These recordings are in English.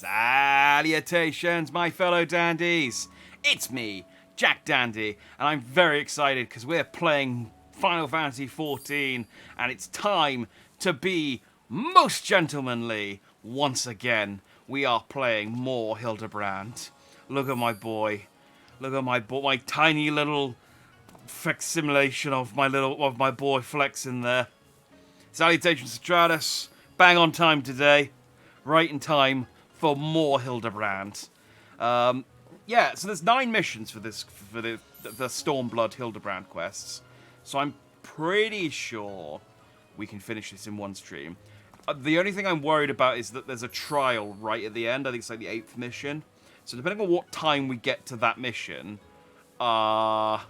Salutations, my fellow dandies! It's me, Jack Dandy, and I'm very excited because we're playing Final Fantasy XIV, and it's time to be most gentlemanly once again. We are playing more Hildibrand. Look at my boy. Look at my tiny little facsimilation of my boy Flex in there. Salutations, Stratus. Bang on time today. Right in time for more Hildibrand. Yeah, so there's 9 missions for the Stormblood Hildibrand quests. So I'm pretty sure we can finish this in one stream. The only thing I'm worried about is that there's a trial right at the end. I think it's like the 8th mission. So depending on what time we get to that mission, I'll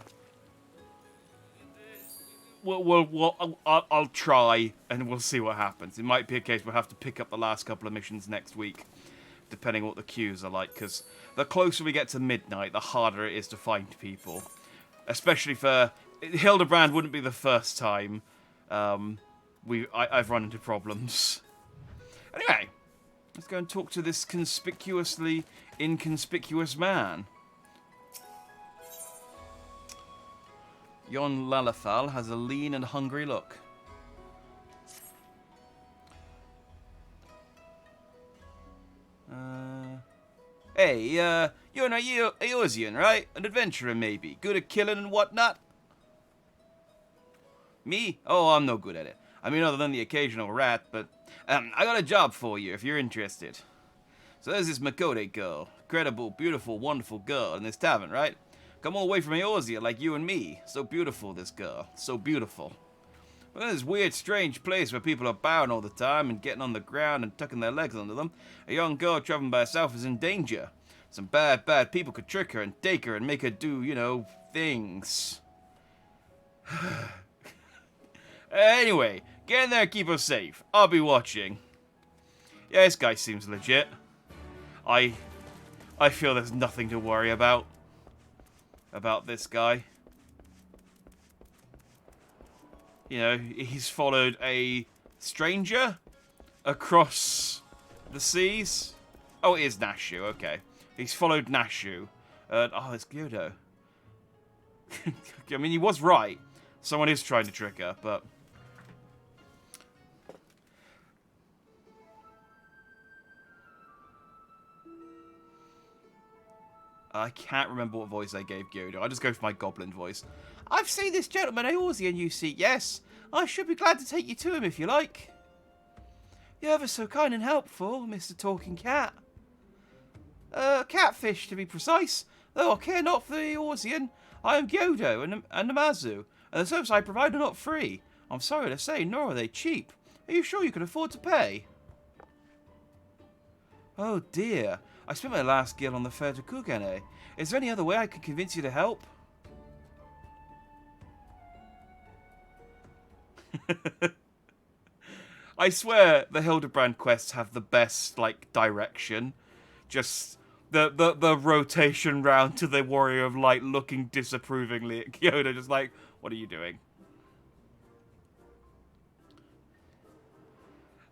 try and we'll see what happens. It might be a case we'll have to pick up the last couple of missions next week, depending on what the queues are like, because the closer we get to midnight, the harder it is to find people. Especially for... Hildibrand wouldn't be the first time I've run into problems. Anyway, let's go and talk to this conspicuously inconspicuous man. Yon Lalafal has a lean and hungry look. Hey, you're an Eosian, right? An adventurer, maybe. Good at killing and whatnot? Me? Oh, I'm no good at it. I mean, other than the occasional rat, but... I got a job for you, if you're interested. So there's this Makote girl. Incredible, beautiful, wonderful girl in this tavern, right? Come all the way from Eorzea like you and me. So beautiful, this girl. So beautiful. But in this weird, strange place where people are bowing all the time and getting on the ground and tucking their legs under them, a young girl traveling by herself is in danger. Some bad people could trick her and take her and make her do, you know, things. Anyway, get in there and keep her safe. I'll be watching. Yeah, this guy seems legit. I feel there's nothing to worry about this guy. You know, he's followed a stranger across the seas. Oh, it is Nashu, okay. He's followed Nashu. Oh, it's Gyodo. I mean, he was right. Someone is trying to trick her, but... I can't remember what voice I gave Gyodo. I just go for my goblin voice. I've seen this gentleman Eorzea, and you see, yes. I should be glad to take you to him if you like. You're ever so kind and helpful, Mr. Talking Cat. Catfish, to be precise. Though I care not for the Eorzean. I am Gyodo and Namazu, and the service I provide are not free. I'm sorry to say, nor are they cheap. Are you sure you can afford to pay? Oh dear. I spent my last gil on the fare to Kugane. Is there any other way I could convince you to help? I swear the Hildibrand quests have the best, like, direction. Just the rotation round to the Warrior of Light looking disapprovingly at Kyoto, just like, what are you doing?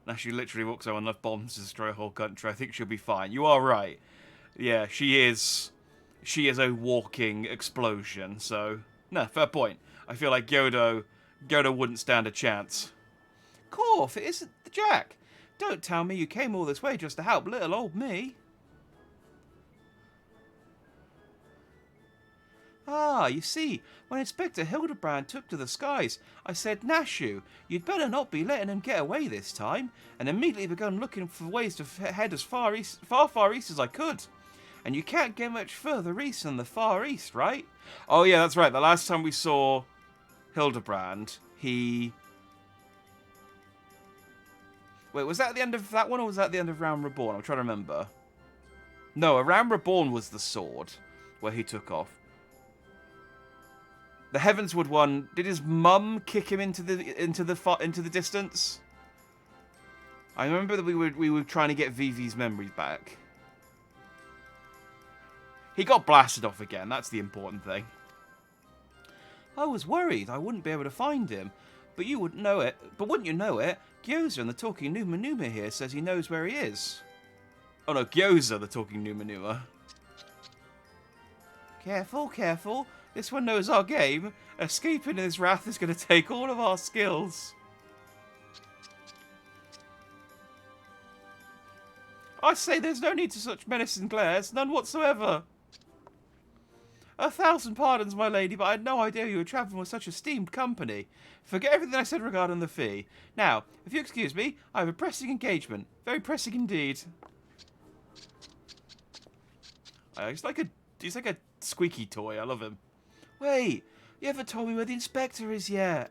Now she literally walks over enough bombs to destroy a whole country. I think she'll be fine. You are right. Yeah, she is a walking explosion, so... No, fair point. I feel like Gyodo wouldn't stand a chance. Corf, it isn't the Jack. Don't tell me you came all this way just to help little old me. Ah, you see, when Inspector Hildibrand took to the skies, I said, Nashu, you'd better not be letting him get away this time, and immediately begun looking for ways to head as far east as I could. And you can't get much further east than the Far East, right? Oh yeah, that's right. The last time we saw Hildibrand, he... Wait, was that the end of that one, or was that the end of Realm Reborn? I'm trying to remember. No, Realm Reborn was the sword, where he took off. The Heavensward one, did his mum kick him into the distance? I remember that we were trying to get Vivi's memories back. He got blasted off again, that's the important thing. I was worried I wouldn't be able to find him, but you wouldn't know it. But wouldn't you know it? Gyoza and the talking Numa here says he knows where he is. Oh no, Gyoza, the talking Numa Numa. Careful, careful. This one knows our game. Escaping his wrath is going to take all of our skills. I say there's no need to such menacing glares. None whatsoever. 1,000 pardons, my lady, but I had no idea you were travelling with such esteemed company. Forget everything I said regarding the fee. Now, if you excuse me, I have a pressing engagement. Very pressing indeed. He's like a squeaky toy. I love him. Wait, you haven't told me where the inspector is yet.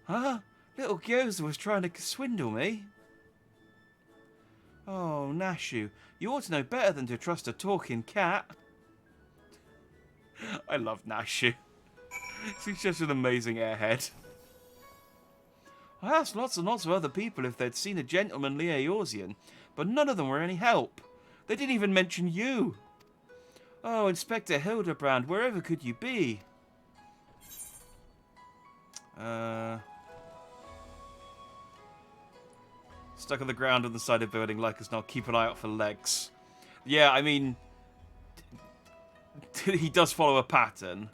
Huh? Little Gyoza was trying to swindle me. Oh, Nashu, you ought to know better than to trust a talking cat. I love Nashu. He's just an amazing airhead. I asked lots and lots of other people if they'd seen a gentlemanly Eorzean, but none of them were any help. They didn't even mention you. Oh, Inspector Hildibrand, wherever could you be? Stuck on the ground on the side of building like us now. Keep an eye out for legs. Yeah, I mean, he does follow a pattern.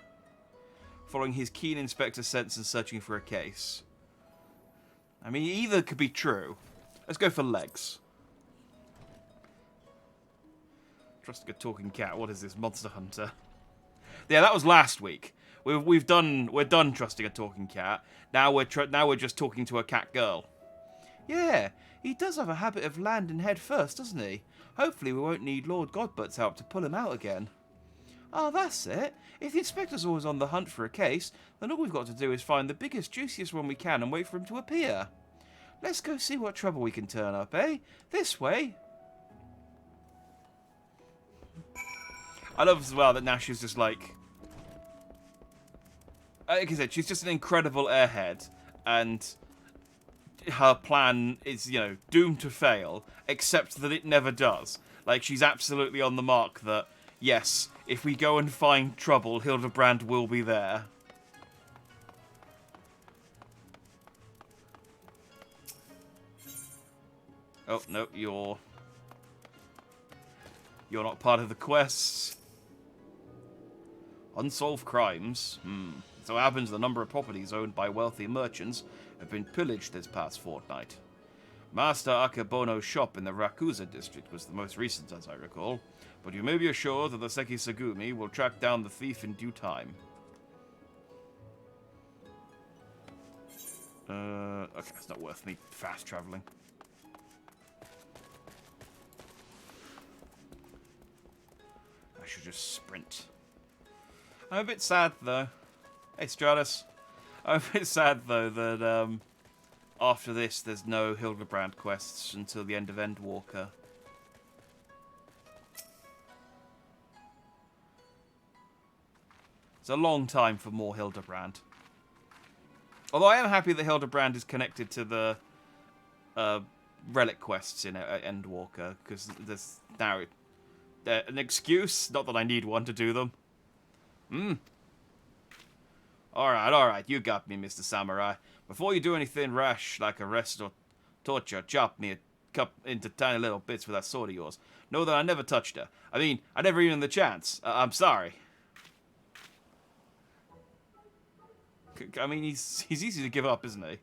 Following his keen inspector sense and searching for a case. I mean, either could be true. Let's go for legs. Trusting a talking cat. What is this, Monster Hunter? Yeah, that was last week. We're done trusting a talking cat. Now we're just talking to a cat girl. Yeah, he does have a habit of landing head first, doesn't he? Hopefully we won't need Lord Godbutt's help to pull him out again. Oh, that's it. If the inspector's always on the hunt for a case, then all we've got to do is find the biggest, juiciest one we can and wait for him to appear. Let's go see what trouble we can turn up, eh? This way. I love as well that Nashu's just like I said, she's just an incredible airhead, and her plan is, you know, doomed to fail, except that it never does. Like, she's absolutely on the mark that, yes, if we go and find trouble, Hildibrand will be there. Oh, no, you're not part of the quest. Unsolved crimes. It so happens the number of properties owned by wealthy merchants have been pillaged this past fortnight. Master Akebono's shop in the Rakuza district was the most recent, as I recall, but you may be assured that the Seki Sagumi will track down the thief in due time. Okay, it's not worth me fast traveling. I should just sprint. I'm a bit sad, though. Hey, Stratus. I'm a bit sad, though, that after this, there's no Hildibrand quests until the end of Endwalker. It's a long time for more Hildibrand. Although I am happy that Hildibrand is connected to the relic quests in Endwalker, because there's now an excuse. Not that I need one to do them. Alright, you got me, Mr. Samurai. Before you do anything rash, like arrest or torture, chop me a cup into tiny little bits with that sword of yours. Know that I never touched her. I mean, I never even had the chance. I'm sorry. I mean, he's easy to give up, isn't he?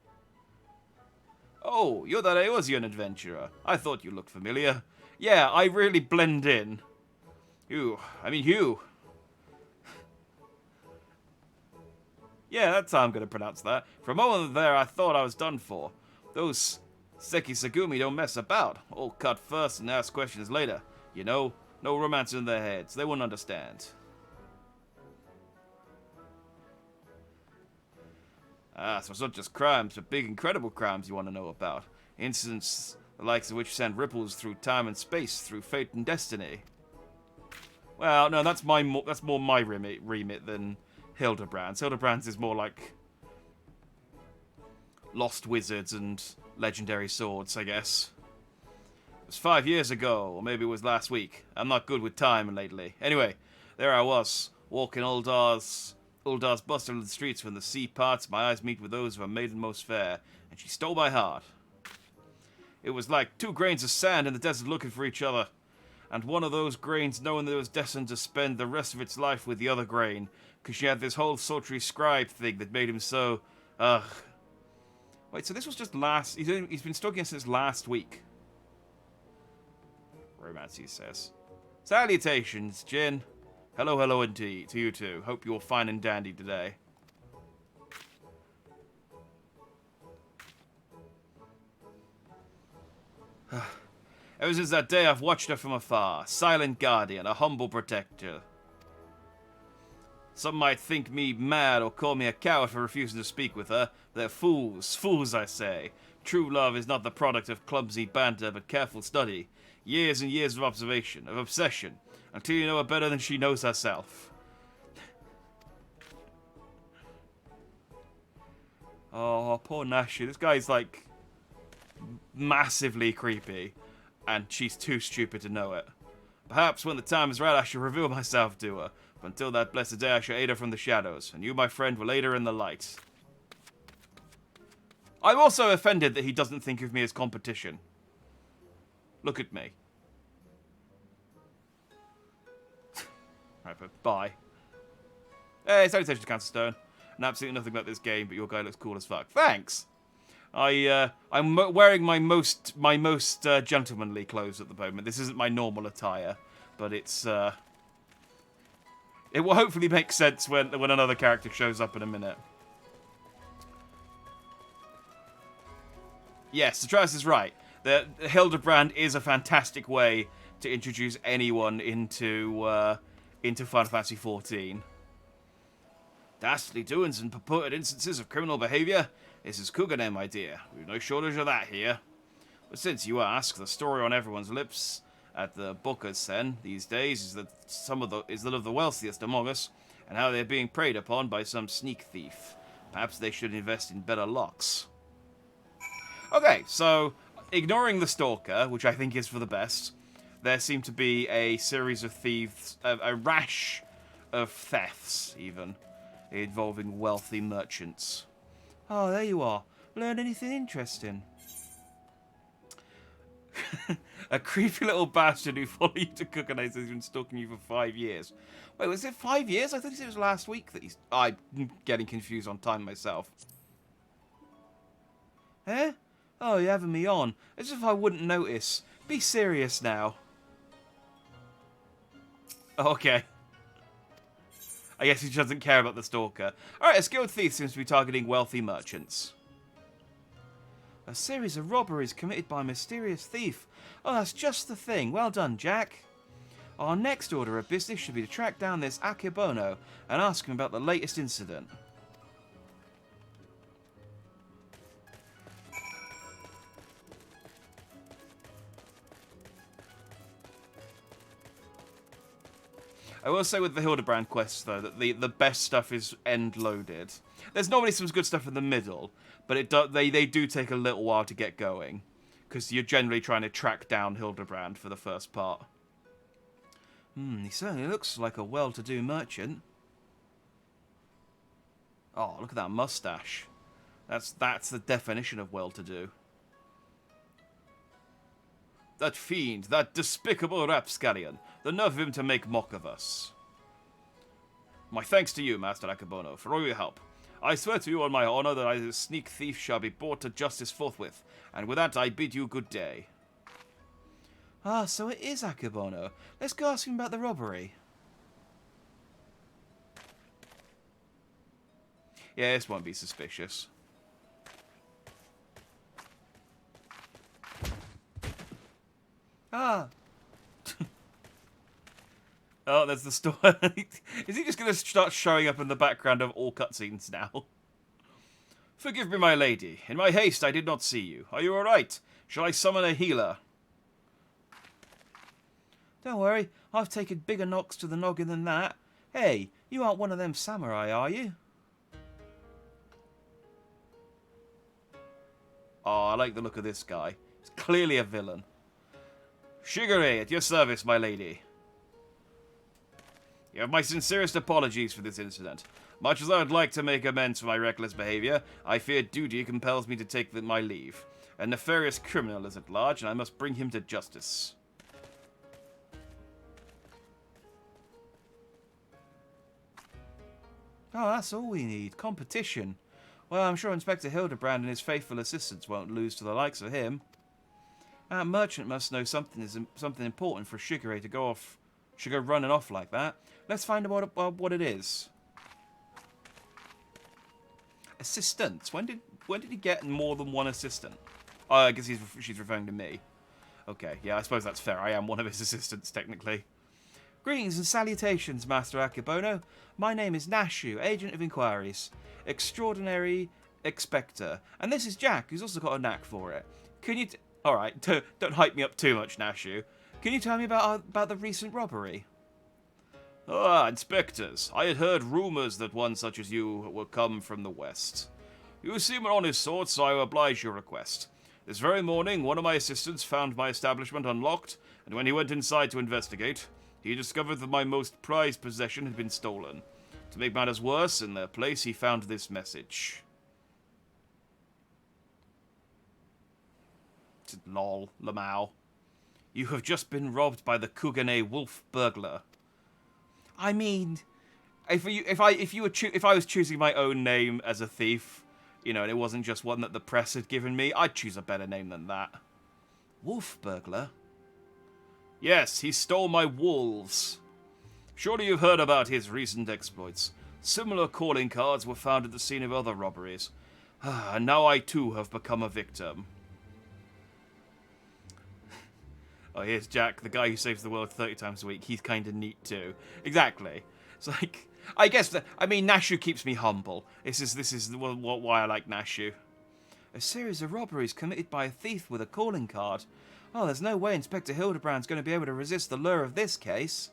Oh, you're that Eorzean adventurer. I thought you looked familiar. Yeah, I really blend in. Hugh. Yeah, that's how I'm going to pronounce that. For a moment there, I thought I was done for. Those Seki Sagumi don't mess about. All cut first and ask questions later. You know, no romance in their heads. They wouldn't understand. So it's not just crimes, but big, incredible crimes you want to know about. Incidents the likes of which send ripples through time and space, through fate and destiny. Well, no, that's more my remit than Hildibrand's. Hildibrand's is more like lost wizards and legendary swords, I guess. It was 5 years ago, or maybe it was last week. I'm not good with time lately. Anyway, there I was, walking Uldar's bustle in the streets when the sea parts, my eyes meet with those of a maiden most fair, and she stole my heart. It was like two grains of sand in the desert looking for each other. And one of those grains knowing that it was destined to spend the rest of its life with the other grain. Because she had this whole sultry scribe thing that made him so... Ugh. Wait, so this was just last... He's been stalking us since last week. Romance, he says. Salutations, Jin. Hello, hello, and to you too. Hope you're fine and dandy today. Ever since that day, I've watched her from afar. Silent guardian, a humble protector. Some might think me mad or call me a coward for refusing to speak with her. They're fools. Fools, I say. True love is not the product of clumsy banter, but careful study. Years and years of observation, of obsession, until you know her better than she knows herself. Oh, poor Nashi. This guy's, like, massively creepy, and she's too stupid to know it. Perhaps when the time is right, I shall reveal myself to her. But until that blessed day, I shall aid her from the shadows, and you, my friend, will aid her in the light. I'm also offended that he doesn't think of me as competition. Look at me. Right, but bye. Hey, salutations, Cancer Stone. And absolutely nothing about this game, but your guy looks cool as fuck. Thanks. I'm wearing my most gentlemanly clothes at the moment. This isn't my normal attire, but it's it will hopefully make sense when another character shows up in a minute. Yes, Travis is right. The Hildibrand is a fantastic way to introduce anyone into Final Fantasy XIV. Dastardly doings and purported instances of criminal behaviour. This is Kugane, my dear. We've no shortage of that here. But since you ask, the story on everyone's lips at the Bokasen these days is that of the wealthiest among us, and how they're being preyed upon by some sneak thief. Perhaps they should invest in better locks. Okay, so ignoring the stalker, which I think is for the best, there seem to be a series of thieves, a rash of thefts, even, involving wealthy merchants. Oh, there you are. Learn anything interesting? A creepy little bastard who followed you to Cookanace has been stalking you for 5 years. Wait, was it 5 years? I thought it was last week that he's... I'm getting confused on time myself. Eh? Oh, you're having me on. As if I wouldn't notice. Be serious now. Okay. I guess he doesn't care about the stalker. Alright, a skilled thief seems to be targeting wealthy merchants. A series of robberies committed by a mysterious thief. Oh, that's just the thing. Well done, Jack. Our next order of business should be to track down this Akebono and ask him about the latest incident. I will say with the Hildibrand quests, though, that the best stuff is end-loaded. There's normally some good stuff in the middle, but they do take a little while to get going, because you're generally trying to track down Hildibrand for the first part. He certainly looks like a well-to-do merchant. Oh, look at that mustache. That's the definition of well-to-do. That fiend, that despicable rapscallion, the nerve of him to make mock of us. My thanks to you, Master Akebono, for all your help. I swear to you on my honor that this sneak thief shall be brought to justice forthwith, and with that I bid you good day. Ah, so it is Akebono. Let's go ask him about the robbery. Yeah, this won't be suspicious. Ah. Oh, there's the story. Is he just going to start showing up in the background of all cutscenes now? Forgive me, my lady. In my haste, I did not see you. Are you all right? Shall I summon a healer? Don't worry. I've taken bigger knocks to the noggin than that. Hey, you aren't one of them samurai, are you? Oh, I like the look of this guy. He's clearly a villain. Shigure, at your service, my lady. You have my sincerest apologies for this incident. Much as I would like to make amends for my reckless behavior, I fear duty compels me to take my leave. A nefarious criminal is at large, and I must bring him to justice. Oh, that's all we need. Competition. Well, I'm sure Inspector Hildibrand and his faithful assistants won't lose to the likes of him. That merchant must know something important for Shigure to go running off like that. Let's find out what it is. Assistants. When did he get more than one assistant? Oh, I guess she's referring to me. Okay, yeah, I suppose that's fair. I am one of his assistants, technically. Greetings and salutations, Master Akebono. My name is Nashu, Agent of Inquiries. Extraordinary Expector. And this is Jack, who's also got a knack for it. Can you... Alright, don't hype me up too much, Nashu. Can you tell me about the recent robbery? Ah, inspectors. I had heard rumours that one such as you will come from the west. You seem an honest sort, so I will oblige your request. This very morning, one of my assistants found my establishment unlocked, and when he went inside to investigate, he discovered that my most prized possession had been stolen. To make matters worse, in their place, he found this message. Lol, Lamau. You have just been robbed by the Kugane wolf burglar. I mean, if I was choosing my own name as a thief, you know, and it wasn't just one that the press had given me, I'd choose a better name than that. Wolf burglar? Yes, he stole my wolves. Surely you've heard about his recent exploits. Similar calling cards were found at the scene of other robberies. And now I too have become a victim. Oh, here's Jack, the guy who saves the world 30 times a week. He's kind of neat too. Exactly. It's like, I guess that, I mean, Nashu keeps me humble. This is why I like Nashu. A series of robberies committed by a thief with a calling card. Oh, there's no way Inspector Hildibrand's going to be able to resist the lure of this case.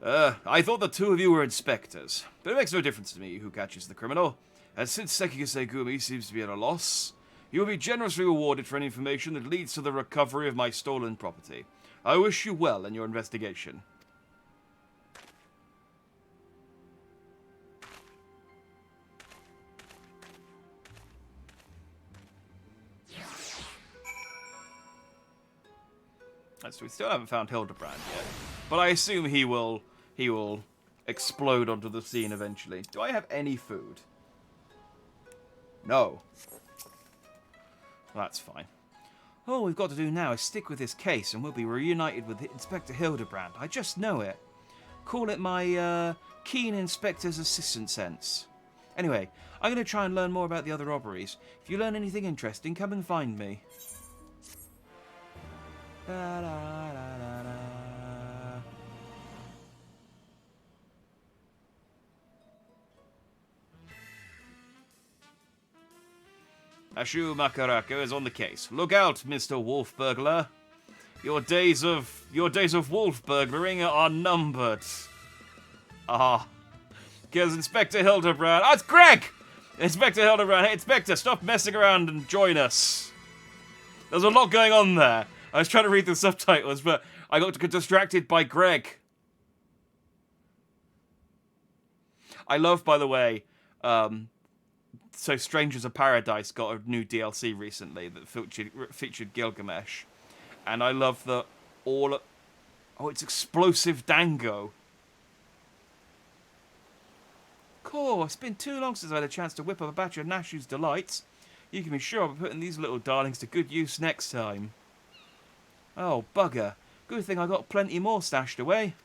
I thought the two of you were inspectors, but it makes no difference to me who catches the criminal. And since Sekigase Gumi seems to be at a loss, you will be generously rewarded for any information that leads to the recovery of my stolen property. I wish you well in your investigation. So we still haven't found Hildibrand yet, but I assume he will explode onto the scene eventually. Do I have any food? No. That's fine. All we've got to do now is stick with this case and we'll be reunited with Inspector Hildibrand. I just know it. Call it my keen inspector's assistant sense. Anyway, I'm going to try and learn more about the other robberies. If you learn anything interesting, come and find me. Da, da, da, da, da. Ashu Makarako is on the case. Look out, Mr. Wolf Burglar. Your days of wolf burglaring are numbered. Ah. Because Inspector Hildibrand... Oh, it's Greg! Inspector Hildibrand. Hey, Inspector, stop messing around and join us. There's a lot going on there. I was trying to read the subtitles, but I got distracted by Greg. I love, by the way, so Strangers of Paradise got a new DLC recently that featured Gilgamesh. And I love that all... Oh, it's Explosive Dango. Cool, it's been too long since I had a chance to whip up a batch of Nashu's delights. You can be sure I'll be putting these little darlings to good use next time. Oh, bugger. Good thing I got plenty more stashed away.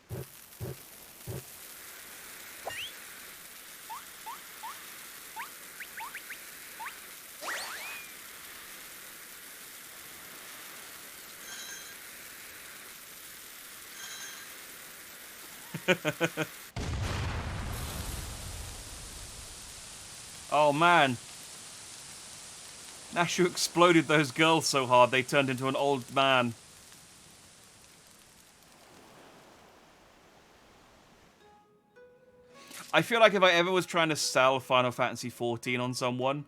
Oh, man. Nashu exploded those girls so hard they turned into an old man. I feel like if I ever was trying to sell Final Fantasy XIV on someone,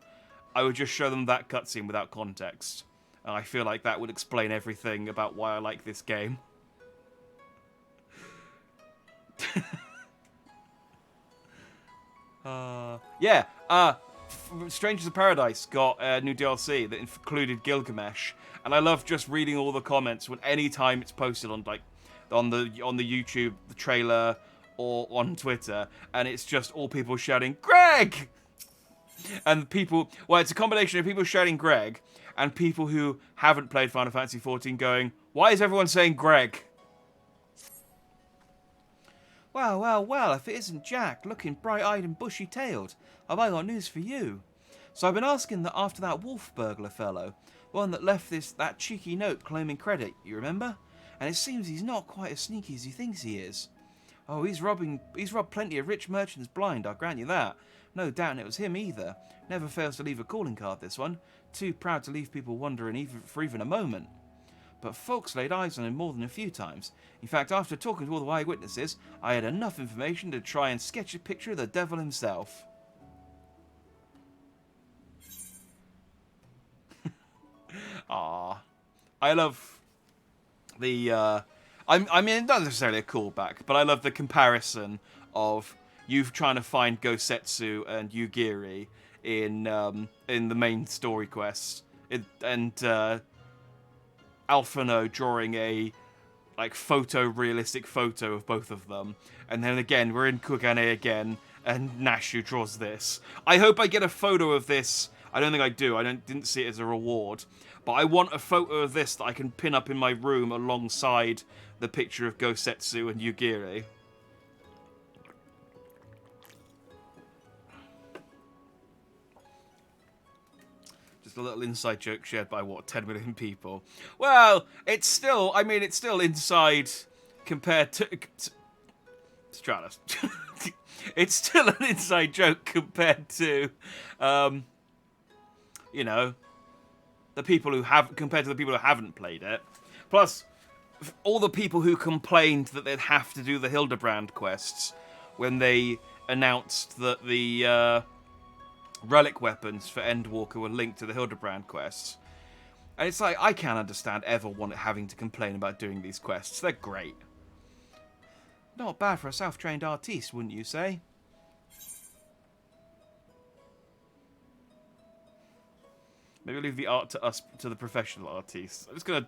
I would just show them that cutscene without context. And I feel like that would explain everything about why I like this game. Strangers of Paradise got a new DLC that included Gilgamesh, and I love just reading all the comments when any time it's posted on on the YouTube, the trailer, or on Twitter, and it's just all people shouting Greg, and people. Well, it's a combination of people shouting Greg and people who haven't played Final Fantasy XIV going, "Why is everyone saying Greg?" Well, well, well, if it isn't Jack, looking bright-eyed and bushy-tailed, have I got news for you. So I've been asking that after that wolf burglar fellow, one that left that cheeky note claiming credit, you remember? And it seems he's not quite as sneaky as he thinks he is. Oh, he's robbed plenty of rich merchants blind, I'll grant you that. No doubting it was him either. Never fails to leave a calling card, this one. Too proud to leave people wondering for even a moment. But folks laid eyes on him more than a few times. In fact, after talking to all the eyewitnesses, I had enough information to try and sketch a picture of the devil himself. Ah, I love the. I mean, not necessarily a callback, but I love the comparison of you trying to find Gosetsu and Yugiri in the main story quest, and Alphino drawing a photorealistic photo of both of them, and then again we're in Kugane again, and Nashu draws this. I hope I get a photo of this. I don't think I do. I didn't see it as a reward, but I want a photo of this that I can pin up in my room alongside the picture of Gosetsu and Yugiri. Just a little inside joke shared by, 10 million people. Well, it's still inside compared to Stratus. It's still an inside joke compared to, the people who haven't played it. Plus, all the people who complained that they'd have to do the Hildibrand quests when they announced that the relic weapons for Endwalker were linked to the Hildibrand quests. And it's like, I can't understand everyone having to complain about doing these quests. They're great. Not bad for a self-trained artiste, wouldn't you say? Maybe leave the art to the professional artists. I'm just gonna ...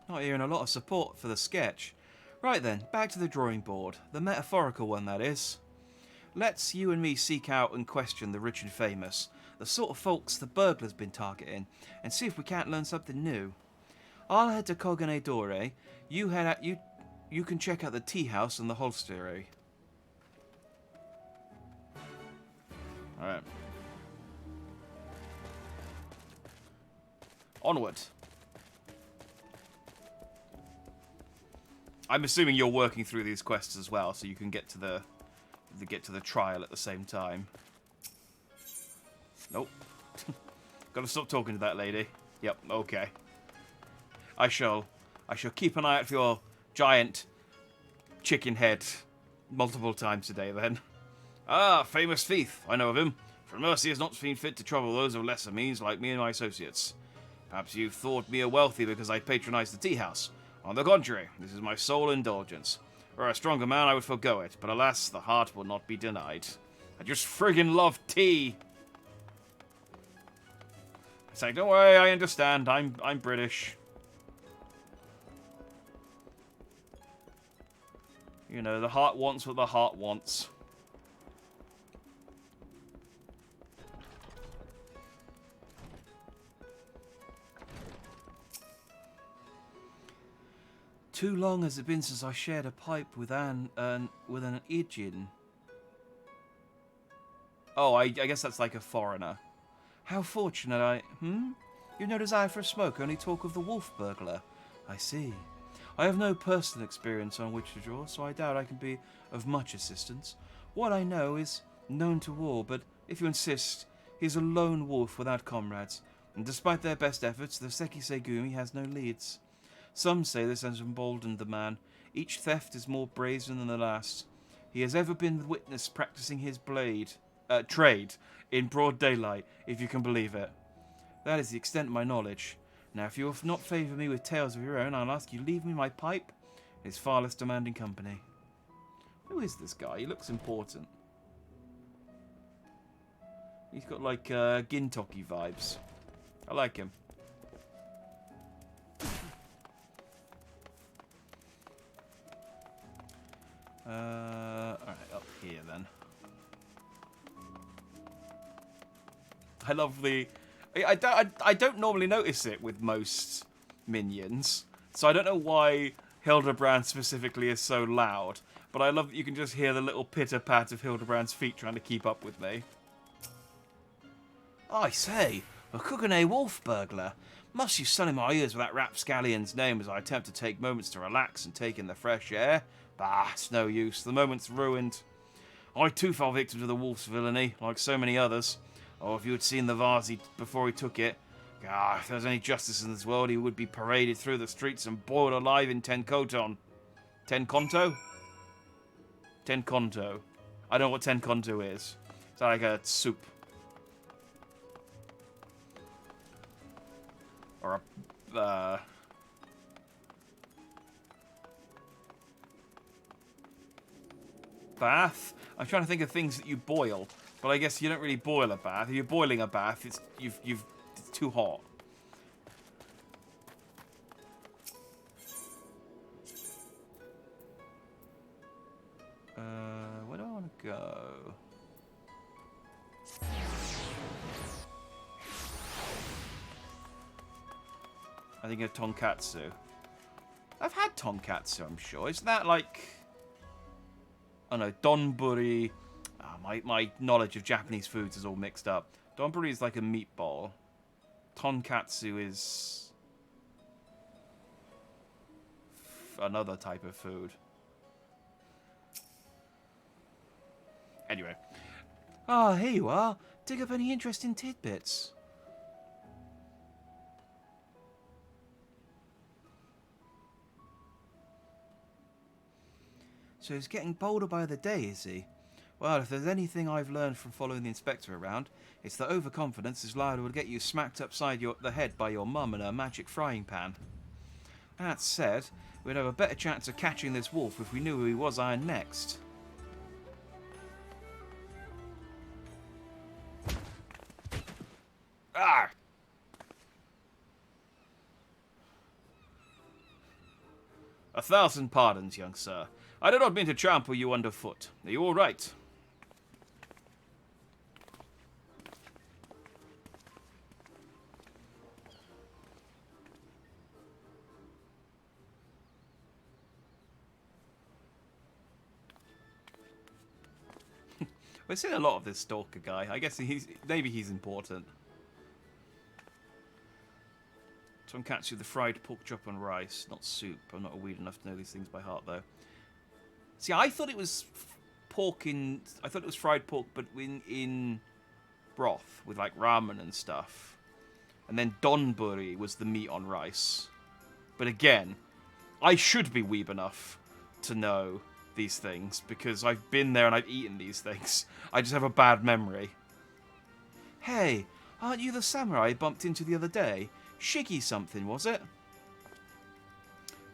Not hearing a lot of support for the sketch. Right then, back to the drawing board. The metaphorical one, that is. Let's you and me seek out and question the rich and famous, the sort of folks the burglar's been targeting, and see if we can't learn something new. I'll head to Kogane Dore. You can check out the tea house and the holstery. Alright. Onward. I'm assuming you're working through these quests as well, so you can get to the trial at the same time. Nope. Gotta stop talking to that lady. Yep, okay. I shall keep an eye out for your giant chicken head multiple times today then. Ah, famous thief. I know of him. For mercy has not seen fit to trouble those of lesser means like me and my associates. Perhaps you thought me a wealthy because I patronized the tea house. On the contrary, this is my sole indulgence. Were a stronger man, I would forgo it, but alas, the heart will not be denied. I just friggin' love tea. It's like, don't worry, I understand. I'm British. You know, the heart wants what the heart wants. Too long has it been since I shared a pipe with an Ijin. Oh, I guess that's like a foreigner. How fortunate You've no desire for a smoke, only talk of the wolf burglar. I see. I have no personal experience on which to draw, so I doubt I can be of much assistance. What I know is known to all, but if you insist, he is a lone wolf without comrades, and despite their best efforts, the Sekisegumi has no leads. Some say this has emboldened the man. Each theft is more brazen than the last. He has ever been witnessed practicing his trade in broad daylight, if you can believe it. That is the extent of my knowledge. Now, if you will not favour me with tales of your own, I'll ask you leave me my pipe and his far less demanding company. Who is this guy? He looks important. He's got like Gintoki vibes. I like him. Alright, up here then. I love the... I don't normally notice it with most minions, so I don't know why Hildibrand specifically is so loud, but I love that you can just hear the little pitter-pat of Hildibrand's feet trying to keep up with me. I say, a Kugane wolf burglar. Must you sully my ears with that rapscallion's name as I attempt to take moments to relax and take in the fresh air? Bah, it's no use. The moment's ruined. I too fell victim to the wolf's villainy, like so many others. Oh, if you had seen the Vazi before he took it. Ah, if there was any justice in this world, he would be paraded through the streets and boiled alive in Tenkoton. Tenkonto? Tenkonto. I don't know what Tenkonto is. It's like a soup. Or a... bath? I'm trying to think of things that you boil, but I guess you don't really boil a bath. If you're boiling a bath, it's it's too hot. Where do I want to go? I think of tonkatsu. I've had tonkatsu, I'm sure. Isn't that like... Oh no, donburi. Oh, my knowledge of Japanese foods is all mixed up. Donburi is like a meatball. Tonkatsu is... another type of food. Anyway. Ah, here you are. Dig up any interesting tidbits. So he's getting bolder by the day, is he? Well, if there's anything I've learned from following the inspector around, it's that overconfidence is liable to get you smacked upside the head by your mum in a magic frying pan. That said, we'd have a better chance of catching this wolf if we knew who he was iron next. Ah! A thousand pardons, young sir. I did not mean to trample you underfoot. Are you all right? We're seeing a lot of this stalker guy. I guess maybe he's important. Tonkatsu, the fried pork chop and rice, not soup. I'm not a weed enough to know these things by heart, though. See, I thought it was pork in... I thought it was fried pork, but in broth, with, like, ramen and stuff. And then donburi was the meat on rice. But again, I should be weeb enough to know these things, because I've been there and I've eaten these things. I just have a bad memory. Hey, aren't you the samurai I bumped into the other day? Shiggy something, was it?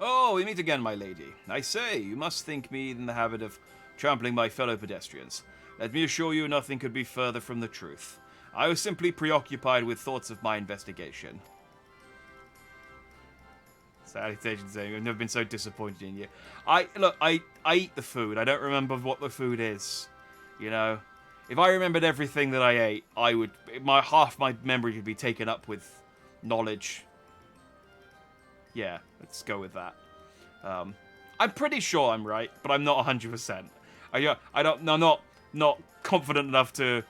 Oh, we meet again, my lady. I say, you must think me in the habit of trampling my fellow pedestrians. Let me assure you nothing could be further from the truth. I was simply preoccupied with thoughts of my investigation. Salutations, saying I've never been so disappointed in you. I eat the food. I don't remember what the food is. You know? If I remembered everything that I ate, I would... half my memory would be taken up with knowledge. Yeah, let's go with that. I'm pretty sure I'm right, but I'm not 100%. I'm not confident enough to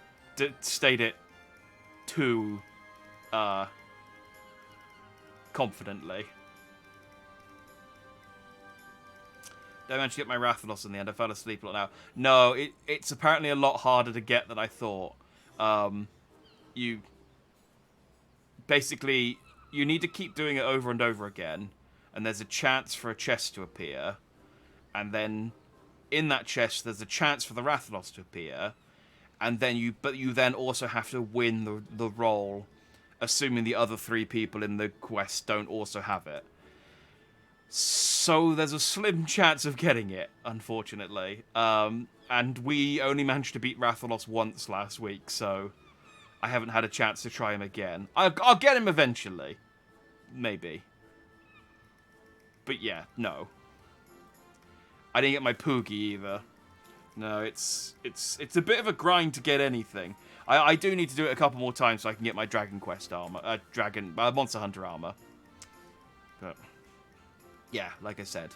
state it too confidently. Did I manage to get my Rathalos in the end? I fell asleep a lot now. No, it's apparently a lot harder to get than I thought. You need to keep doing it over and over again, and there's a chance for a chest to appear, and then in that chest there's a chance for the Rathalos to appear, and then you then also have to win the role, assuming the other 3 people in the quest don't also have it. So there's a slim chance of getting it, unfortunately. And we only managed to beat Rathalos once last week, so I haven't had a chance to try him again. I'll get him eventually. Maybe. But yeah, no. I didn't get my Poogie either. No, it's a bit of a grind to get anything. I do need to do it a couple more times so I can get my Dragon Quest armor. Monster Hunter armor. But yeah, like I said,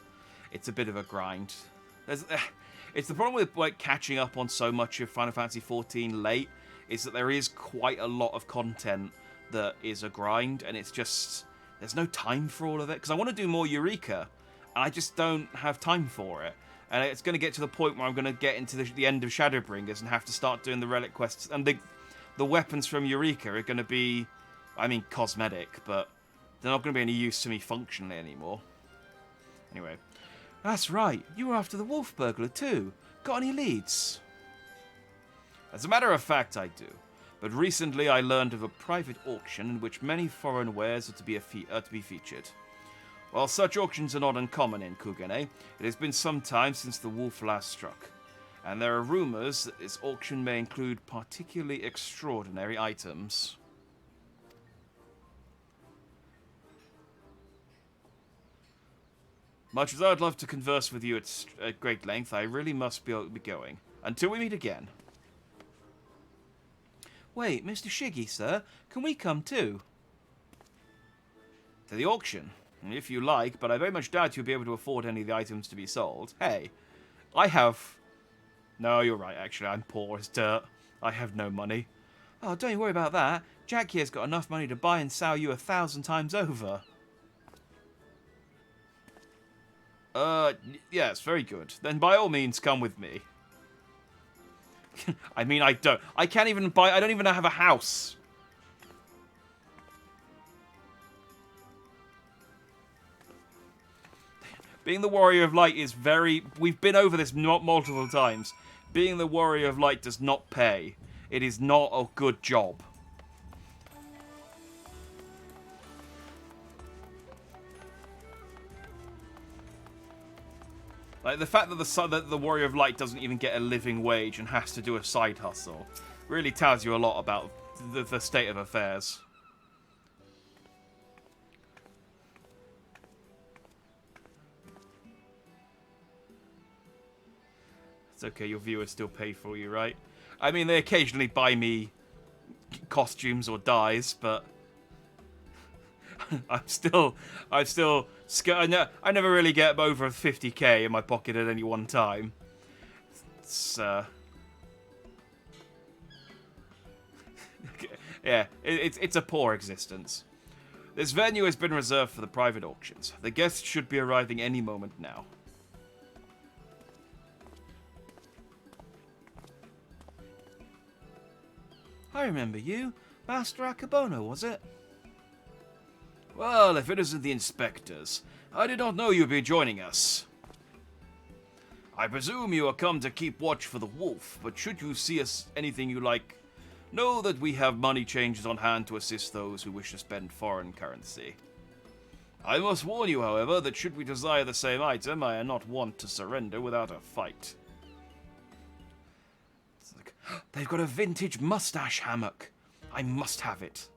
it's a bit of a grind. It's the problem with like catching up on so much of Final Fantasy XIV late, is that there is quite a lot of content that is a grind, and it's just there's no time for all of it because I want to do more Eureka, and I just don't have time for it. And it's going to get to the point where I'm going to get into the end of Shadowbringers and have to start doing the relic quests, and the weapons from Eureka are going to be, I mean, cosmetic, but they're not going to be any use to me functionally anymore. Anyway, that's right. You were after the wolf burglar too. Got any leads? As a matter of fact, I do. But recently I learned of a private auction in which many foreign wares are to be featured. While such auctions are not uncommon in Kugane, it has been some time since the wolf last struck, and there are rumors that this auction may include particularly extraordinary items. Much as I'd love to converse with you at great length, I really must be going. Until we meet again. Wait, Mr. Shiggy, sir, can we come too? To the auction? If you like, but I very much doubt you'll be able to afford any of the items to be sold. Hey, I have... No, you're right, actually. I'm poor as dirt. I have no money. Oh, don't you worry about that. Jack here's got enough money to buy and sell you 1,000 times over. Yes, very good. Then by all means, come with me. I mean, I can't even buy... I don't even have a house. Being the Warrior of Light is very... We've been over this multiple times. Being the Warrior of Light does not pay. It is not a good job. Like, the fact that the Warrior of Light doesn't even get a living wage and has to do a side hustle really tells you a lot about the state of affairs. It's okay, your viewers still pay for you, right? I mean, they occasionally buy me costumes or dyes, but I never really get over 50k in my pocket at any one time. It's, yeah, it's a poor existence. This venue has been reserved for the private auctions. The guests should be arriving any moment now. I remember you. Master Akabono, was it? Well, if it isn't the inspectors, I did not know you'd be joining us. I presume you are come to keep watch for the wolf, but should you see us anything you like, know that we have money changes on hand to assist those who wish to spend foreign currency. I must warn you, however, that should we desire the same item, I am not wont to surrender without a fight. It's like, they've got a vintage mustache hammock. I must have it.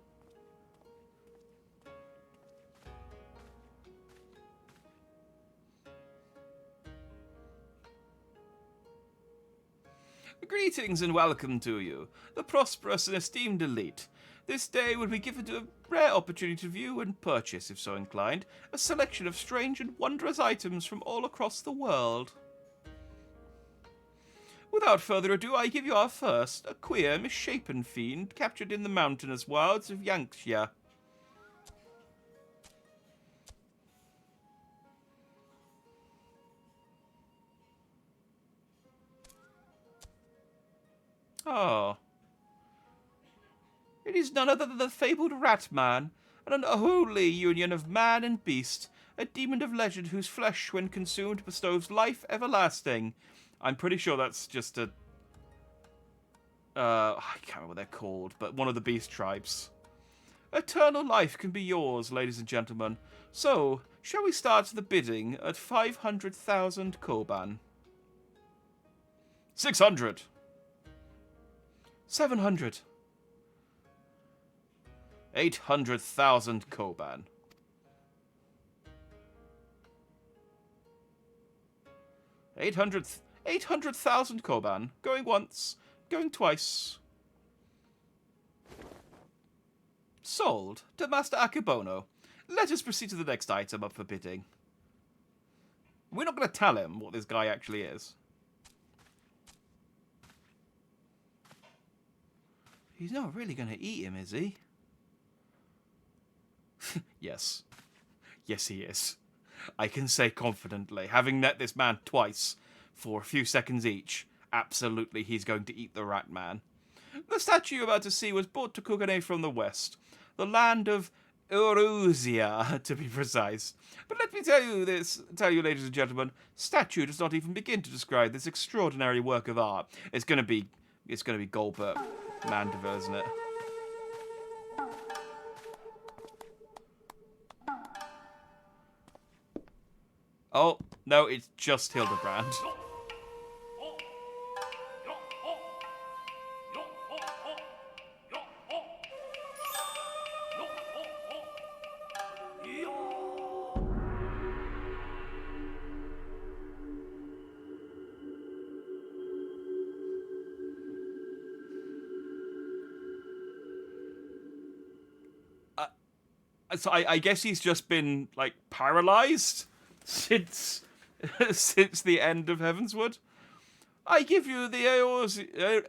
Greetings and welcome to you, the prosperous and esteemed elite. This day will be given to a rare opportunity to view and purchase, if so inclined, a selection of strange and wondrous items from all across the world. Without further ado, I give you our first, a queer, misshapen fiend captured in the mountainous wilds of Yanxia. Oh. It is none other than the fabled Rat Man, an unholy union of man and beast, a demon of legend whose flesh, when consumed, bestows life everlasting. I'm pretty sure that's just a... I can't remember what they're called, but one of the beast tribes. Eternal life can be yours, ladies and gentlemen. So, shall we start the bidding at 500,000 Koban? 600. 700. 800,000 Koban. 800,000 Koban. Going once, going twice. Sold to Master Akebono. Let us proceed to the next item up for bidding. We're not going to tell him what this guy actually is. He's not really going to eat him, is he? Yes. Yes, he is. I can say confidently, having met this man twice, for a few seconds each, absolutely he's going to eat the rat man. The statue you're about to see was brought to Kugane from the west, the land of Erusia, to be precise. But let me tell you, ladies and gentlemen, statue does not even begin to describe this extraordinary work of art. It's gonna be Goldberg Mandeville, isn't it? Oh, no, it's just Hildibrand. So I guess he's just been, like, paralyzed since the end of Heavenswood. I give you the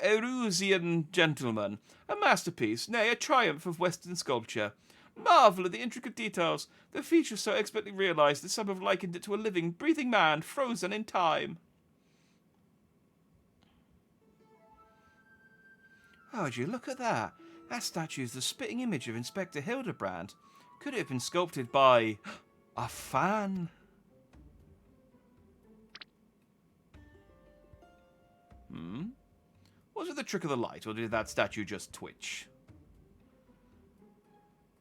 Erusian Gentleman, a masterpiece, nay, a triumph of Western sculpture. Marvel at the intricate details, the features so expertly realized that some have likened it to a living, breathing man frozen in time. Oh, would you look at that? That statue is the spitting image of Inspector Hildibrand. Could it have been sculpted by a fan? Was it the trick of the light, or did that statue just twitch?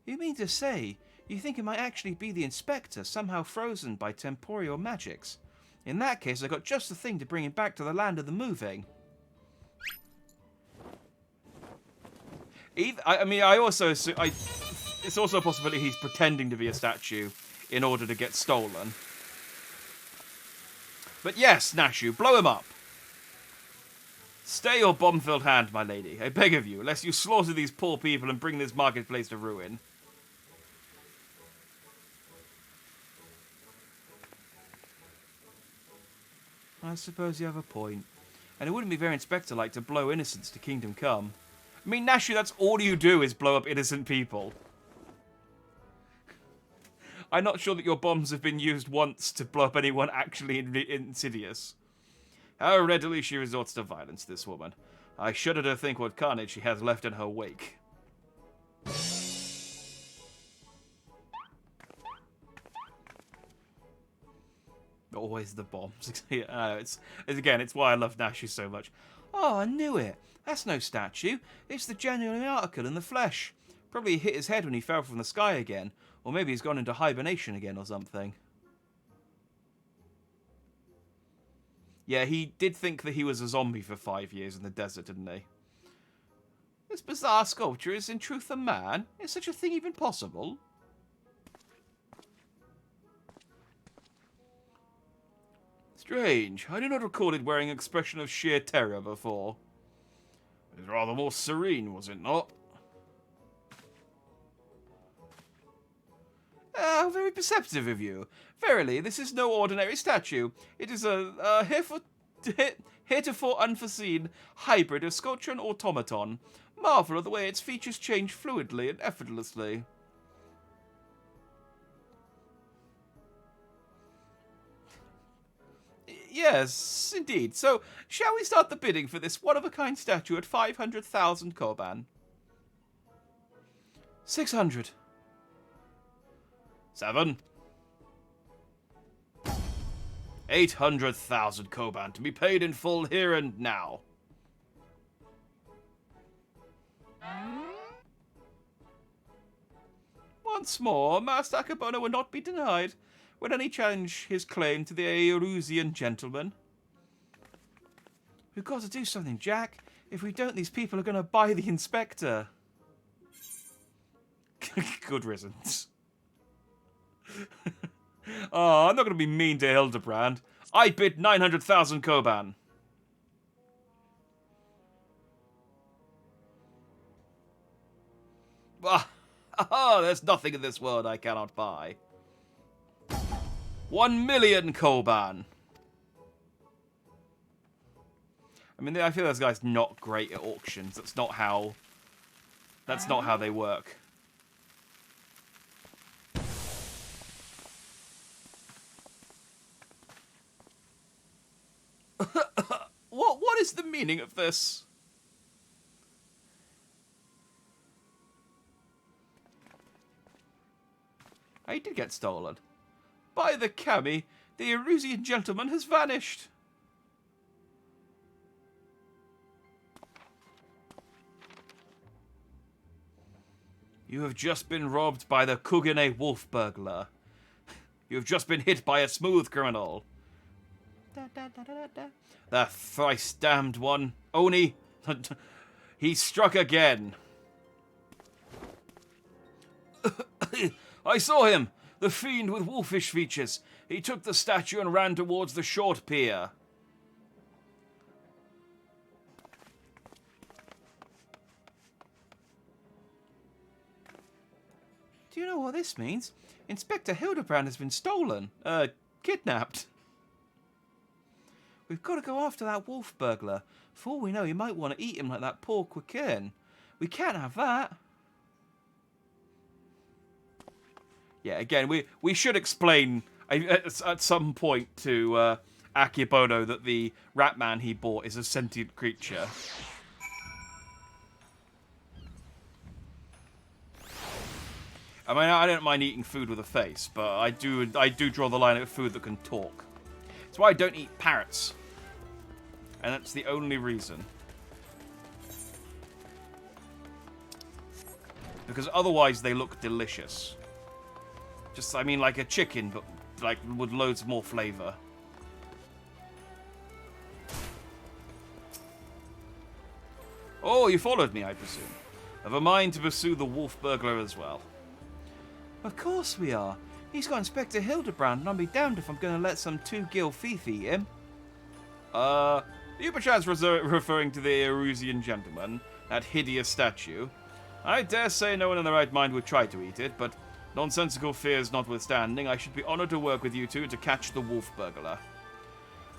You mean to say, you think it might actually be the Inspector, somehow frozen by temporal magics? In that case, I got just the thing to bring him back to the land of the moving. It's also a possibility he's pretending to be a statue in order to get stolen. But yes, Nashu, blow him up. Stay your bomb-filled hand, my lady, I beg of you, lest you slaughter these poor people and bring this marketplace to ruin. I suppose you have a point. And it wouldn't be very Inspector-like to blow innocents to Kingdom Come. I mean, Nashu, that's all you do is blow up innocent people. I'm not sure that your bombs have been used once to blow up anyone actually insidious. How readily she resorts to violence, this woman. I shudder to think what carnage she has left in her wake. Always the bombs. It's why I love Nashu so much. Oh, I knew it. That's no statue. It's the genuine article in the flesh. Probably hit his head when he fell from the sky again. Or maybe he's gone into hibernation again or something. Yeah, he did think that he was a zombie for 5 years in the desert, didn't he? This bizarre sculpture is in truth a man? Is such a thing even possible? Strange. I do not recall it wearing an expression of sheer terror before. It was rather more serene, was it not? How very perceptive of you. Verily, this is no ordinary statue. It is a heretofore unforeseen hybrid of sculpture and automaton. Marvel at the way its features change fluidly and effortlessly. Yes, indeed. So, shall we start the bidding for this one-of-a-kind statue at 500,000 Koban? 600. 7. 800,000 Koban to be paid in full here and now. Once more, Master Akebono will not be denied. Will any challenge his claim to the Erusian gentleman? We've got to do something, Jack. If we don't, these people are going to buy the inspector. Good riddance. Oh, I'm not going to be mean to Hildibrand. I bid 900,000 Koban. Oh, there's nothing in this world I cannot buy. 1 million Koban. I mean, I feel this guy's not great at auctions. That's not how they work. What is the meaning of this? He did get stolen. By the Kami, the Erusian gentleman has vanished. You have just been robbed by the Kugane wolf burglar. You have just been hit by a smooth criminal. The thrice damned one, Oni. He struck again. I saw him, the fiend with wolfish features. He took the statue and ran towards the short pier. Do you know what this means? Inspector Hildibrand has been stolen. Kidnapped. We've got to go after that wolf burglar. For all we know, he might want to eat him like that poor Quickern. We can't have that. Yeah, again, we should explain at some point to Akebono that the rat man he bought is a sentient creature. I mean, I don't mind eating food with a face, but I do draw the line at food that can talk. That's why I don't eat parrots. And that's the only reason. Because otherwise they look delicious. Just, I mean, like a chicken, but like with loads more flavor. Oh, you followed me, I presume. Have a mind to pursue the wolf burglar as well. Of course we are. He's got Inspector Hildibrand, and I'll be damned if I'm going to let some two-gill thief eat him. You perchance referring to the Erusian gentleman, that hideous statue? I dare say no one in their right mind would try to eat it, but nonsensical fears notwithstanding, I should be honoured to work with you two to catch the wolf burglar.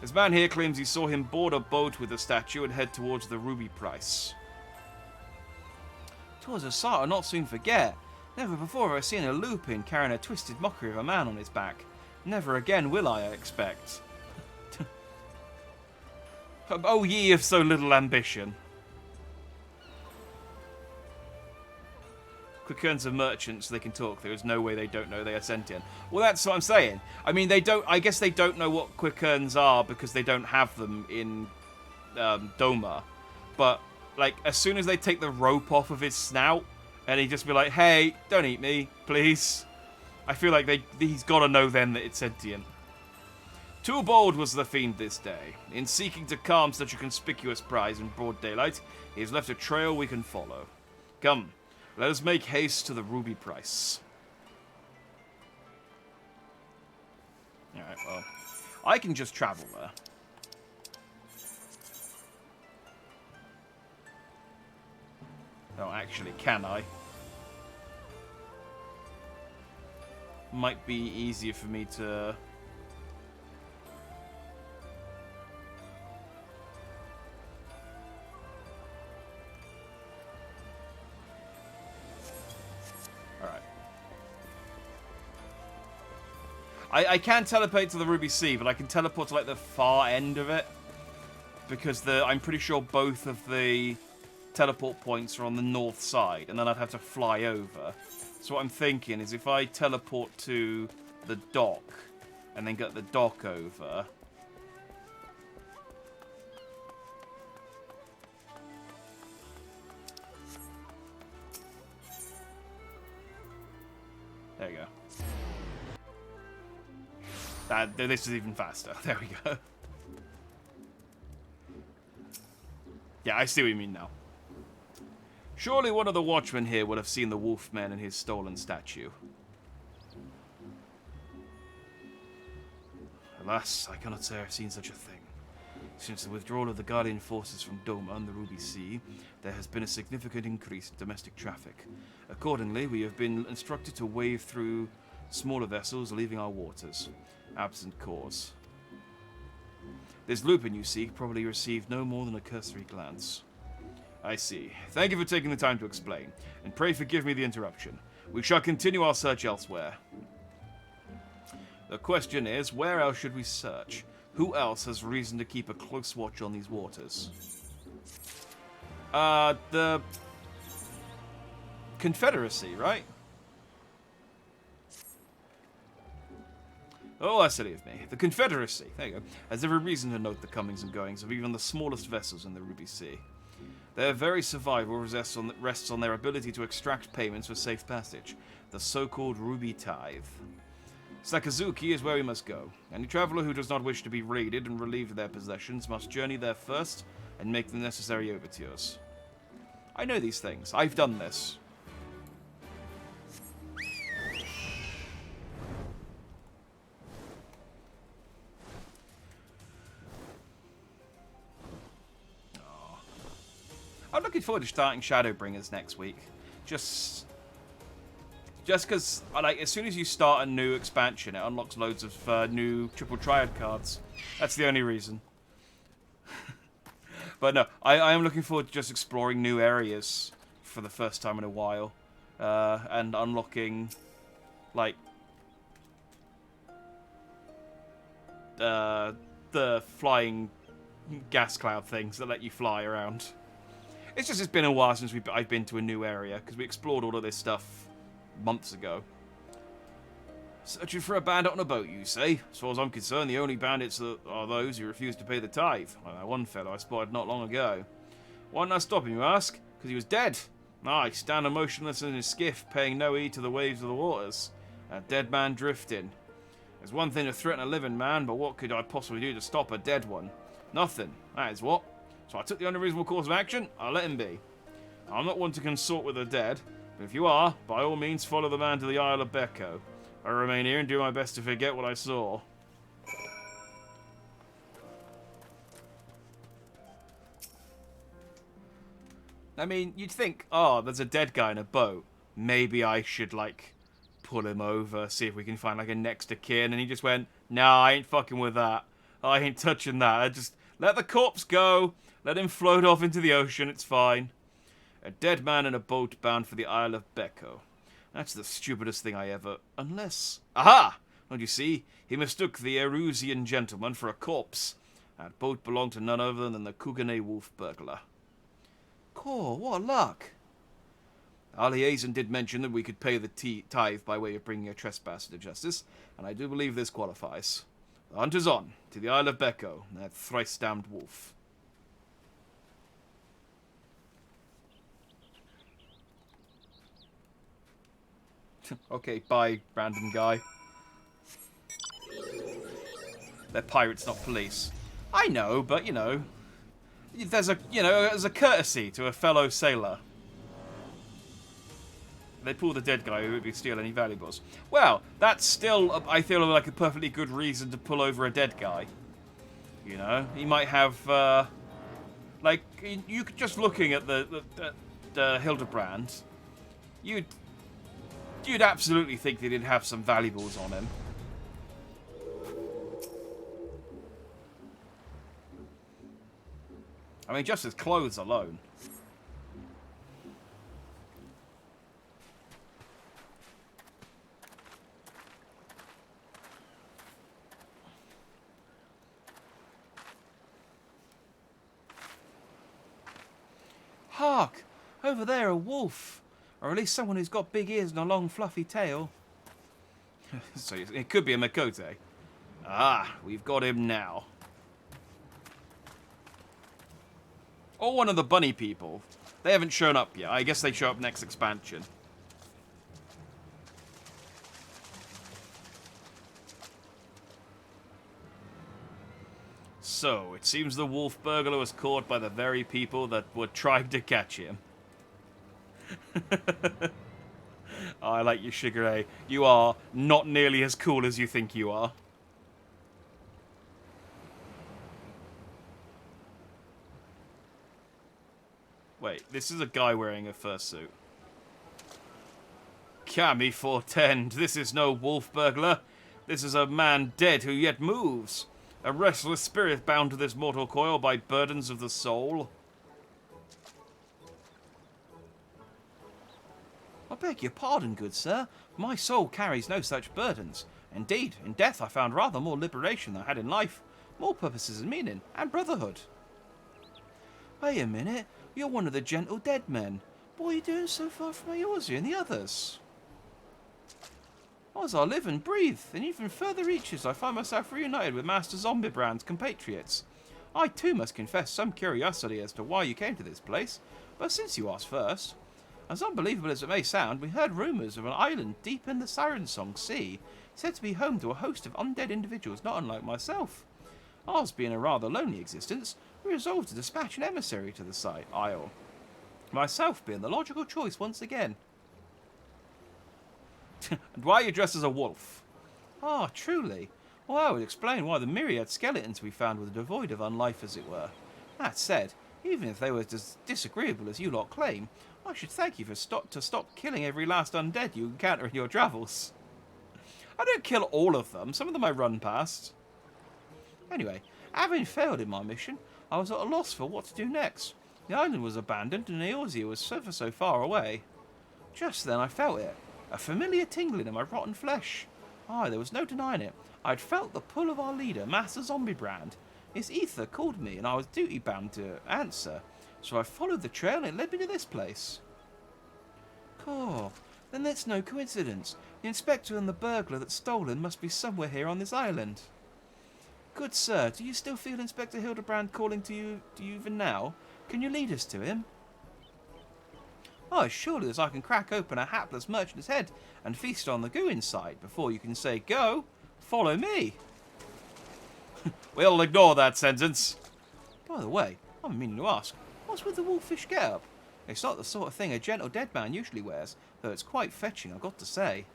This man here claims he saw him board a boat with the statue and head towards the ruby price. 'Twas a sight I'll not soon forget. Never before have I seen a lupin carrying a twisted mockery of a man on his back. Never again will I expect. Oh, ye of so little ambition. Quickerns are merchants, so they can talk. There is no way they don't know they are sentient. Well, that's what I'm saying. I mean, they don't. I guess they don't know what quickerns are because they don't have them in Doma. But like, as soon as they take the rope off of his snout, and he just be like, "Hey, don't eat me, please." I feel like he's got to know then that it's sentient. Too bold was the fiend this day. In seeking to calm such a conspicuous prize in broad daylight, he has left a trail we can follow. Come, let us make haste to the ruby price. Alright, well, I can just travel there. Oh, actually, can I? Might be easier for me to... Alright. I can teleport to the Ruby Sea, but I can teleport to like the far end of it. Because I'm pretty sure both of the teleport points are on the north side, and then I'd have to fly over. So what I'm thinking is if I teleport to the dock, and then get the dock over... This is even faster. There we go. Yeah, I see what you mean now. Surely one of the watchmen here would have seen the wolfman and his stolen statue. Alas, I cannot say I've seen such a thing. Since the withdrawal of the Guardian forces from Doma and the Ruby Sea, there has been a significant increase in domestic traffic. Accordingly, we have been instructed to wave through smaller vessels leaving our waters. Absent cause. This Lupin you seek probably received no more than a cursory glance. I see. Thank you for taking the time to explain, and pray forgive me the interruption. We shall continue our search elsewhere. The question is, where else should we search? Who else has reason to keep a close watch on these waters? The Confederacy, right? Oh, that's silly of me. The Confederacy, there you go, has every reason to note the comings and goings of even the smallest vessels in the Ruby Sea. Their very survival rests on their ability to extract payments for safe passage, the so-called Ruby Tithe. Sakazuki is where we must go. Any traveller who does not wish to be raided and relieved of their possessions must journey there first and make the necessary overtures. I know these things. I've done this. I'm looking forward to starting Shadowbringers next week. Just because, like, as soon as you start a new expansion, it unlocks loads of new Triple Triad cards. That's the only reason. But no, I am looking forward to just exploring new areas for the first time in a while. And unlocking, like, the flying gas cloud things that let you fly around. It's been a while since I've been to a new area, because we explored all of this stuff months ago. Searching for a bandit on a boat, you say? As far as I'm concerned, the only bandits are those who refuse to pay the tithe. Like that one fellow I spotted not long ago. Why didn't I stop him, you ask? Because he was dead. Aye, standing motionless in his skiff, paying no heed to the waves of the waters. A dead man drifting. There's one thing to threaten a living man, but what could I possibly do to stop a dead one? Nothing, that is what. So I took the only reasonable course of action. I'll let him be. I'm not one to consort with the dead, but if you are, by all means follow the man to the Isle of Becco. I remain here and do my best to forget what I saw. I mean, you'd think, oh, there's a dead guy in a boat. Maybe I should, like, pull him over, see if we can find, like, a next of kin. And he just went, nah, I ain't fucking with that. I ain't touching that. I just let the corpse go. Let him float off into the ocean, it's fine. A dead man in a boat bound for the Isle of Becco. That's the stupidest thing I ever... Unless... Aha! Don't you see? He mistook the Erusian gentleman for a corpse. That boat belonged to none other than the Kugane Wolf burglar. Cool, what luck! Our liaison did mention that we could pay the tithe by way of bringing a trespasser to justice, and I do believe this qualifies. The hunt is on, to the Isle of Becco, that thrice-damned wolf. Okay, bye, random guy. They're pirates, not police. I know, but, you know, there's a courtesy to a fellow sailor. They pull the dead guy who would steal any valuables. Well, that's still, I feel like a perfectly good reason to pull over a dead guy. You know, he might have, like, you could just looking at the Hildibrand, you'd absolutely think that he'd have some valuables on him. I mean, just his clothes alone. Hark! Over there, a wolf. Or at least someone who's got big ears and a long fluffy tail. So it could be a Makote. Ah, we've got him now. Or one of the bunny people. They haven't shown up yet. I guess they show up next expansion. So, it seems the wolf burglar was caught by the very people that were trying to catch him. Oh, I like you, Sugar A. You are not nearly as cool as you think you are. Wait, this is a guy wearing a fursuit. Kami fortend, this is no wolf burglar. This is a man dead who yet moves. A restless spirit bound to this mortal coil by burdens of the soul. I beg your pardon, good sir. My soul carries no such burdens. Indeed, in death I found rather more liberation than I had in life. More purposes and meaning, and brotherhood. Wait a minute. You're one of the gentle dead men. What are you doing so far from Eorzea and the others? As I live and breathe, in even further reaches I find myself reunited with Master Hildibrand's compatriots. I too must confess some curiosity as to why you came to this place, but since you asked first, as unbelievable as it may sound, we heard rumours of an island deep in the Siren Song Sea, said to be home to a host of undead individuals not unlike myself. Ours being a rather lonely existence, we resolved to dispatch an emissary to the isle. Myself being the logical choice once again. And why are you dressed as a wolf? Ah, truly. Well, that would explain why the myriad skeletons we found were devoid of unlife, as it were. That said, even if they were as disagreeable as you lot claim, I should thank you for stop killing every last undead you encounter in your travels. I don't kill all of them. Some of them I run past. Anyway, having failed in my mission, I was at a loss for what to do next. The island was abandoned and Eorzea was ever so far away. Just then I felt it. A familiar tingling in my rotten flesh. Aye, there was no denying it. I had felt the pull of our leader, Master Hildibrand. His ether called me and I was duty-bound to answer. So I followed the trail and it led me to this place. Cool. Then that's no coincidence. The inspector and the burglar that stole him must be somewhere here on this island. Good sir, do you still feel Inspector Hildibrand calling to you even now? Can you lead us to him? Oh, as surely as I can crack open a hapless merchant's head and feast on the goo inside before you can say, go, follow me. We'll ignore that sentence. By the way, I'm meaning to ask, what's with the wolfish getup? It's not the sort of thing a gentle dead man usually wears, though it's quite fetching, I've got to say.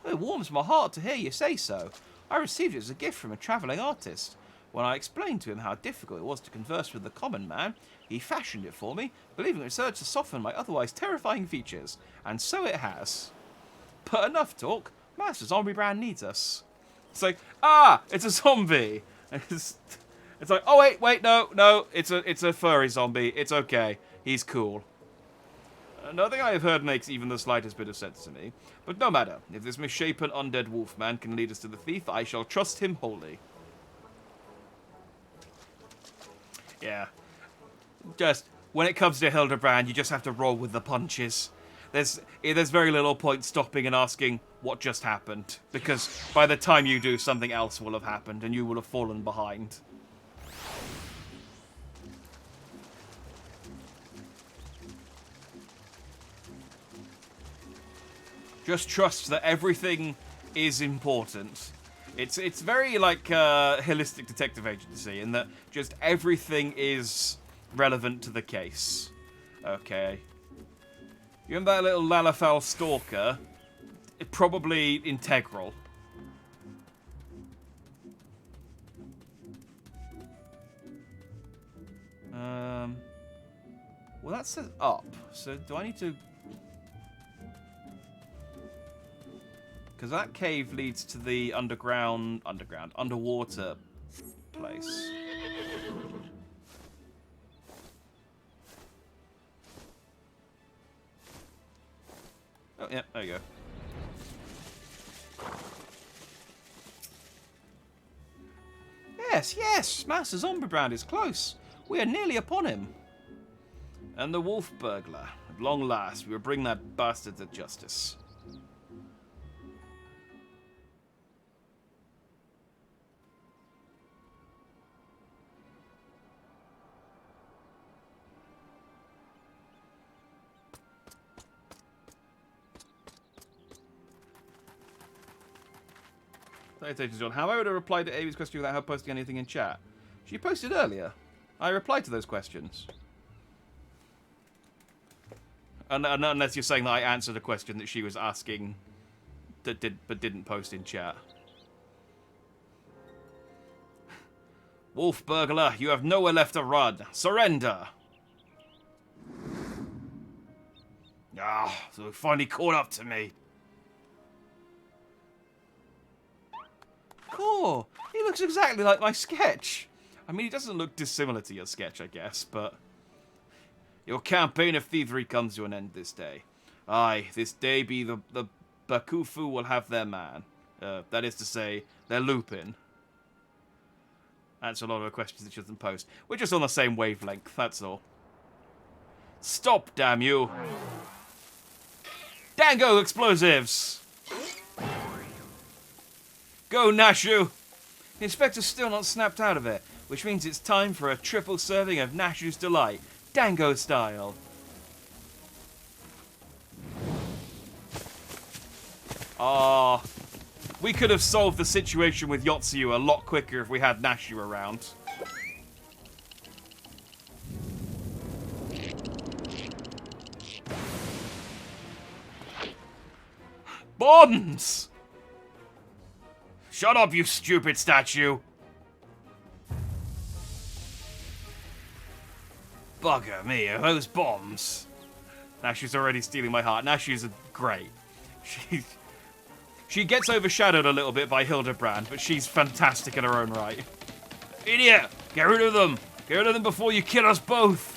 It warms my heart to hear you say so. I received it as a gift from a travelling artist. When I explained to him how difficult it was to converse with the common man, he fashioned it for me, believing it would serve to soften my otherwise terrifying features. And so it has. But enough talk. Master Hildibrand needs us. It's like, it's a zombie. It's like, oh wait, no, it's a furry zombie. It's okay. He's cool. Nothing I have heard makes even the slightest bit of sense to me. But no matter. If this misshapen undead wolfman can lead us to the thief, I shall trust him wholly. Yeah. Just, when it comes to Hildibrand, you just have to roll with the punches. There's very little point stopping and asking what just happened. Because by the time you do, something else will have happened and you will have fallen behind. Just trust that everything is important. It's very like holistic detective agency in that just everything is relevant to the case. Okay. You remember that little Lalafell stalker? Probably integral. Well, that says up. So do I need to... Because that cave leads to the underwater place. Oh, yeah, there you go. Yes, Master Hildibrand is close. We are nearly upon him. And the wolf burglar. At long last, we will bring that bastard to justice. Salutations, John. How am I to reply to Amy's question without her posting anything in chat? She posted earlier. I replied to those questions. Unless you're saying that I answered a question that she was asking but didn't post in chat. Wolf burglar, you have nowhere left to run. Surrender. Ah, so it finally caught up to me. Cool. He looks exactly like my sketch. I mean, he doesn't look dissimilar to your sketch, I guess, but... Your campaign of thievery comes to an end this day. Aye, this day be the Bakufu will have their man. That is to say, their Lupin. Answer a lot of the questions that she doesn't post. We're just on the same wavelength, that's all. Stop, damn you! Dango explosives! Go, Nashu! The inspector's still not snapped out of it, which means it's time for a triple serving of Nashu's Delight, Dango style. Ah, we could have solved the situation with Yotsuyu a lot quicker if we had Nashu around. Bombs! Shut up, you stupid statue! Bugger me, are those bombs? Nashu's already stealing my heart. Nashu's great. She gets overshadowed a little bit by Hildibrand, but she's fantastic in her own right. Idiot! Get rid of them! Get rid of them before you kill us both!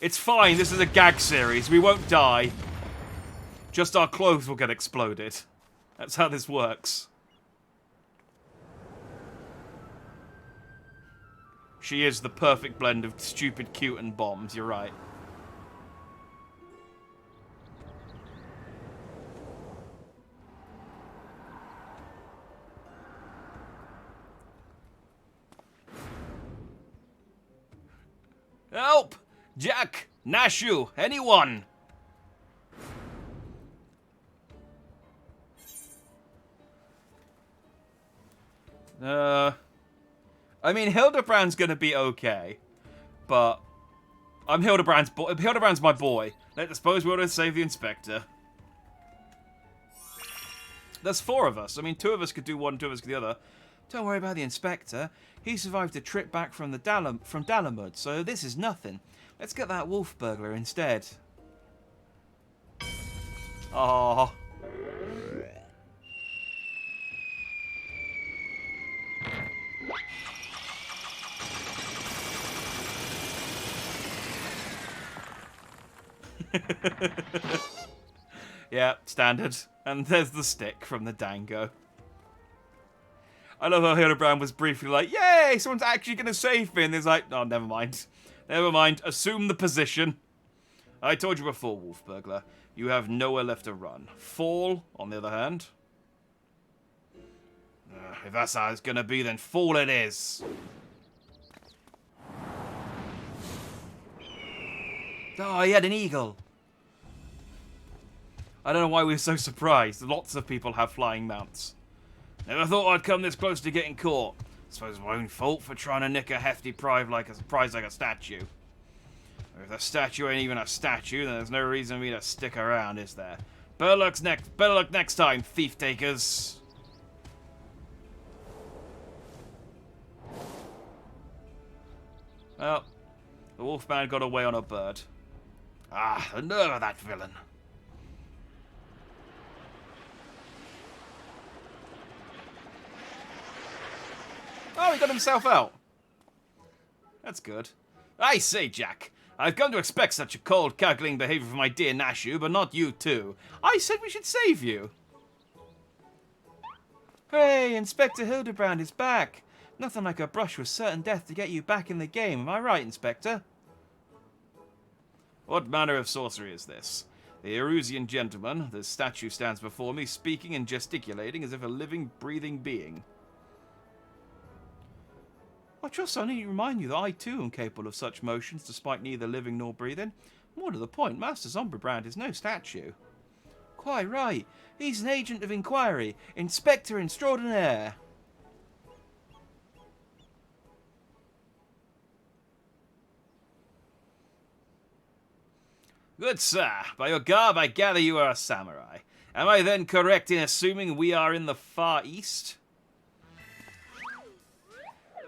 It's fine, this is a gag series. We won't die. Just our clothes will get exploded. That's how this works. She is the perfect blend of stupid, cute, and bombs, you're right. Help! Jack! Nashu! Anyone! I mean, Hildibrand's gonna be okay, but I'm Hildibrand's my boy. Let's suppose we ought to save the inspector. There's 4 of us. I mean, 2 of us could do one, 2 of us could do the other. Don't worry about the inspector. He survived a trip back from Dalamud, so this is nothing. Let's get that wolf burglar instead. Aww. Yeah, standard. And there's the stick from the Dango. I love how Hildibrand was briefly like, yay, someone's actually going to save me. And there's like, oh, never mind. Never mind. Assume the position. I told you before, wolf burglar. You have nowhere left to run. Fall, on the other hand. If that's how it's going to be, then fall it is. Oh, he had an eagle. I don't know why we were so surprised. Lots of people have flying mounts. Never thought I'd come this close to getting caught. Suppose it's my own fault for trying to nick a hefty prize like a statue. If the statue ain't even a statue, then there's no reason for me to stick around, is there? Better luck next time, thief takers. Well, the wolfman got away on a bird. Ah, the nerve of that villain. Oh, he got himself out. That's good. I say, Jack, I've come to expect such a cold, calculating behavior from my dear Nashu, but not you too. I said we should save you. Hooray, Inspector Hildibrand is back. Nothing like a brush with certain death to get you back in the game. Am I right, Inspector? What manner of sorcery is this? The Erusian gentleman, the statue stands before me, speaking and gesticulating as if a living, breathing being. I trust I need to remind you that I too am capable of such motions, despite neither living nor breathing. More to the point, Master Hildibrand is no statue. Quite right. He's an agent of inquiry, Inspector Extraordinaire. Good sir, by your garb I gather you are a samurai. Am I then correct in assuming we are in the Far East?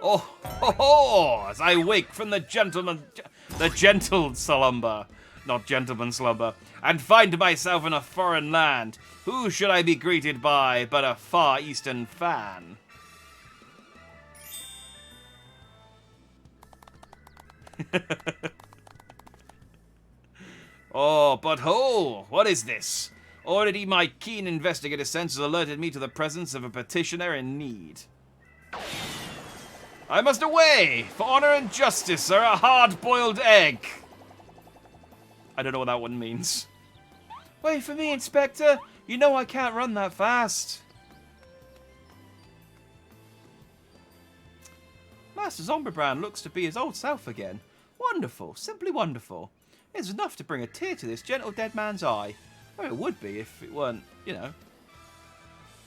Oh, ho, ho, as I wake from the gentle slumber, not gentleman slumber, and find myself in a foreign land, who should I be greeted by but a Far Eastern fan? Oh, but ho! What is this? Already my keen investigative sense has alerted me to the presence of a petitioner in need. I must away, for honor and justice are a hard-boiled egg. I don't know what that one means. Wait for me, Inspector. You know I can't run that fast. Master Hildibrand looks to be his old self again. Wonderful, simply wonderful. It's enough to bring a tear to this gentle dead man's eye. Well, it would be if it weren't, you know.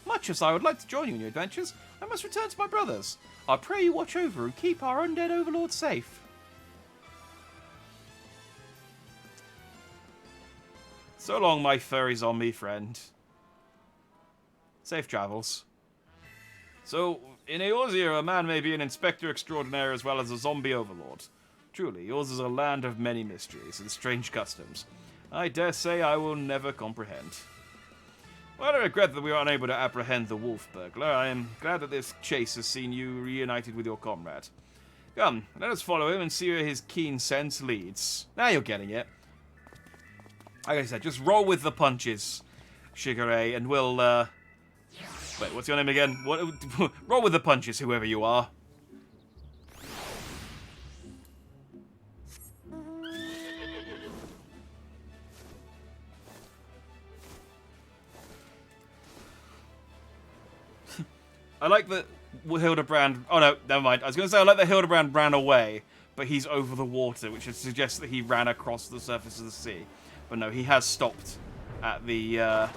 Much as I would like to join you in your adventures, I must return to my brothers. I pray you watch over and keep our undead overlord safe. So long, my furry zombie friend. Safe travels. So, in Eorzea, a man may be an inspector extraordinaire as well as a zombie overlord. Truly, yours is a land of many mysteries and strange customs. I dare say I will never comprehend. While I regret that we are unable to apprehend the wolf burglar, I am glad that this chase has seen you reunited with your comrade. Come, let us follow him and see where his keen sense leads. Now you're getting it. Like I said, just roll with the punches, Shigure, and we'll, Wait, what's your name again? Roll with the punches, whoever you are. I like that Hildibrand... Oh, no, never mind. I was going to say I like that Hildibrand ran away, but he's over the water, which suggests that he ran across the surface of the sea. But no, he has stopped at the...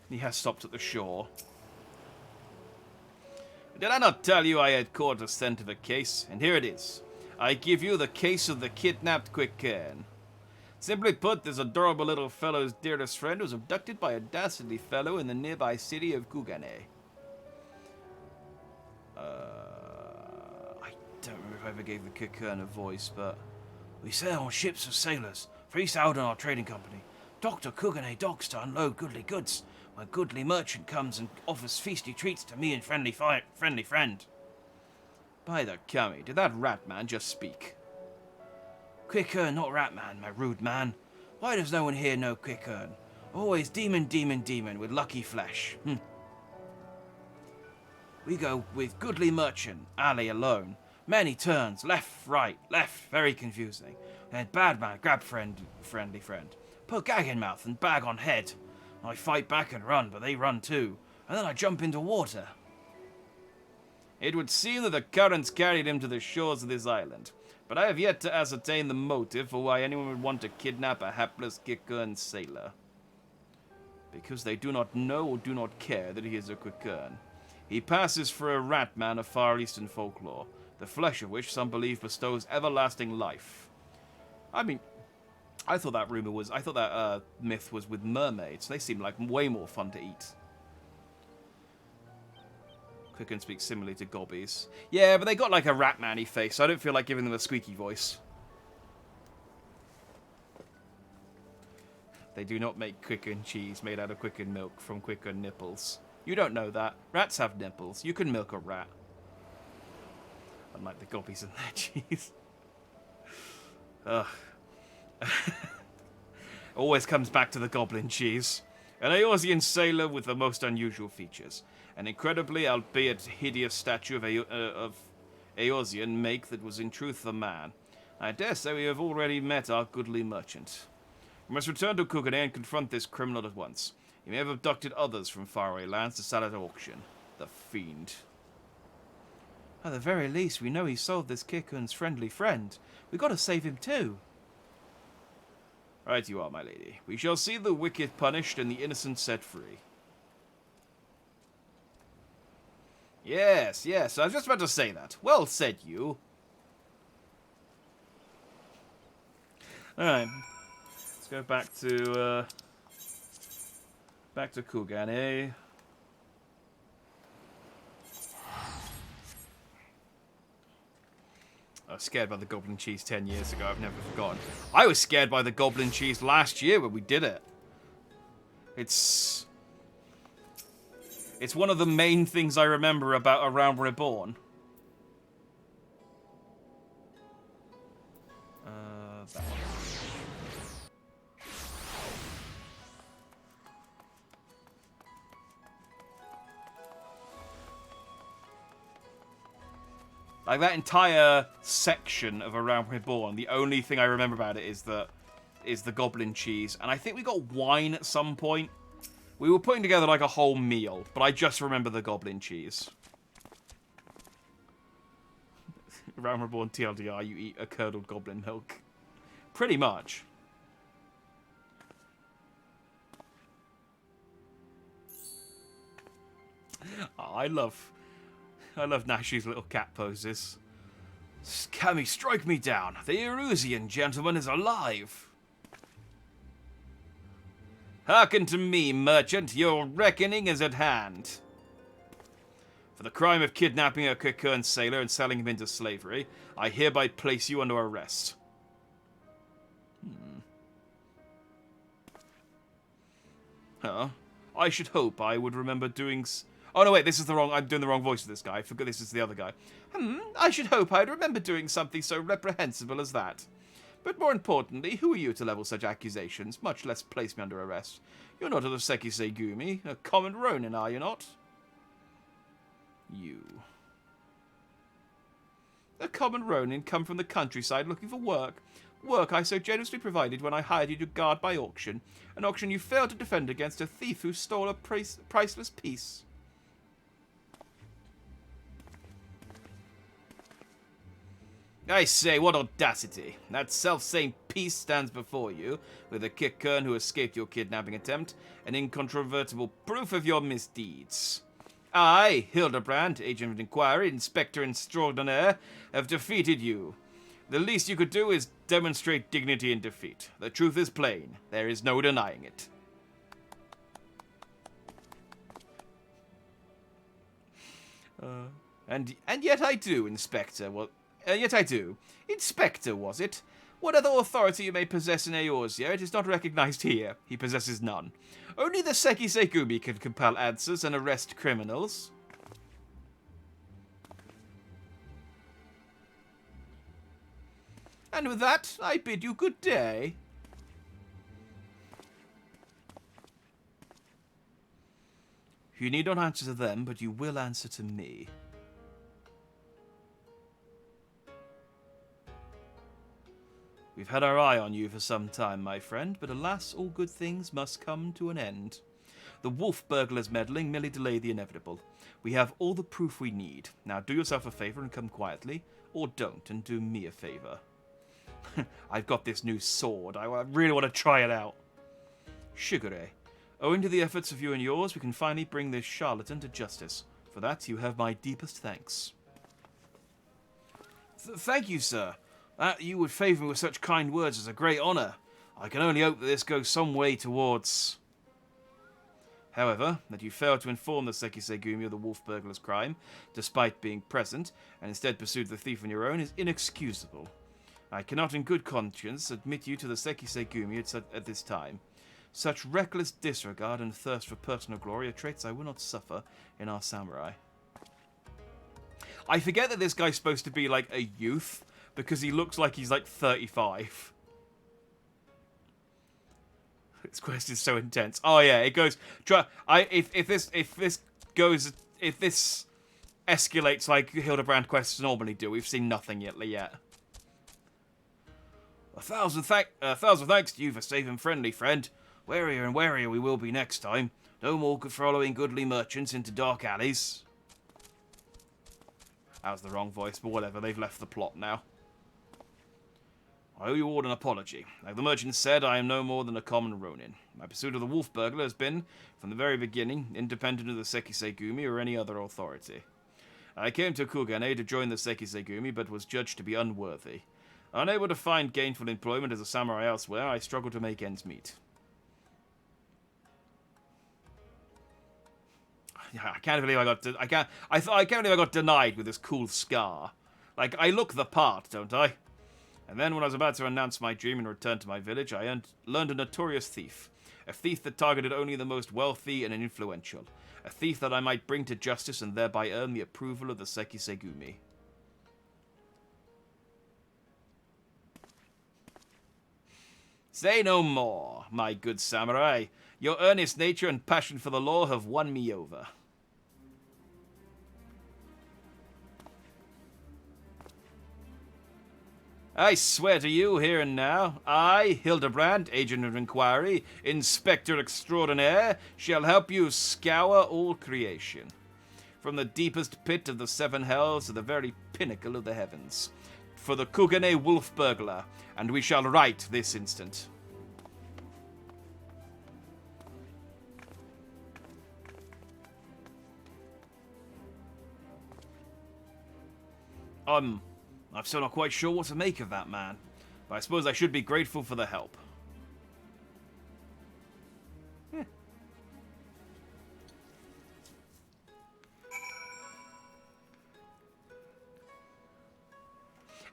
he has stopped at the shore. Did I not tell you I had caught a scent of a case? And here it is. I give you the case of the kidnapped Quicken. Simply put, this adorable little fellow's dearest friend was abducted by a dastardly fellow in the nearby city of Kugane. I don't remember if I ever gave the Quicken a voice, but... We sail on ships of sailors, for East Alden our trading company. Dr. Kugane docks to unload goodly goods. A goodly merchant comes and offers feasty treats to me and friendly friend. By the Kami, did that rat man just speak? Quicken, not rat man, my rude man. Why does no one here know Quicken? Always demon with lucky flesh. We go with goodly merchant, alley alone. Many turns, left, right, left, very confusing. And bad man, grab friendly friend. Put gag in mouth and bag on head. I fight back and run, but they run too. And then I jump into water. It would seem that the currents carried him to the shores of this island. But I have yet to ascertain the motive for why anyone would want to kidnap a hapless Quicken sailor. Because they do not know or do not care that he is a Quicken. He passes for a rat man of Far Eastern folklore, the flesh of which some believe bestows everlasting life. I mean, I thought that myth was with mermaids. They seem like way more fun to eat. Quicken speaks similarly to gobbies. Yeah, but they got like a rat-man-y face, so I don't feel like giving them a squeaky voice. They do not make Quicken cheese made out of Quicken milk from Quicken nipples. You don't know that. Rats have nipples. You can milk a rat. Unlike the gobbies and their cheese. Ugh. Always comes back to the goblin cheese. An Eorzean sailor with the most unusual features. An incredibly, albeit hideous statue of Eorzean make that was in truth a man. I dare say we have already met our goodly merchant. We must return to Kugane and confront this criminal at once. He may have abducted others from faraway lands to sell at auction. The fiend. At the very least, we know he sold this Kikkun's friendly friend. We gotta save him too. Right you are, my lady. We shall see the wicked punished and the innocent set free. Yes, yes, I was just about to say that. Well said, you. Alright. Let's go back to Kugane. I was scared by the goblin cheese 10 years ago. I've never forgotten. I was scared by the goblin cheese last year when we did it. It's one of the main things I remember about A Realm Reborn. That one. Like, that entire section of A Realm Reborn, the only thing I remember about it is the goblin cheese. And I think we got wine at some point. We were putting together, like, a whole meal, but I just remember the goblin cheese. A Realm Reborn TLDR, you eat a curdled goblin milk. Pretty much. Oh, I love Nashi's little cat poses. Scammy, strike me down. The Erusian gentleman is alive. Hearken to me, merchant. Your reckoning is at hand. For the crime of kidnapping a Kikkun sailor and selling him into slavery, I hereby place you under arrest. Huh? I should hope I would remember doing... Oh, no, wait, this is the wrong... I'm doing the wrong voice of this guy. I forgot this is the other guy. I should hope I'd remember doing something so reprehensible as that. But more importantly, who are you to level such accusations, much less place me under arrest? You're not of the Sekisei Gumi, a common Ronin, are you not? You. A common Ronin come from the countryside looking for work. Work I so generously provided when I hired you to guard by auction. An auction you failed to defend against a thief who stole a priceless piece. I say, what audacity. That self-same piece stands before you, with a Kikkun who escaped your kidnapping attempt, an incontrovertible proof of your misdeeds. I, Hildibrand, Agent of Inquiry, Inspector Extraordinaire, have defeated you. The least you could do is demonstrate dignity in defeat. The truth is plain. There is no denying it. And yet I do, Inspector. Well, yet I do. Inspector, was it? What other authority you may possess in Eorzea, it is not recognized here. He possesses none. Only the Sekisei Gumi can compel answers and arrest criminals. And with that, I bid you good day. You need not answer to them, but you will answer to me. We've had our eye on you for some time, my friend, but alas, all good things must come to an end. The wolf burglar's meddling merely delayed the inevitable. We have all the proof we need. Now do yourself a favor and come quietly, or don't, and do me a favor. I've got this new sword. I really want to try it out. Shigure, owing to the efforts of you and yours, we can finally bring this charlatan to justice. For that, you have my deepest thanks. Thank you, sir. That you would favour me with such kind words is a great honour. I can only hope that this goes some way towards... However, that you failed to inform the Sekisei Gumi of the wolf burglar's crime, despite being present, and instead pursued the thief on your own, is inexcusable. I cannot in good conscience admit you to the Sekisei Gumi at this time. Such reckless disregard and thirst for personal glory are traits I will not suffer in our samurai. I forget that this guy's supposed to be like a youth, because he looks like he's like 35. This quest is so intense. Oh yeah, it goes. If this escalates like Hildibrand quests normally do, we've seen nothing yet. A thousand thanks to you for saving friendly friend. Warier and warier we will be next time. No more following goodly merchants into dark alleys. That was the wrong voice, but whatever. They've left the plot now. I owe you all an apology. Like the merchant said, I am no more than a common ronin. My pursuit of the wolf burglar has been, from the very beginning, independent of the Sekisegumi or any other authority. I came to Kugane to join the Sekisegumi, but was judged to be unworthy. Unable to find gainful employment as a samurai elsewhere, I struggled to make ends meet. I can't believe I got. I can't believe I got denied with this cool scar. Like I look the part, don't I? And then, when I was about to announce my dream and return to my village, I learned a notorious thief. A thief that targeted only the most wealthy and influential. A thief that I might bring to justice and thereby earn the approval of the Sekisegumi. Say no more, my good samurai. Your earnest nature and passion for the law have won me over. I swear to you, here and now, I, Hildibrand, Agent of Inquiry, Inspector Extraordinaire, shall help you scour all creation. From the deepest pit of the seven hells to the very pinnacle of the heavens. For the Kugane Wolf Burglar, and we shall right this instant. I'm still not quite sure what to make of that man, but I suppose I should be grateful for the help.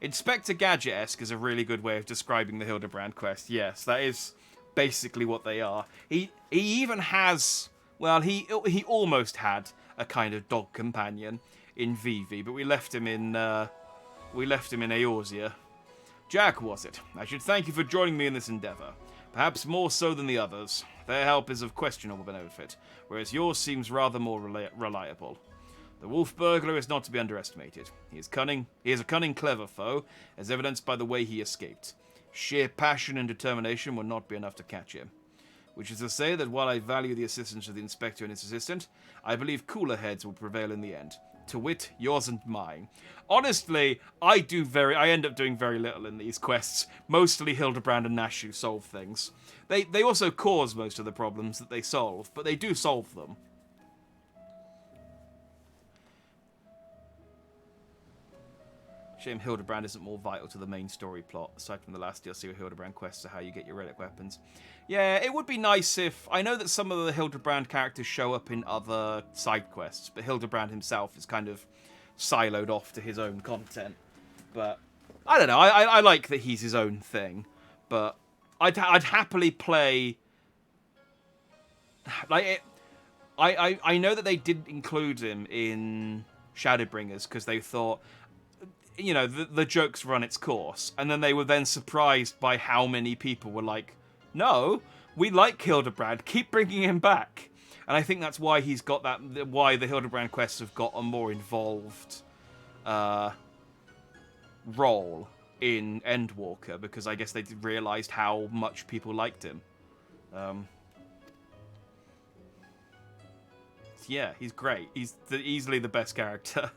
Inspector Gadget-esque is a really good way of describing the Hildibrand quest. Yes, that is basically what they are. He even has, well, he almost had a kind of dog companion in Vivi, but we left him in Eorzea. Jack, was it? I should thank you for joining me in this endeavor. Perhaps more so than the others. Their help is of questionable benefit, whereas yours seems rather more reliable. The wolf burglar is not to be underestimated. He is cunning. He is a cunning, clever foe, as evidenced by the way he escaped. Sheer passion and determination will not be enough to catch him. Which is to say that while I value the assistance of the inspector and his assistant, I believe cooler heads will prevail in the end. To wit, yours and mine. Honestly, I end up doing very little in these quests. Mostly Hildibrand and Nashu solve things. They also cause most of the problems that they solve, but they do solve them. Shame Hildibrand isn't more vital to the main story plot, aside from the last DLC with Hildibrand quests are how you get your relic weapons. Yeah, it would be nice if... I know that some of the Hildibrand characters show up in other side quests, but Hildibrand himself is kind of siloed off to his own content. But, I don't know, I like that he's his own thing, but I'd happily play... Like, I know that they didn't include him in Shadowbringers, because they thought... You know, the joke's run its course. And then they were then surprised by how many people were like, no, we like Hildibrand, keep bringing him back. And I think that's why he's got that, why the Hildibrand quests have got a more involved role in Endwalker, because I guess they realised how much people liked him. Yeah, he's great. He's easily the best character.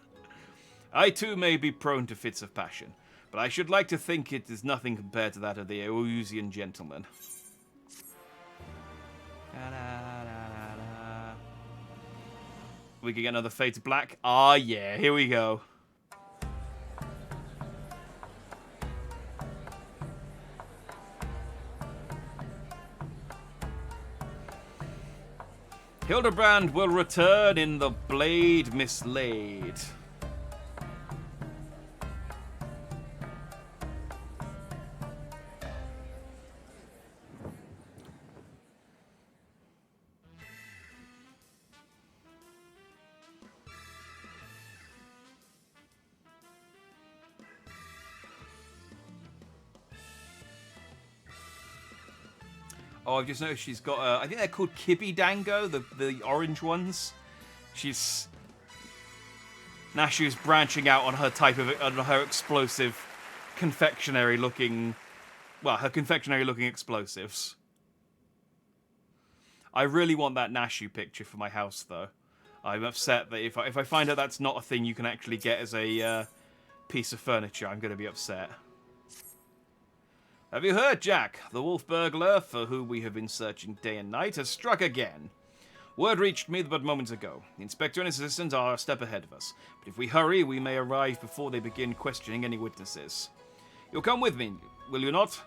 I too may be prone to fits of passion, but I should like to think it is nothing compared to that of the Eorzea gentleman. We can get another Fade to Black. Ah, yeah, here we go. Hildibrand will return in the Blade Mislaid. Oh, I've just noticed she's got, I think they're called Kibi Dango, the orange ones. Nashu's branching out on her on her explosive, confectionery-looking, well, her confectionery-looking explosives. I really want that Nashu picture for my house, though. I'm upset that if I find out that's not a thing you can actually get as a piece of furniture, I'm going to be upset. Have you heard, Jack? The wolf burglar, for whom we have been searching day and night, has struck again. Word reached me but moments ago. The inspector and his assistant are a step ahead of us, but if we hurry, we may arrive before they begin questioning any witnesses. You'll come with me, will you not?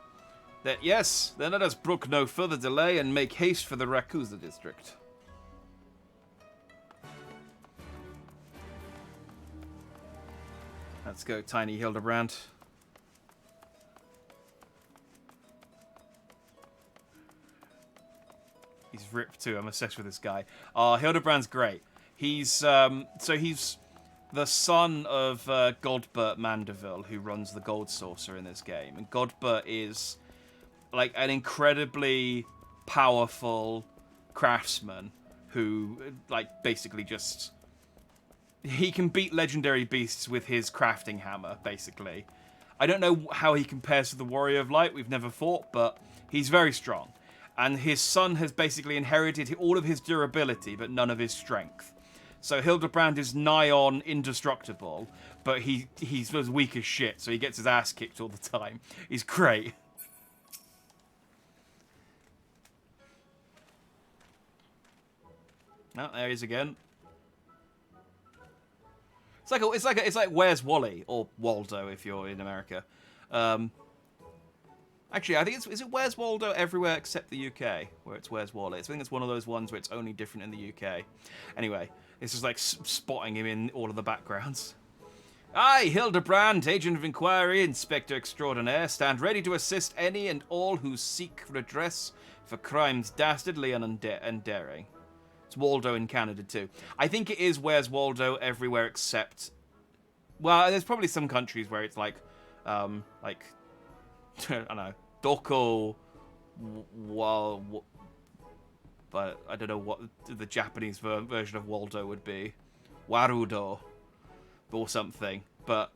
Yes, then let us brook no further delay and make haste for the Rakusa district. Let's go, tiny Hildibrand. He's ripped too. I'm obsessed with this guy. Hildibrand's great. He's he's the son of Godbert Mandeville, who runs the Gold Saucer in this game. And Godbert is like an incredibly powerful craftsman who, like, basically just he can beat legendary beasts with his crafting hammer. Basically, I don't know how he compares to the Warrior of Light. We've never fought, but he's very strong. And his son has basically inherited all of his durability, but none of his strength. So Hildibrand is nigh on indestructible, but he's as weak as shit, so he gets his ass kicked all the time. He's great. Oh, there he is again. It's like Where's Wally, or Waldo if you're in America. Actually, I think is it Where's Waldo everywhere except the UK, where it's Where's Wally? I think it's one of those ones where it's only different in the UK. Anyway, it's just like spotting him in all of the backgrounds. I, Hildibrand, Agent of Inquiry, Inspector Extraordinaire, stand ready to assist any and all who seek redress for crimes dastardly and daring. It's Waldo in Canada too. I think it is Where's Waldo everywhere except... Well, there's probably some countries where it's like I don't know, Doko, but I don't know what the Japanese version of Waldo would be. Warudo, or something. But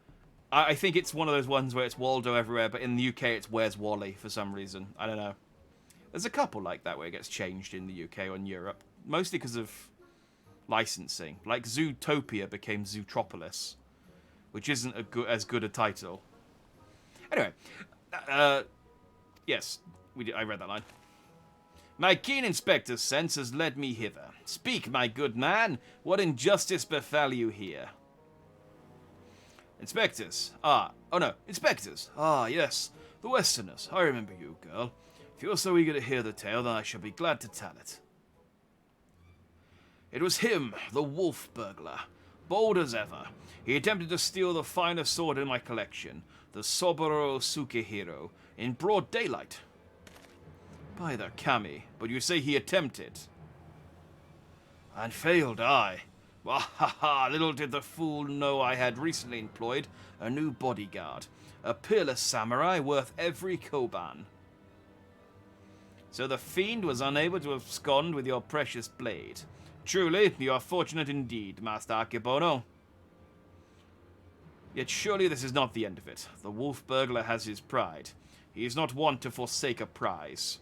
I think it's one of those ones where it's Waldo everywhere, but in the UK it's Where's Wally for some reason. I don't know. There's a couple like that where it gets changed in the UK or in Europe, mostly because of licensing. Like Zootopia became Zootropolis, which isn't as good a title. Anyway. Yes, I read that line. My keen inspector's sense has led me hither. Speak, my good man, what injustice befell you here? Inspectors. Inspectors. Yes, the Westerners. I remember you, girl. If you're so eager to hear the tale, then I shall be glad to tell it. It was him, the wolf burglar. Bold as ever. He attempted to steal the finest sword in my collection, the Soboro Sukehiro, in broad daylight. By the kami, but you say he attempted. And failed, aye. Wahaha, little did the fool know I had recently employed a new bodyguard, a peerless samurai worth every koban. So the fiend was unable to abscond with your precious blade. Truly, you are fortunate indeed, Master Akebono. Yet surely this is not the end of it. The wolf burglar has his pride. He is not wont to forsake a prize.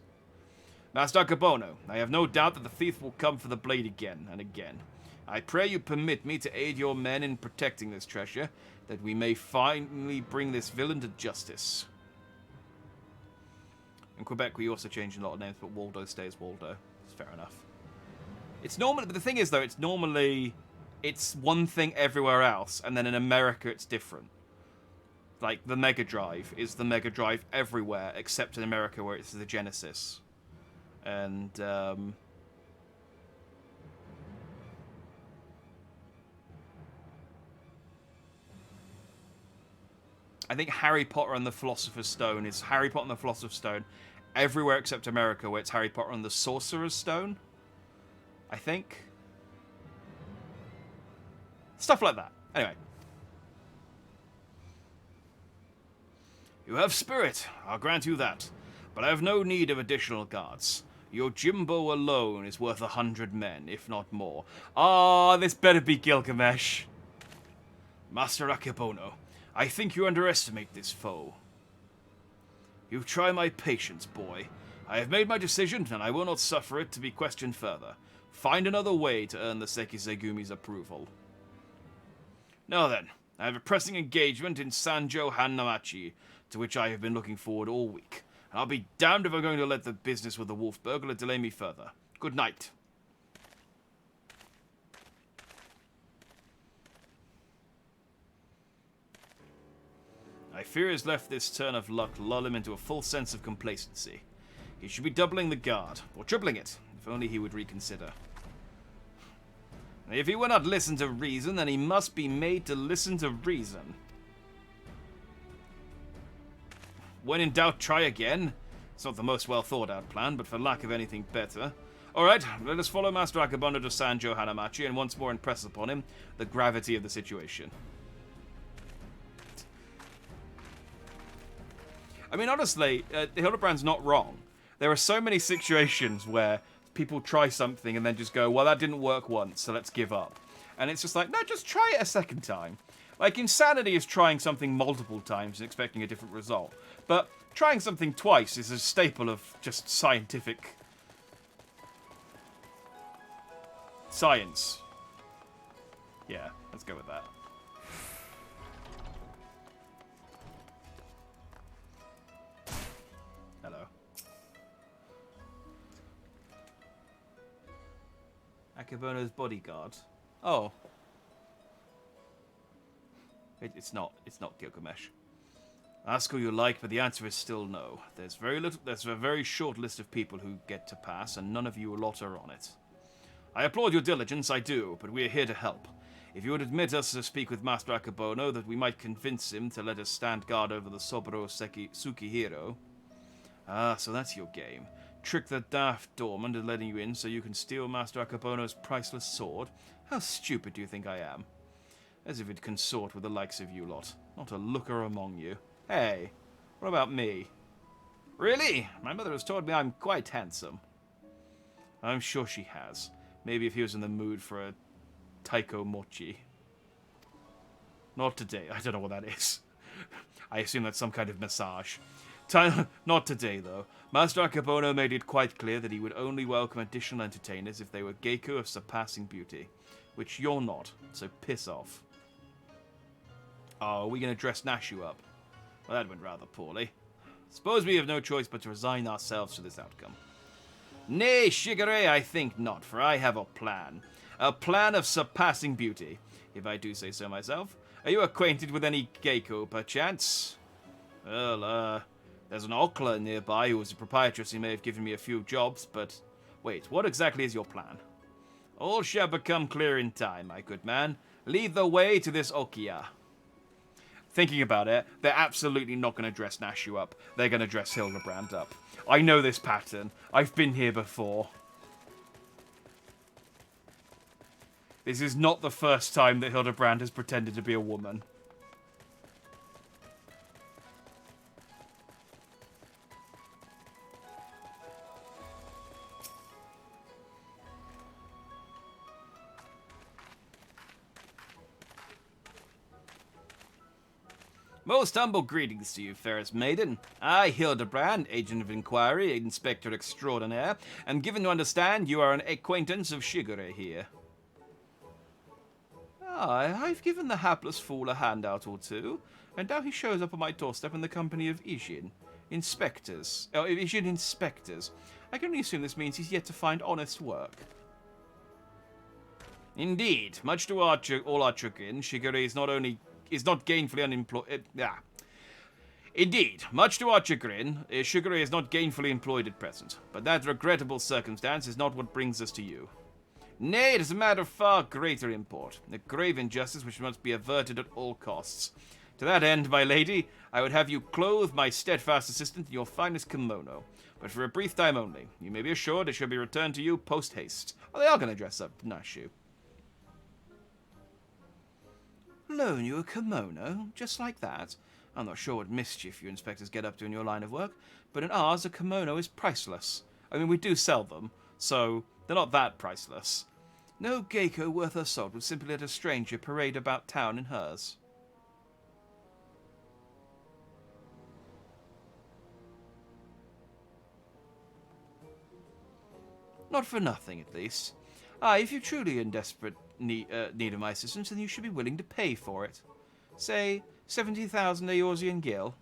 Master Akebono, I have no doubt that the thief will come for the blade again and again. I pray you permit me to aid your men in protecting this treasure, that we may finally bring this villain to justice. In Quebec, we also changed a lot of names, but Waldo stays Waldo. It's fair enough. It's normal, but the thing is, though, it's one thing everywhere else, and then in America it's different. Like, the Mega Drive is the Mega Drive everywhere, except in America where it's the Genesis. And, I think Harry Potter and the Philosopher's Stone is Harry Potter and the Philosopher's Stone everywhere except America, where it's Harry Potter and the Sorcerer's Stone. I think. Stuff like that. Anyway. You have spirit, I'll grant you that. But I have no need of additional guards. Your Jimbo alone is worth 100 men, if not more. This better be Gilgamesh. Master Akebono, I think you underestimate this foe. You try my patience, boy. I have made my decision, and I will not suffer it to be questioned further. find another way to earn the Sekisegumi's approval. Now then, I have a pressing engagement in Sanjo Hanamachi, to which I have been looking forward all week. And I'll be damned if I'm going to let the business with the wolf burglar delay me further. Good night. I fear his left this turn of luck lull him into a full sense of complacency. He should be doubling the guard, or tripling it, if only he would reconsider. If he will not listen to reason, then he must be made to listen to reason. When in doubt, try again. It's not the most well thought out plan, but for lack of anything better. Alright, let us follow Master Akebono to Sanjo Hanamachi and once more impress upon him the gravity of the situation. I mean, honestly, Hildibrand's not wrong. There are so many situations where people try something and then just go, well, that didn't work once, so let's give up. And it's just like, no, just try it a second time. Like, insanity is trying something multiple times and expecting a different result. But trying something twice is a staple of just scientific science. Yeah, let's go with that. Hello. Akebono's bodyguard. Oh. It's not Gilgamesh. Ask who you like, but the answer is still no. There's a very short list of people who get to pass, and none of you lot are on it. I applaud your diligence, I do, but we are here to help. If you would admit us to speak with Master Akebono, that we might convince him to let us stand guard over the Soboro Tsukihiro. Ah, so that's your game. Trick the daft doorman into letting you in so you can steal Master Akebono's priceless sword? How stupid do you think I am? As if it consort with the likes of you lot. Not a looker among you. Hey, what about me? Really? My mother has told me I'm quite handsome. I'm sure she has. Maybe if he was in the mood for a taiko mochi. Not today. I don't know what that is. I assume that's some kind of massage. Not today, though. Master Akebono made it quite clear that he would only welcome additional entertainers if they were geiko of surpassing beauty. Which you're not, so piss off. Oh, are we going to dress Nashu up? Well, that went rather poorly. Suppose we have no choice but to resign ourselves to this outcome. Nay, Shigure, I think not, for I have a plan. A plan of surpassing beauty, if I do say so myself. Are you acquainted with any geiko, perchance? Well, there's an Okla nearby who is a proprietress who may have given me a few jobs, but... Wait, what exactly is your plan? All shall become clear in time, my good man. Lead the way to this Okiya. Thinking about it, they're absolutely not going to dress Nashu up. They're going to dress Hildibrand up. I know this pattern. I've been here before. This is not the first time that Hildibrand has pretended to be a woman. Most humble greetings to you, fairest maiden. I, Hildibrand, agent of inquiry, inspector extraordinaire, am given to understand you are an acquaintance of Shigure here. I've given the hapless fool a handout or two, and now he shows up on my doorstep in the company of Ijin. Inspectors. Oh, Ijin inspectors. I can only assume this means he's yet to find honest work. Indeed, much to all our chagrin, Shigure is not gainfully unemployed. Indeed, much to our chagrin, Shigure is not gainfully employed at present, but that regrettable circumstance is not what brings us to you. Nay, it is a matter of far greater import, a grave injustice which must be averted at all costs. To that end, my lady, I would have you clothe my steadfast assistant in your finest kimono, but for a brief time only. You may be assured it shall be returned to you post-haste. Oh, they are going to dress up Nashu. Loan you a kimono? Just like that? I'm not sure what mischief you inspectors get up to in your line of work, but in ours a kimono is priceless. I mean, we do sell them, so they're not that priceless. No geiko worth her salt would simply let a stranger parade about town in hers. Not for nothing, at least. If you're truly in desperate need of my assistance, then you should be willing to pay for it. Say, 70,000 Eorzean gil.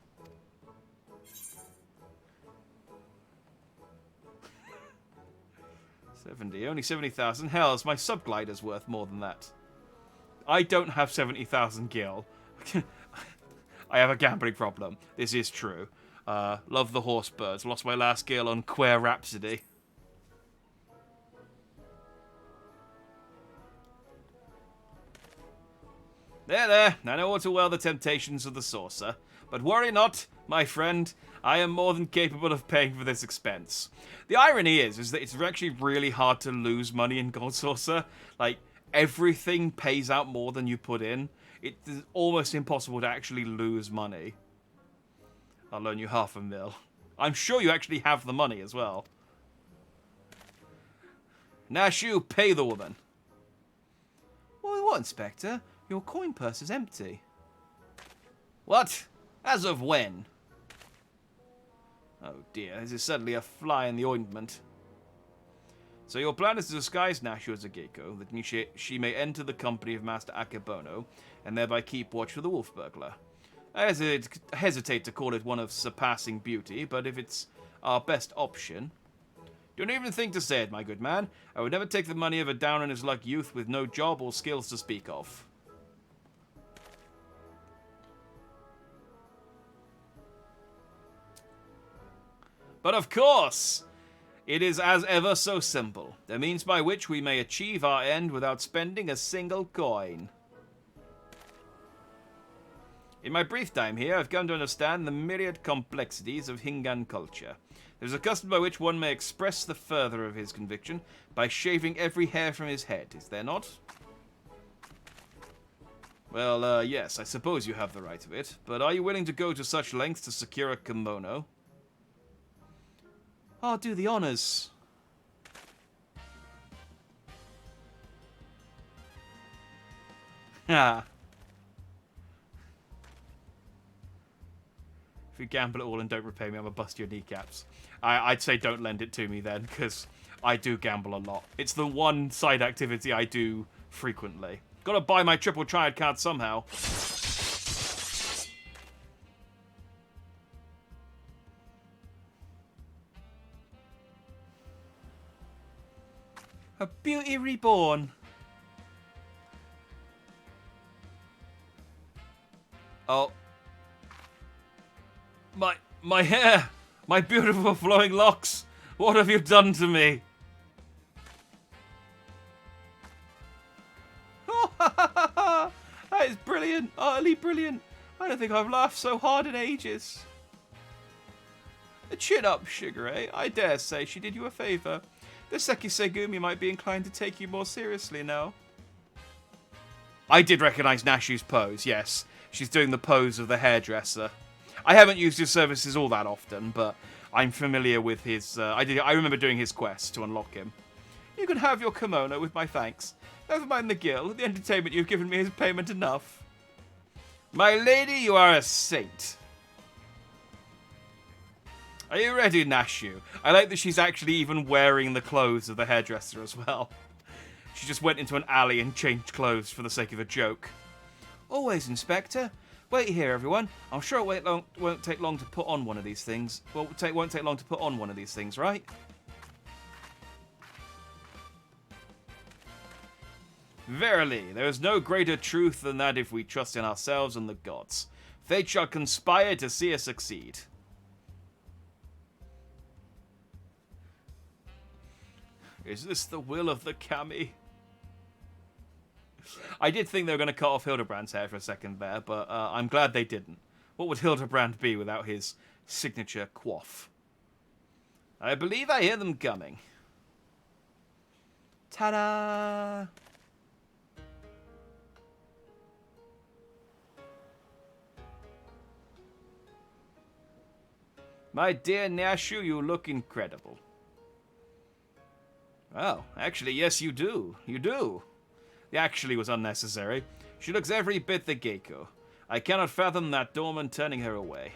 70, only 70,000. Hells, my subglider's worth more than that. I don't have 70,000 gil. I have a gambling problem. This is true. Love the horse birds. Lost my last gil on Queer Rhapsody. There. I know all too well the temptations of the saucer. But worry not, my friend. I am more than capable of paying for this expense. The irony is that it's actually really hard to lose money in Gold Saucer. Like, everything pays out more than you put in. It's almost impossible to actually lose money. I'll loan you 500,000. I'm sure you actually have the money as well. Nashu, pay the woman. Well, what, Inspector? Your coin purse is empty. What? As of when? Oh dear, this is suddenly a fly in the ointment. So your plan is to disguise Nashu as a Gecko, that she may enter the company of Master Akebono, and thereby keep watch for the wolf burglar. I hesitate to call it one of surpassing beauty, but if it's our best option... Don't even think to say it, my good man. I would never take the money of a down-on-his-luck youth with no job or skills to speak of. But of course, it is as ever so simple. The means by which we may achieve our end without spending a single coin. In my brief time here, I've come to understand the myriad complexities of Hingan culture. There's a custom by which one may express the further of his conviction by shaving every hair from his head, is there not? Well, yes, I suppose you have the right of it, but are you willing to go to such lengths to secure a kimono? I'll do the honors. Ha. If you gamble it all and don't repay me, I'm gonna bust your kneecaps. I'd say don't lend it to me then, because I do gamble a lot. It's the one side activity I do frequently. Gotta buy my triple triad card somehow. A beauty reborn. Oh. My hair! My beautiful flowing locks! What have you done to me? That is brilliant! Utterly brilliant! I don't think I've laughed so hard in ages. Chin up, Shigure. I dare say she did you a favour. The Seki Segumi might be inclined to take you more seriously now. I did recognise Nashu's pose, yes. She's doing the pose of the hairdresser. I haven't used his services all that often, but I'm familiar with his... I remember doing his quest to unlock him. You can have your kimono with my thanks. Never mind the gil. The entertainment you've given me is payment enough. My lady, you are a saint. Are you ready, Nashu? I like that she's actually even wearing the clothes of the hairdresser as well. She just went into an alley and changed clothes for the sake of a joke. Always, Inspector. Wait here, everyone. I'm sure it won't take long to put on one of these things. Well, it won't take long to put on one of these things, right? Verily, there is no greater truth than that if we trust in ourselves and the gods. Fate shall conspire to see us succeed. Is this the will of the Kami? I did think they were going to cut off Hildibrand's hair for a second there, but I'm glad they didn't. What would Hildibrand be without his signature coif? I believe I hear them coming. Ta-da! My dear Nashu, you look incredible. Oh, actually, yes, you do. You do. The actually was unnecessary. She looks every bit the Gecko. I cannot fathom that doorman turning her away.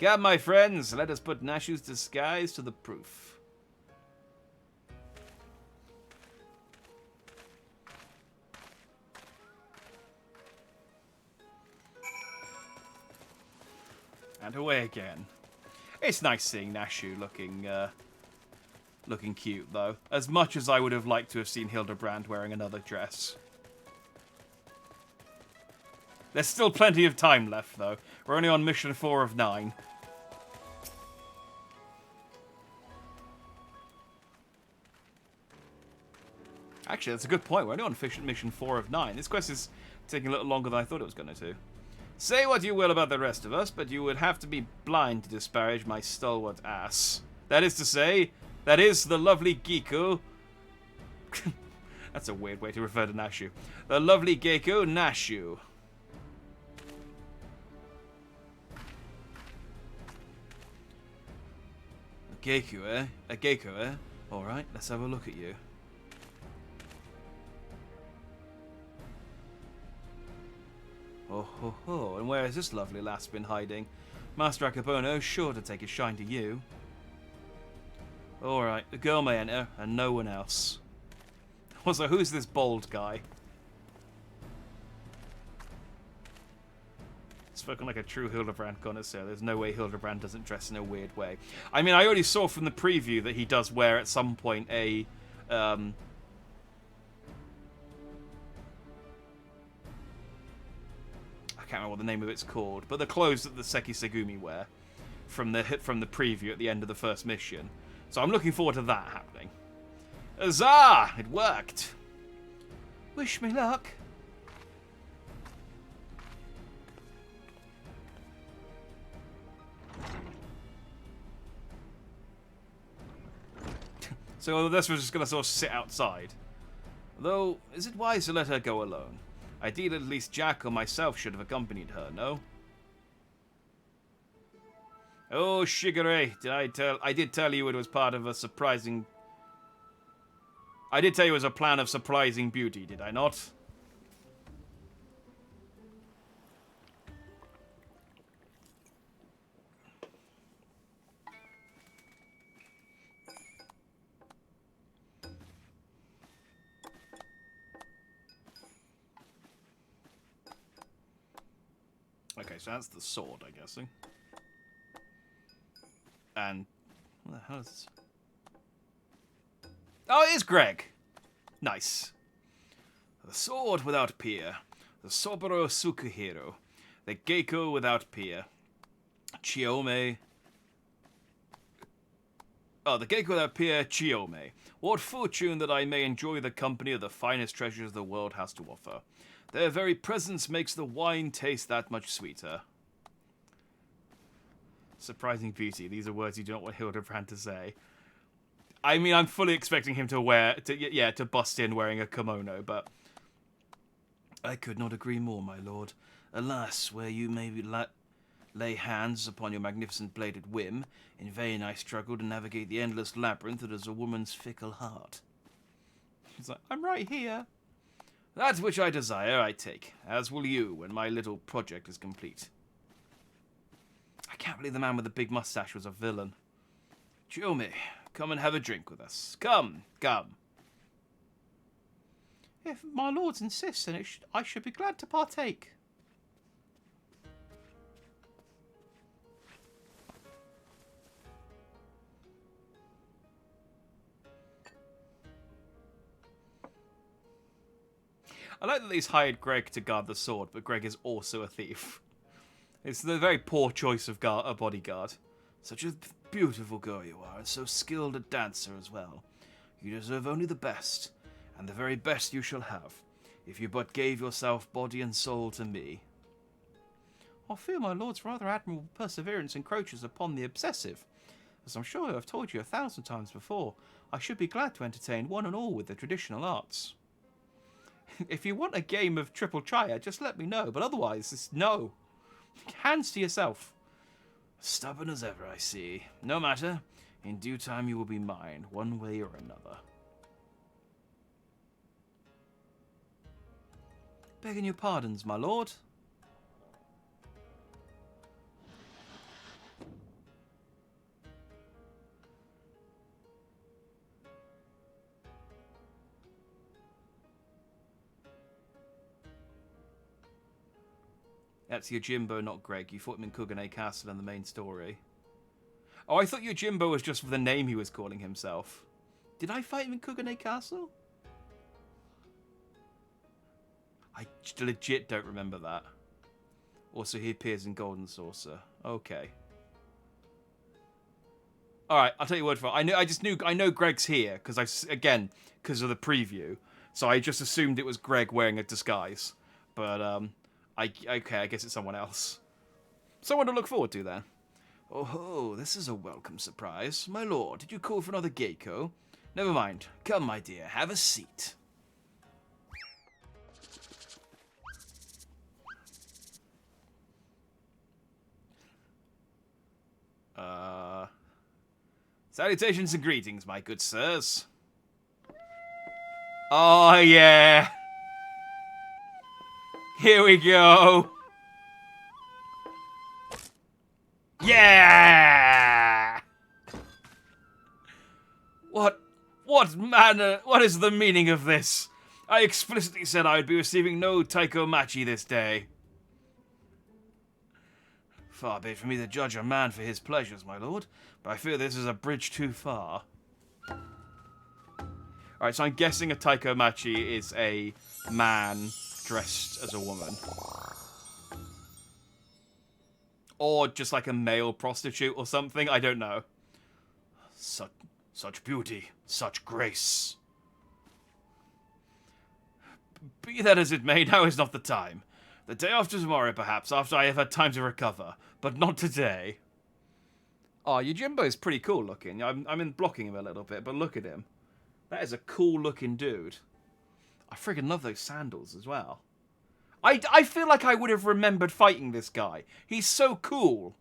Come, my friends, let us put Nashu's disguise to the proof. And away again. It's nice seeing Nashu looking cute, though. As much as I would have liked to have seen Hildibrand wearing another dress. There's still plenty of time left, though. We're only on mission 4 of 9. Actually, that's a good point. We're only on mission 4 of 9. This quest is taking a little longer than I thought it was going to. Say what you will about the rest of us, but you would have to be blind to disparage my stalwart ass. That is to say, that is the lovely Geiko. That's a weird way to refer to Nashu. The lovely Geiko Nashu. A Geiko, eh? A Geiko, eh? Alright, let's have a look at you. Oh ho ho, and where has this lovely lass been hiding? Master Akabono's sure to take a shine to you. Alright, the girl may enter, and no one else. Also, who's this bald guy? Spoken like a true Hildibrand connoisseur. There's no way Hildibrand doesn't dress in a weird way. I mean, I already saw from the preview that he does wear at some point a... I can't remember what the name of it's called, but the clothes that the Seki Segumi wear from the preview at the end of the first mission. So I'm looking forward to that happening. Huzzah! It worked. Wish me luck. So this was just going to sort of sit outside. Though, is it wise to let her go alone? Ideally, at least Jack or myself should have accompanied her, no? Oh, Shigure, I did tell you it was part of a surprising... I did tell you it was a plan of surprising beauty, did I not? Okay, so that's the sword, I'm guessing. And... what the hell is this? Oh, it is Greg! Nice. The sword without peer. The Soboro Tsukuhiro. The Geiko without peer. Chiome. Oh, the Geiko without peer, Chiome. What fortune that I may enjoy the company of the finest treasures the world has to offer. Their very presence makes the wine taste that much sweeter. Surprising beauty. These are words you do not want Hildibrand to say. I mean, I'm fully expecting him to bust in wearing a kimono, but... I could not agree more, my lord. Alas, where you may lay hands upon your magnificent bladed whim, in vain I struggle to navigate the endless labyrinth that is a woman's fickle heart. He's like, I'm right here. That which I desire, I take, as will you when my little project is complete. I can't believe the man with the big mustache was a villain. Chiome, come and have a drink with us. Come, come. If my lords insist, then I should be glad to partake. I like that he's hired Greg to guard the sword, but Greg is also a thief. It's the very poor choice of a bodyguard. Such a beautiful girl you are, and so skilled a dancer as well. You deserve only the best, and the very best you shall have, if you but gave yourself body and soul to me. I fear my lord's rather admirable perseverance encroaches upon the obsessive. As I'm sure I have told you 1,000 times before, I should be glad to entertain one and all with the traditional arts. If you want a game of triple triad, just let me know, but otherwise, it's no. Hands to yourself. Stubborn as ever, I see. No matter. In due time you will be mine, one way or another. Begging your pardons, my lord. That's Yojimbo, not Greg. You fought him in Kugane Castle in the main story. Oh, I thought Yojimbo was just for the name he was calling himself. Did I fight him in Kugane Castle? I legit don't remember that. Also, he appears in Golden Saucer. Okay. All right, I'll tell you word for it. I know Greg's here because because of the preview. So I just assumed it was Greg wearing a disguise. But I guess it's someone else. Someone to look forward to then. Oh ho, this is a welcome surprise. My lord, did you call for another Geiko? Never mind. Come, my dear, have a seat. Salutations and greetings, my good sirs. Oh, yeah. Here we go. Yeah! What is the meaning of this? I explicitly said I would be receiving no Taiko Machi this day. Far be it for me to judge a man for his pleasures, my lord, but I fear this is a bridge too far. Alright, so I'm guessing a Taiko Machi is a man dressed as a woman. Or just like a male prostitute or something, I don't know. Such beauty, such grace. Be that as it may, now is not the time. The day after tomorrow, perhaps, after I have had time to recover. But not today. Oh, Yojimbo's pretty cool looking. I'm in blocking him a little bit, but look at him. That is a cool looking dude. I friggin' love those sandals as well. I feel like I would have remembered fighting this guy. He's so cool.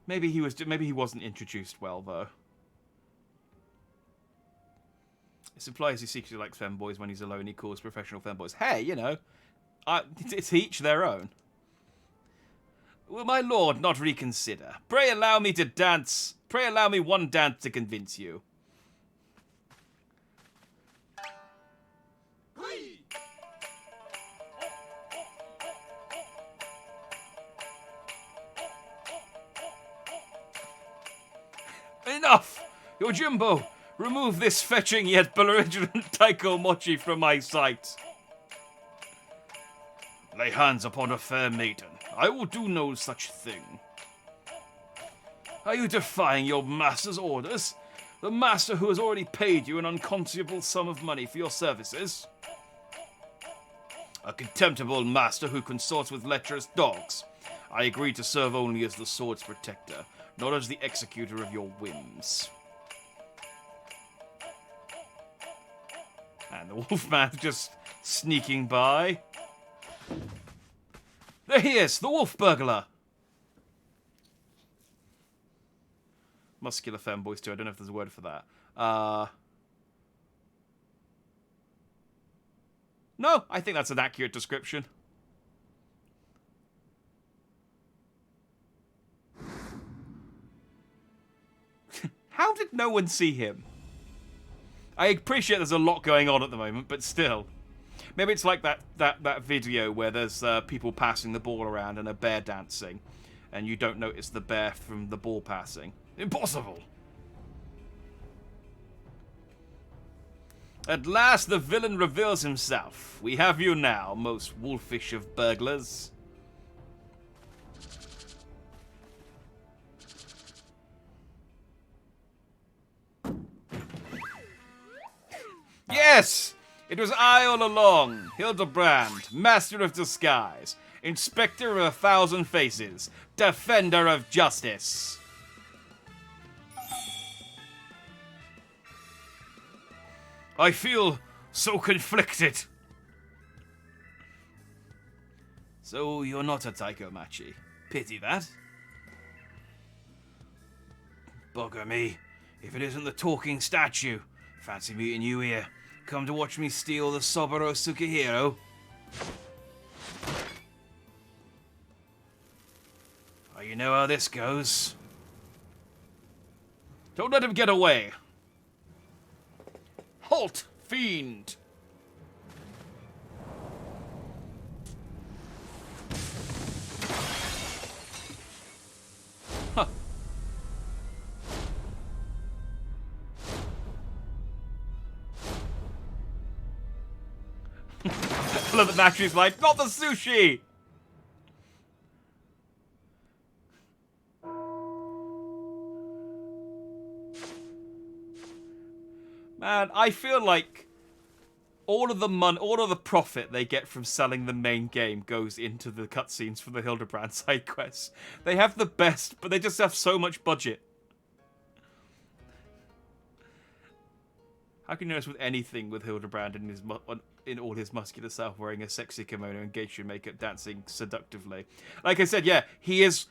Maybe he wasn't introduced well, though. It implies he secretly likes femboys when he's alone. He calls professional femboys. Hey, you know, it's each their own. Will my lord not reconsider? Pray allow me to dance. Pray allow me one dance to convince you. Enough! Yojimbo! Remove this fetching yet belligerent Taiko Mochi from my sight. Lay hands upon a fair maiden. I will do no such thing. Are you defying your master's orders? The master who has already paid you an unconscionable sum of money for your services? A contemptible master who consorts with lecherous dogs. I agree to serve only as the sword's protector, not as the executor of your whims. And the Wolfman's just sneaking by. There he is, the wolf burglar. Muscular femboys too, I don't know if there's a word for that. No, I think that's an accurate description. How did no one see him? I appreciate there's a lot going on at the moment, but still. Maybe it's like that video where there's people passing the ball around and a bear dancing, and you don't notice the bear from the ball passing. Impossible! At last the villain reveals himself. We have you now, most wolfish of burglars. Yes! It was I all along, Hildibrand, master of disguise, inspector of 1,000 faces, defender of justice. I feel so conflicted. So you're not a Taiko Machi. Pity that. Bugger me, if it isn't the talking statue. Fancy meeting you here. Come to watch me steal the Soboro Sukihiro? Well, you know how this goes. Don't let him get away. Halt, fiend! love that Natri's like, not the sushi! Man, I feel like all of the profit they get from selling the main game goes into the cutscenes for the Hildibrand side quests. They have the best, but they just have so much budget. How can you notice with anything with Hildibrand in all his muscular self, wearing a sexy kimono and geisha makeup, dancing seductively? Like I said, yeah, he is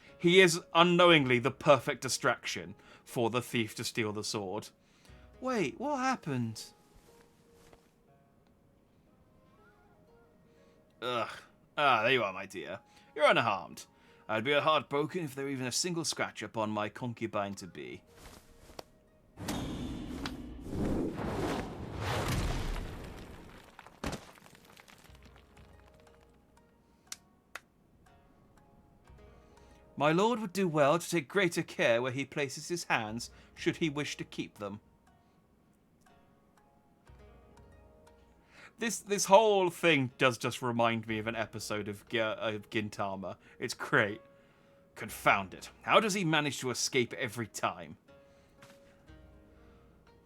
unknowingly the perfect distraction for the thief to steal the sword. Wait, what happened? Ugh. Ah, there you are, my dear. You're unharmed. I'd be heartbroken if there were even a single scratch upon my concubine-to-be. My lord would do well to take greater care where he places his hands, should he wish to keep them. This whole thing does just remind me of an episode of Gintama. It's great. Confound it. How does he manage to escape every time?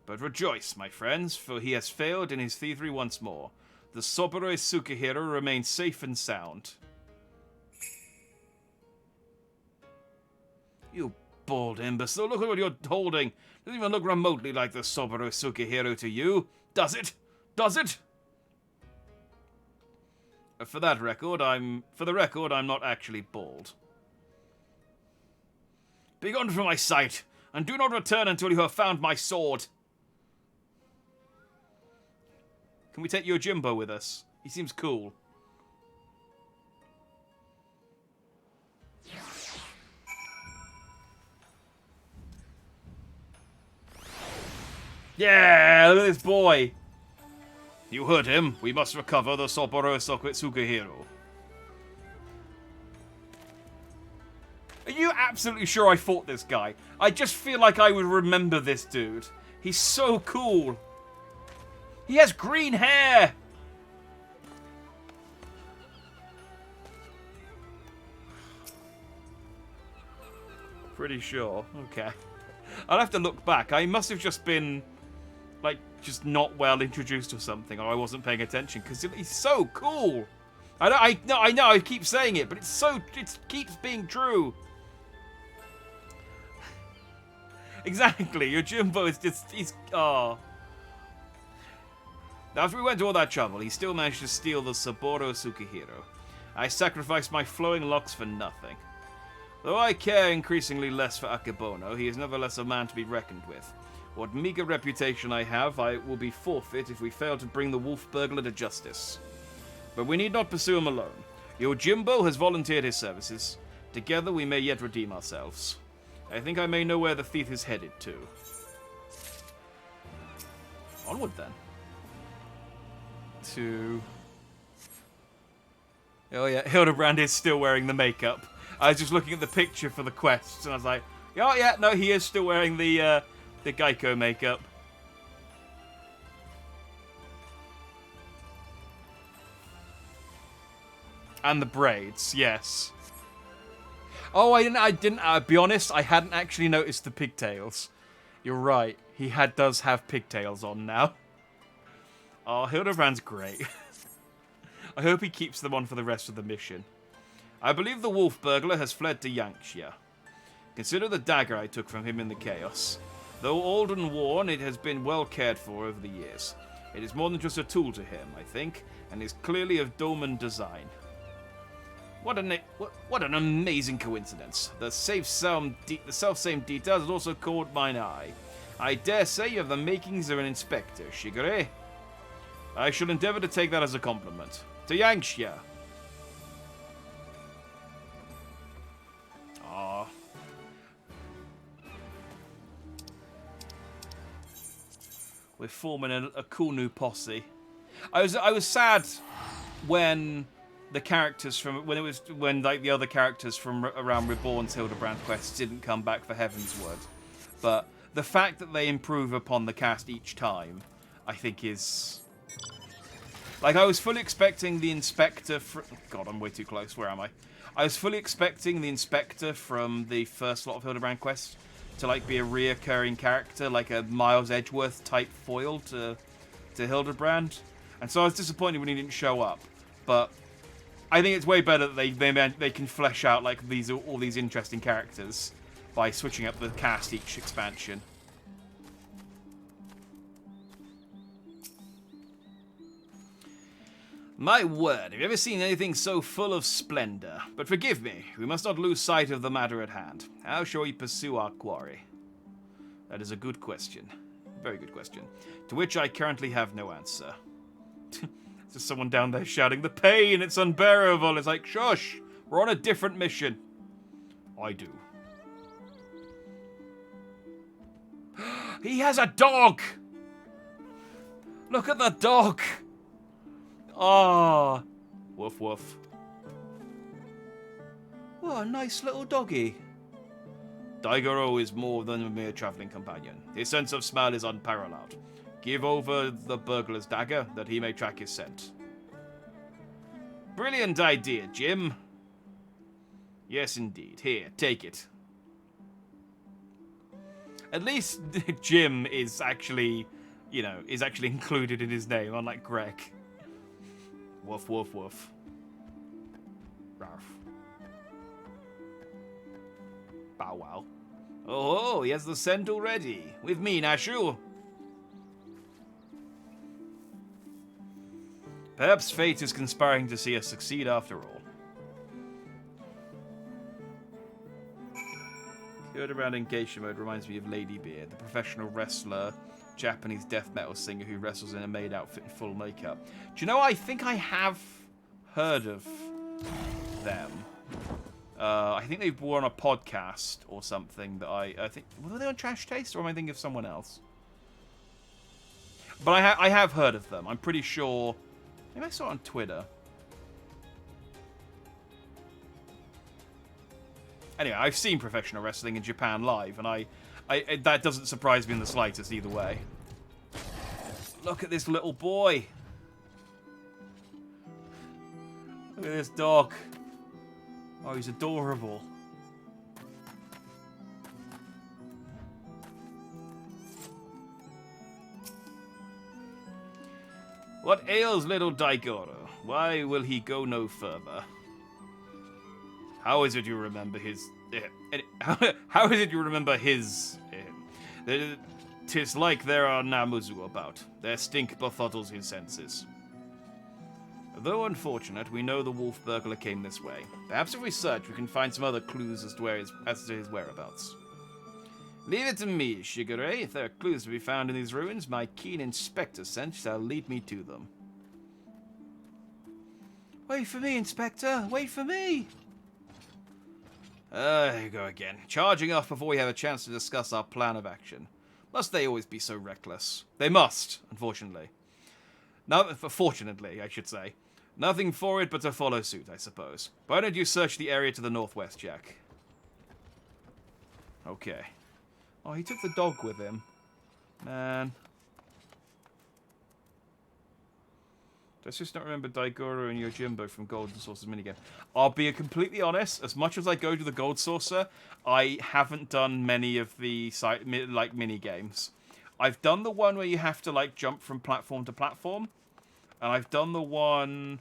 But rejoice, my friends, for he has failed in his thievery once more. The Soburo Sukehiro remains safe and sound. You bald imbecile, look at what you're holding. Doesn't even look remotely like the Soburo Sukehiro to you. Does it? Does it? For the record, I'm not actually bald. Begone from my sight, and do not return until you have found my sword. Can we take Yojimbo with us? He seems cool. Yeah, look at this boy. You heard him. We must recover the Soburo Sukehiro. Are you absolutely sure I fought this guy? I just feel like I would remember this dude. He's so cool. He has green hair. Pretty sure. Okay. I'll have to look back. I must have just been, like, just not well introduced or something, or I wasn't paying attention, because he's so cool. I know, I keep saying it, but it keeps being true. Exactly, your Jumbo is just, After we went to all that trouble, he still managed to steal the Saburo Sukehiro. I sacrificed my flowing locks for nothing. Though I care increasingly less for Akebono, he is nevertheless a man to be reckoned with. What meager reputation I have, I will be forfeit if we fail to bring the wolf burglar to justice. But we need not pursue him alone. Yojimbo has volunteered his services. Together we may yet redeem ourselves. I think I may know where the thief is headed to. Onward then. Oh yeah, Hildibrand is still wearing the makeup. I was just looking at the picture for the quests, and I was like, oh yeah, no, he is still wearing the Geico makeup. And the braids, yes. Oh, I didn't, I'll be honest, I hadn't actually noticed the pigtails. You're right, he does have pigtails on now. Oh, Hildibrand's great. I hope he keeps them on for the rest of the mission. I believe the wolf burglar has fled to Yangtze. Consider the dagger I took from him in the chaos. Though old and worn, it has been well cared for over the years. It is more than just a tool to him, I think, and is clearly of Doman design. What an amazing coincidence. The self-same details has also caught mine eye. I dare say you have the makings of an inspector, Shigure. I shall endeavor to take that as a compliment. To Yangtze. Aww. We're forming a cool new posse. I was sad when the characters when like the other characters from around Reborn's Hildibrand quests didn't come back for Heavensward, but the fact that they improve upon the cast each time, I think is Like, I was fully expecting the Inspector God, I'm way too close. Where am I? I was fully expecting the Inspector from the first lot of Hildibrand quests to, like, be a reoccurring character, like a Miles Edgeworth type foil to Hildibrand. And so I was disappointed when he didn't show up. But I think it's way better that they can flesh out, like, all these interesting characters by switching up the cast each expansion. My word, have you ever seen anything so full of splendor? But forgive me, we must not lose sight of the matter at hand. How shall we pursue our quarry? That is a good question. Very good question. To which I currently have no answer. There's someone down there shouting, "The pain, it's unbearable." It's like, shush, we're on a different mission. I do. He has a dog! Look at the dog! Ah, woof woof. What a nice little doggy. Daigoro is more than a mere travelling companion. His sense of smell is unparalleled. Give over the burglar's dagger, that he may track his scent. Brilliant idea, Jim. Yes, indeed. Here, take it. At least Jim is actually, is actually included in his name, unlike Greg. Woof, woof, woof. Rarf. Bow wow. Oh, he has the scent already. With me, Nashu. Perhaps fate is conspiring to see us succeed after all. Hildibrand in geisha mode reminds me of Lady Beard, the professional wrestler, Japanese death metal singer who wrestles in a maid outfit in full makeup. Do you know, I think I have heard of them. I think they were on a podcast or something that I think... Were they on Trash Taste, or am I thinking of someone else? But I have heard of them. I'm pretty sure... Maybe I saw it on Twitter. Anyway, I've seen professional wrestling in Japan live, and that doesn't surprise me in the slightest either way. Look at this little boy. Look at this dog. Oh, he's adorable. What ails little Daigoro? Why will he go no further? How is it you remember his... how is it you remember his... 'Tis like there are Namuzu about. Their stink befuddles his senses. Though unfortunate, we know the wolf burglar came this way. Perhaps if we search, we can find some other clues as to his whereabouts. Leave it to me, Shigure. If there are clues to be found in these ruins, my keen inspector sense shall lead me to them. Wait for me, Inspector! Wait for me! Here you go again. Charging off before we have a chance to discuss our plan of action. Must they always be so reckless? They must, unfortunately. No, fortunately, I should say. Nothing for it but to follow suit, I suppose. Why don't you search the area to the northwest, Jack? Okay. Oh, he took the dog with him. Man. Let's just not remember Daigoro and Yojimbo from Golden Saucer's minigame. I'll be completely honest, as much as I go to the Gold Saucer, I haven't done many of the minigames. I've done the one where you have to jump from platform to platform. And I've done the one...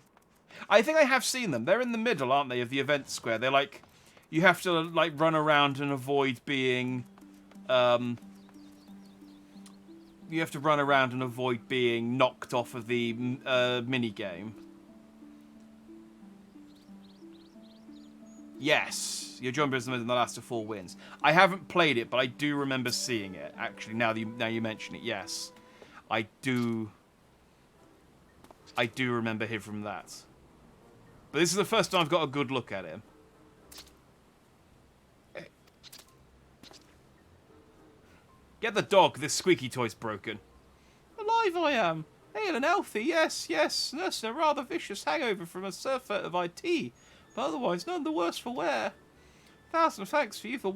I think I have seen them. They're in the middle, aren't they, of the event square. They're you have to run around and avoid being... you have to run around and avoid being knocked off of the minigame. Yes, your jumper is the last of 4 wins. I haven't played it, but I do remember seeing it. Actually, now you mention it, yes, I do remember him from that. But this is the first time I've got a good look at him. Get the dog, this squeaky toy's broken. Alive I am. Hale and healthy, yes, yes. Nursing a rather vicious hangover from a surfeit of IT, but otherwise none the worse for wear. 1,000 thanks for you for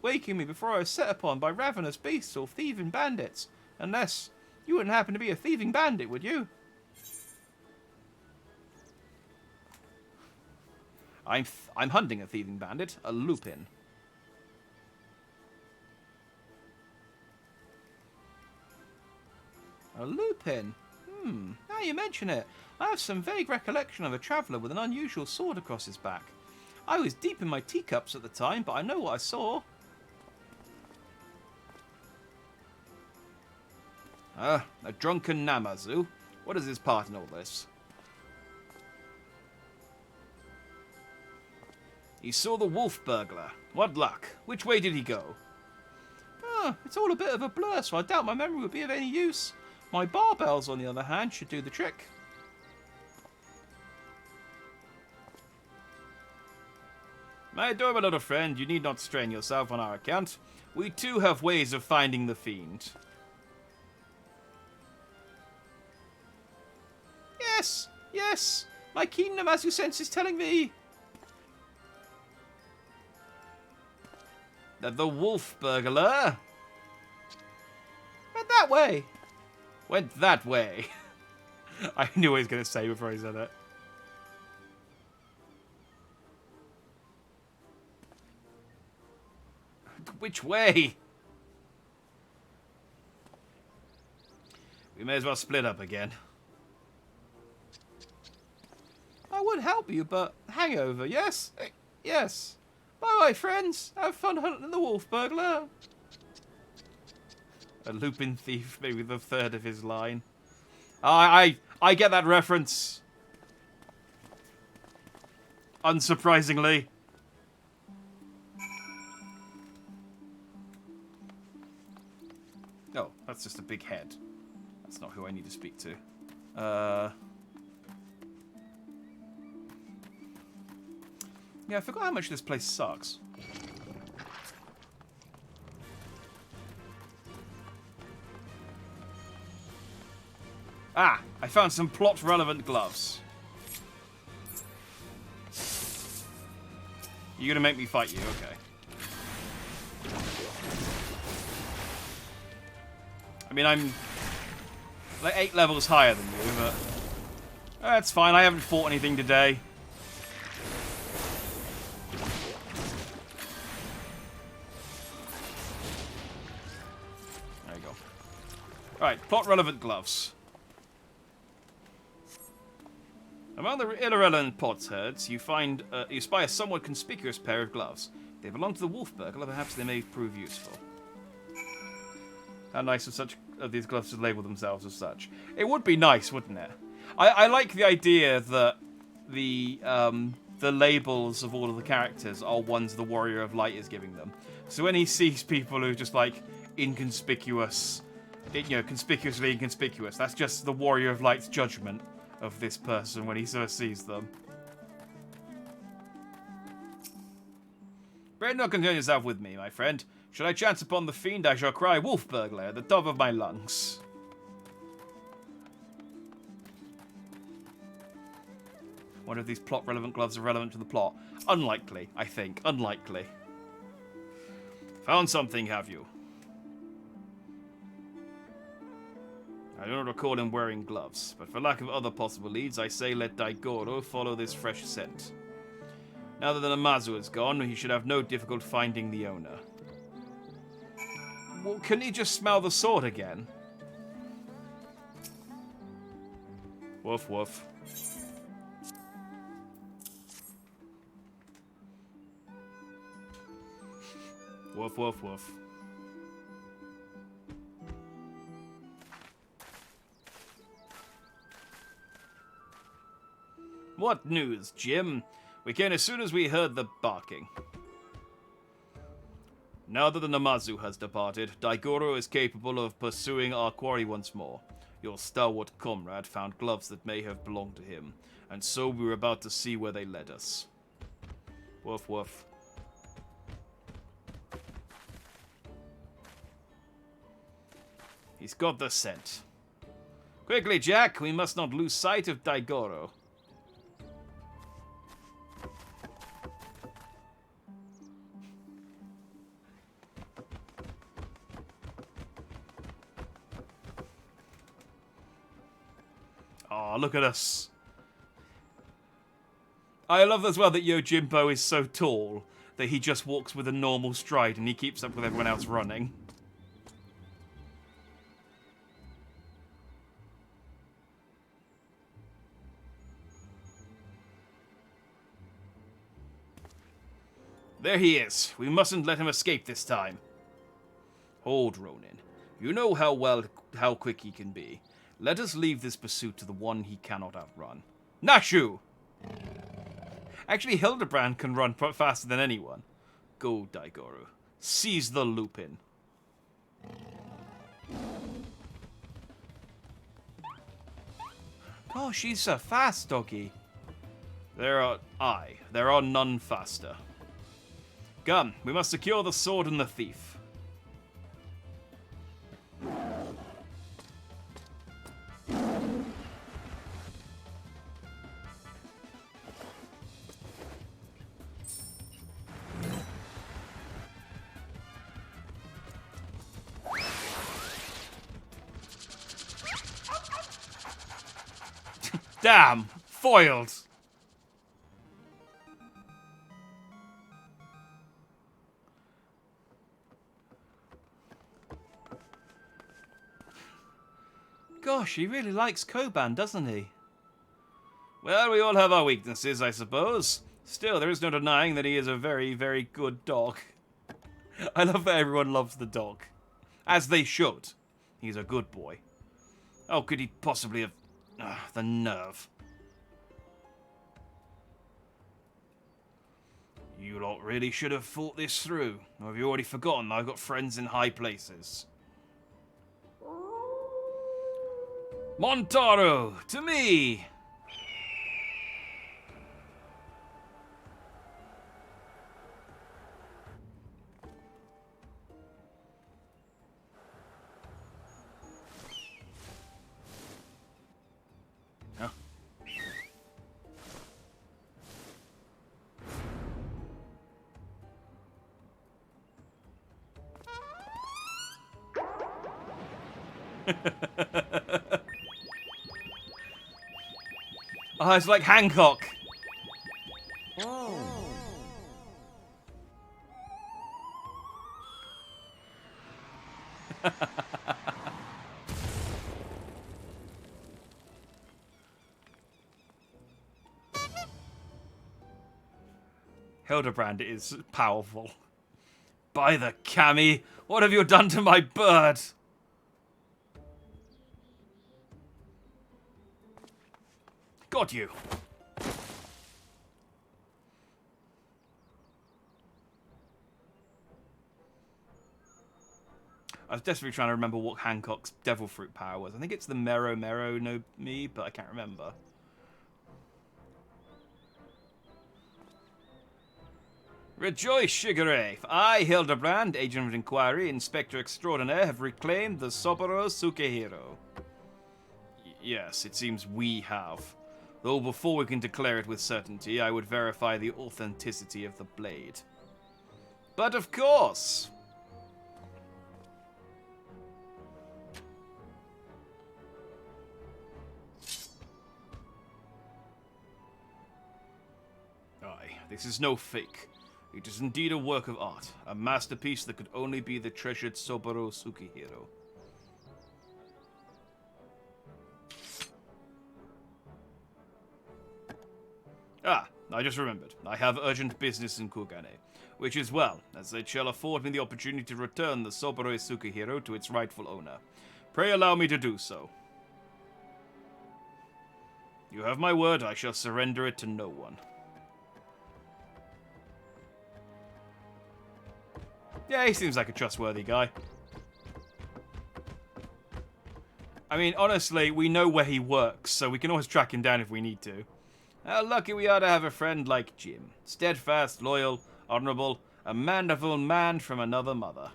waking me before I was set upon by ravenous beasts or thieving bandits. Unless you wouldn't happen to be a thieving bandit, would you? I'm hunting a thieving bandit, a lupin. A lupin? Now you mention it, I have some vague recollection of a traveller with an unusual sword across his back. I was deep in my teacups at the time, but I know what I saw. A drunken Namazu? What is his part in all this? He saw the wolf burglar. What luck. Which way did he go? It's all a bit of a blur, so I doubt my memory would be of any use. My barbells, on the other hand, should do the trick. My adorable little friend, you need not strain yourself on our account. We too have ways of finding the fiend. Yes, yes, my keen Namazu sense is telling me that the wolf burglar went that way. Went that way. I knew what he was going to say before he said it. Which way? We may as well split up again. I would help you, but hangover, yes? Yes. Bye-bye, friends. Have fun hunting the wolf burglar. A lupin thief, maybe the third of his line. I get that reference. Unsurprisingly. Oh, that's just a big head. That's not who I need to speak to. Yeah, I forgot how much this place sucks. Ah, I found some plot-relevant gloves. You're gonna make me fight you, okay. I mean, I'm like 8 levels higher than you, but that's fine. I haven't fought anything today. There you go. Alright, plot-relevant gloves. Among the irrelevant potsherds, you spy a somewhat conspicuous pair of gloves. They belong to the wolf burglar, perhaps they may prove useful. How nice of these gloves to label themselves as such. It would be nice, wouldn't it? I like the idea that the labels of all of the characters are ones the Warrior of Light is giving them. So when he sees people who are just like inconspicuous, conspicuously inconspicuous, that's just the Warrior of Light's judgment of this person when he first sees them. Pray not concern yourself with me, my friend. Should I chance upon the fiend, I shall cry wolf burglar at the top of my lungs. Wonder if these plot-relevant gloves are relevant to the plot. Unlikely, I think. Unlikely. Found something, have you? I don't recall him wearing gloves, but for lack of other possible leads, I say let Daigoro follow this fresh scent. Now that the Namazu is gone, he should have no difficulty finding the owner. Well, can he just smell the sword again? Woof woof. Woof woof woof. What news, Jim? We came as soon as we heard the barking. Now that the Namazu has departed, Daigoro is capable of pursuing our quarry once more. Your stalwart comrade found gloves that may have belonged to him, and so we were about to see where they led us. Woof woof. He's got the scent. Quickly, Jack, we must not lose sight of Daigoro. Oh, look at us. I love as well that Yojimbo is so tall that he just walks with a normal stride and he keeps up with everyone else running. There he is. We mustn't let him escape this time. Hold, Ronin. You know how quick he can be. Let us leave this pursuit to the one he cannot outrun. Nashu! Actually, Hildibrand can run faster than anyone. Go, Daigoru. Seize the Lupin. Oh, she's so fast, doggy. There are none faster. Come, we must secure the sword and the thief. Damn! Foiled! Gosh, he really likes Koban, doesn't he? Well, we all have our weaknesses, I suppose. Still, there is no denying that he is a very, very good dog. I love that everyone loves the dog. As they should. He's a good boy. How could he possibly have... the nerve. You lot really should have thought this through. Or have you already forgotten that I've got friends in high places? Montaro, to me! Huh? Oh, it's like Hancock. Oh. Hildibrand is powerful. By the Kami, what have you done to my bird? Got you. I was desperately trying to remember what Hancock's devil fruit power was. I think it's the Mero no Mi, but I can't remember. Rejoice, Shigure! I, Hildibrand, Agent of Inquiry, Inspector Extraordinaire, have reclaimed the Soboro Sukehiro. Yes, it seems we have. Though before we can declare it with certainty, I would verify the authenticity of the blade. But of course! Aye, this is no fake. It is indeed a work of art, a masterpiece that could only be the treasured Soboro Sukehiro. Ah, I just remembered. I have urgent business in Kugane, which is well, as it shall afford me the opportunity to return the Soboro Sukehiro to its rightful owner. Pray allow me to do so. You have my word, I shall surrender it to no one. Yeah, he seems like a trustworthy guy. I mean, honestly, we know where he works, so we can always track him down if we need to. How lucky we are to have a friend like Jim. Steadfast, loyal, honorable, a mannerful man from another mother.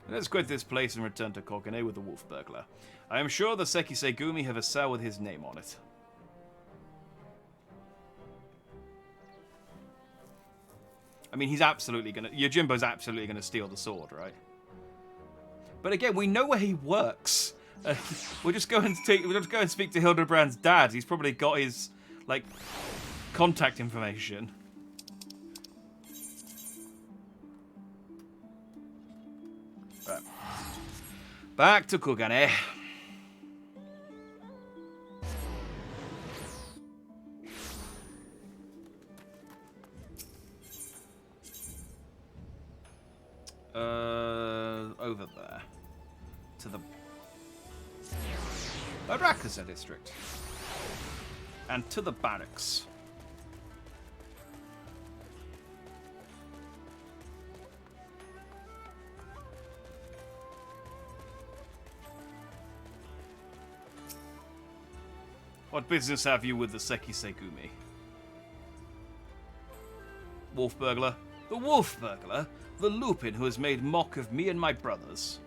Let's quit this place and return to Kokone with the wolf burglar. I am sure the Sekisegumi have a cell with his name on it. I mean, he's absolutely gonna... Yojimbo's absolutely gonna steal the sword, right? But again, we know where he works. We'll just go and speak to Hildibrand's dad. He's probably got his like contact information. Right. Back to Kugane. Over there. To the Arakaza district. And to the barracks. What business have you with the Sekisegumi? Wolf burglar? The wolf burglar? The Lupin who has made mock of me and my brothers.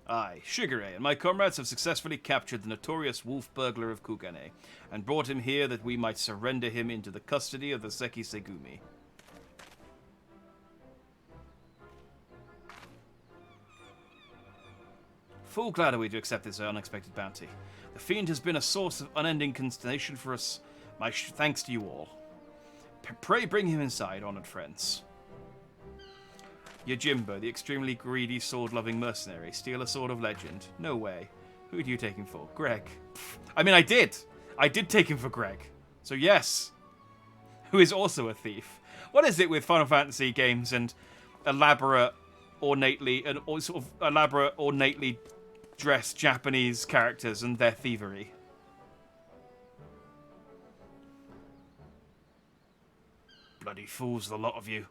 I, Shigure, and my comrades have successfully captured the notorious wolf burglar of Kugane, and brought him here that we might surrender him into the custody of the Sekisegumi. Full glad are we to accept this unexpected bounty. The fiend has been a source of unending consternation for us. My thanks to you all. Pray bring him inside, honored friends. Yojimbo, the extremely greedy, sword-loving mercenary. Steal a sword of legend. No way. Who do you take him for? Greg. I mean, I did. I did take him for Greg. So yes. Who is also a thief. What is it with Final Fantasy games and ornately dressed Japanese characters and their thievery? Bloody fools, the lot of you.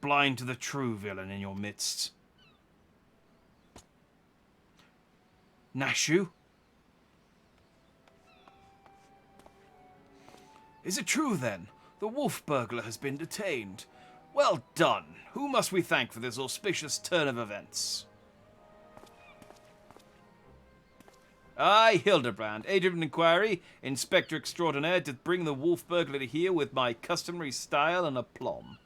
Blind to the true villain in your midst. Nashu? Is it true then? The wolf burglar has been detained. Well done. Who must we thank for this auspicious turn of events? I, Hildibrand, agent of inquiry, Inspector Extraordinaire, did bring the wolf burglar here with my customary style and aplomb.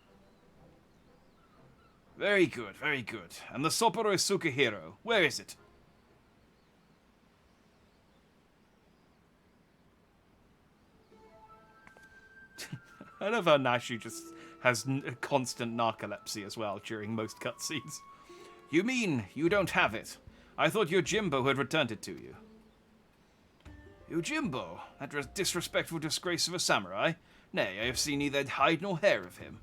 Very good, very good. And the Sapporo Sukihiro, where is it? I love how Nashu just has constant narcolepsy as well during most cutscenes. You mean you don't have it? I thought Yojimbo had returned it to you. Yojimbo? That disrespectful disgrace of a samurai? Nay, I have seen neither hide nor hair of him.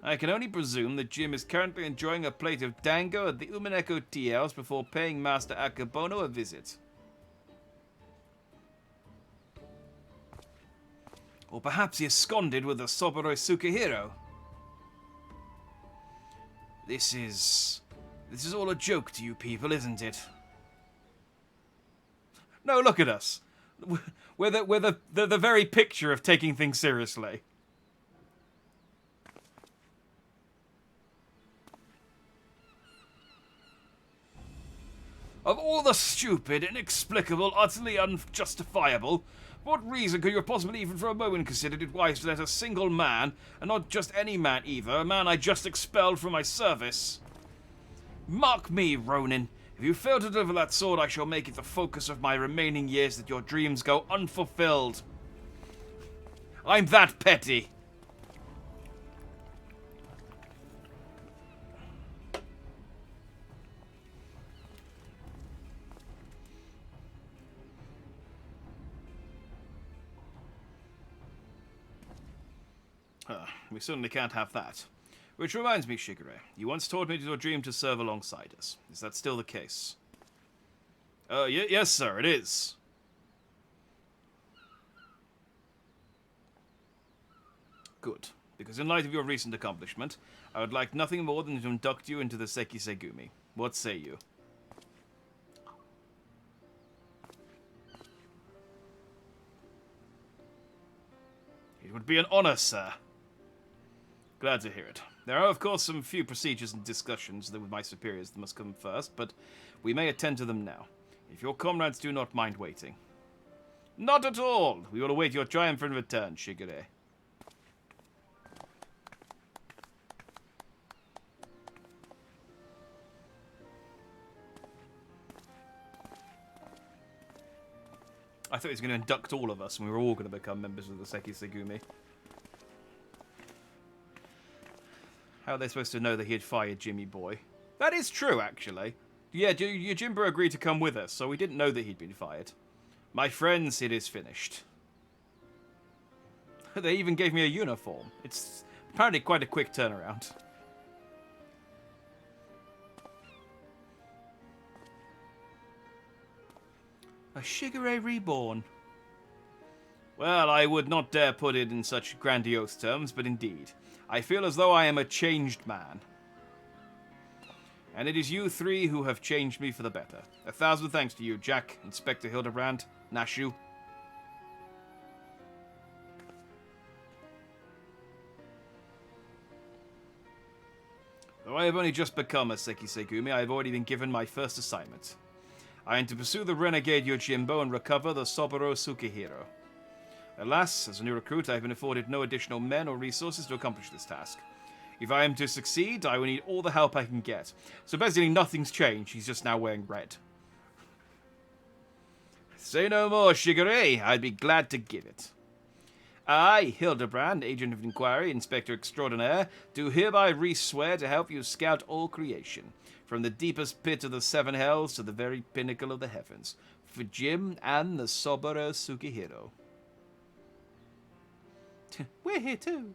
I can only presume that Jim is currently enjoying a plate of dango at the Umineko Tea House before paying Master Akabono a visit. Or perhaps he absconded with the Sapporo Sukihiro. This is all a joke to you people, isn't it? No, look at us. We're the very picture of taking things seriously. Of all the stupid, inexplicable, utterly unjustifiable, what reason could you possibly even for a moment considered it wise to let a single man, and not just any man either, a man I just expelled from my service? Mark me, Ronin. If you fail to deliver that sword, I shall make it the focus of my remaining years that your dreams go unfulfilled. I'm that petty. We certainly can't have that. Which reminds me, Shigure, you once told me it was your dream to serve alongside us. Is that still the case? Yes, sir, it is. Good, because in light of your recent accomplishment, I would like nothing more than to induct you into the Sekisegumi. What say you? It would be an honor, sir. Glad to hear it. There are, of course, some few procedures and discussions with my superiors that must come first, but we may attend to them now, if your comrades do not mind waiting. Not at all! We will await your triumphant return, Shigure. I thought he was going to induct all of us, and we were all going to become members of the Sekisegumi. How are they supposed to know that he had fired Jimmy Boy? That is true, actually. Yeah, Yojimbo agreed to come with us, so we didn't know that he'd been fired. My friends, it is finished. They even gave me a uniform. It's apparently quite a quick turnaround. A Shigure reborn. Well, I would not dare put it in such grandiose terms, but indeed, I feel as though I am a changed man. And it is you three who have changed me for the better. 1,000 thanks to you, Jack, Inspector Hildibrand, Nashu. Though I have only just become a Sekisegumi, I have already been given my first assignment. I am to pursue the renegade Yojimbo and recover the Soboro Tsukihiro. Alas, as a new recruit, I have been afforded no additional men or resources to accomplish this task. If I am to succeed, I will need all the help I can get. So basically nothing's changed, he's just now wearing red. Say no more, Shigure, I'd be glad to give it. I, Hildibrand, Agent of Inquiry, Inspector Extraordinaire, do hereby re-swear to help you scout all creation, from the deepest pit of the seven hells to the very pinnacle of the heavens, for Jim and the Soboro Tsukihiro. We're here too.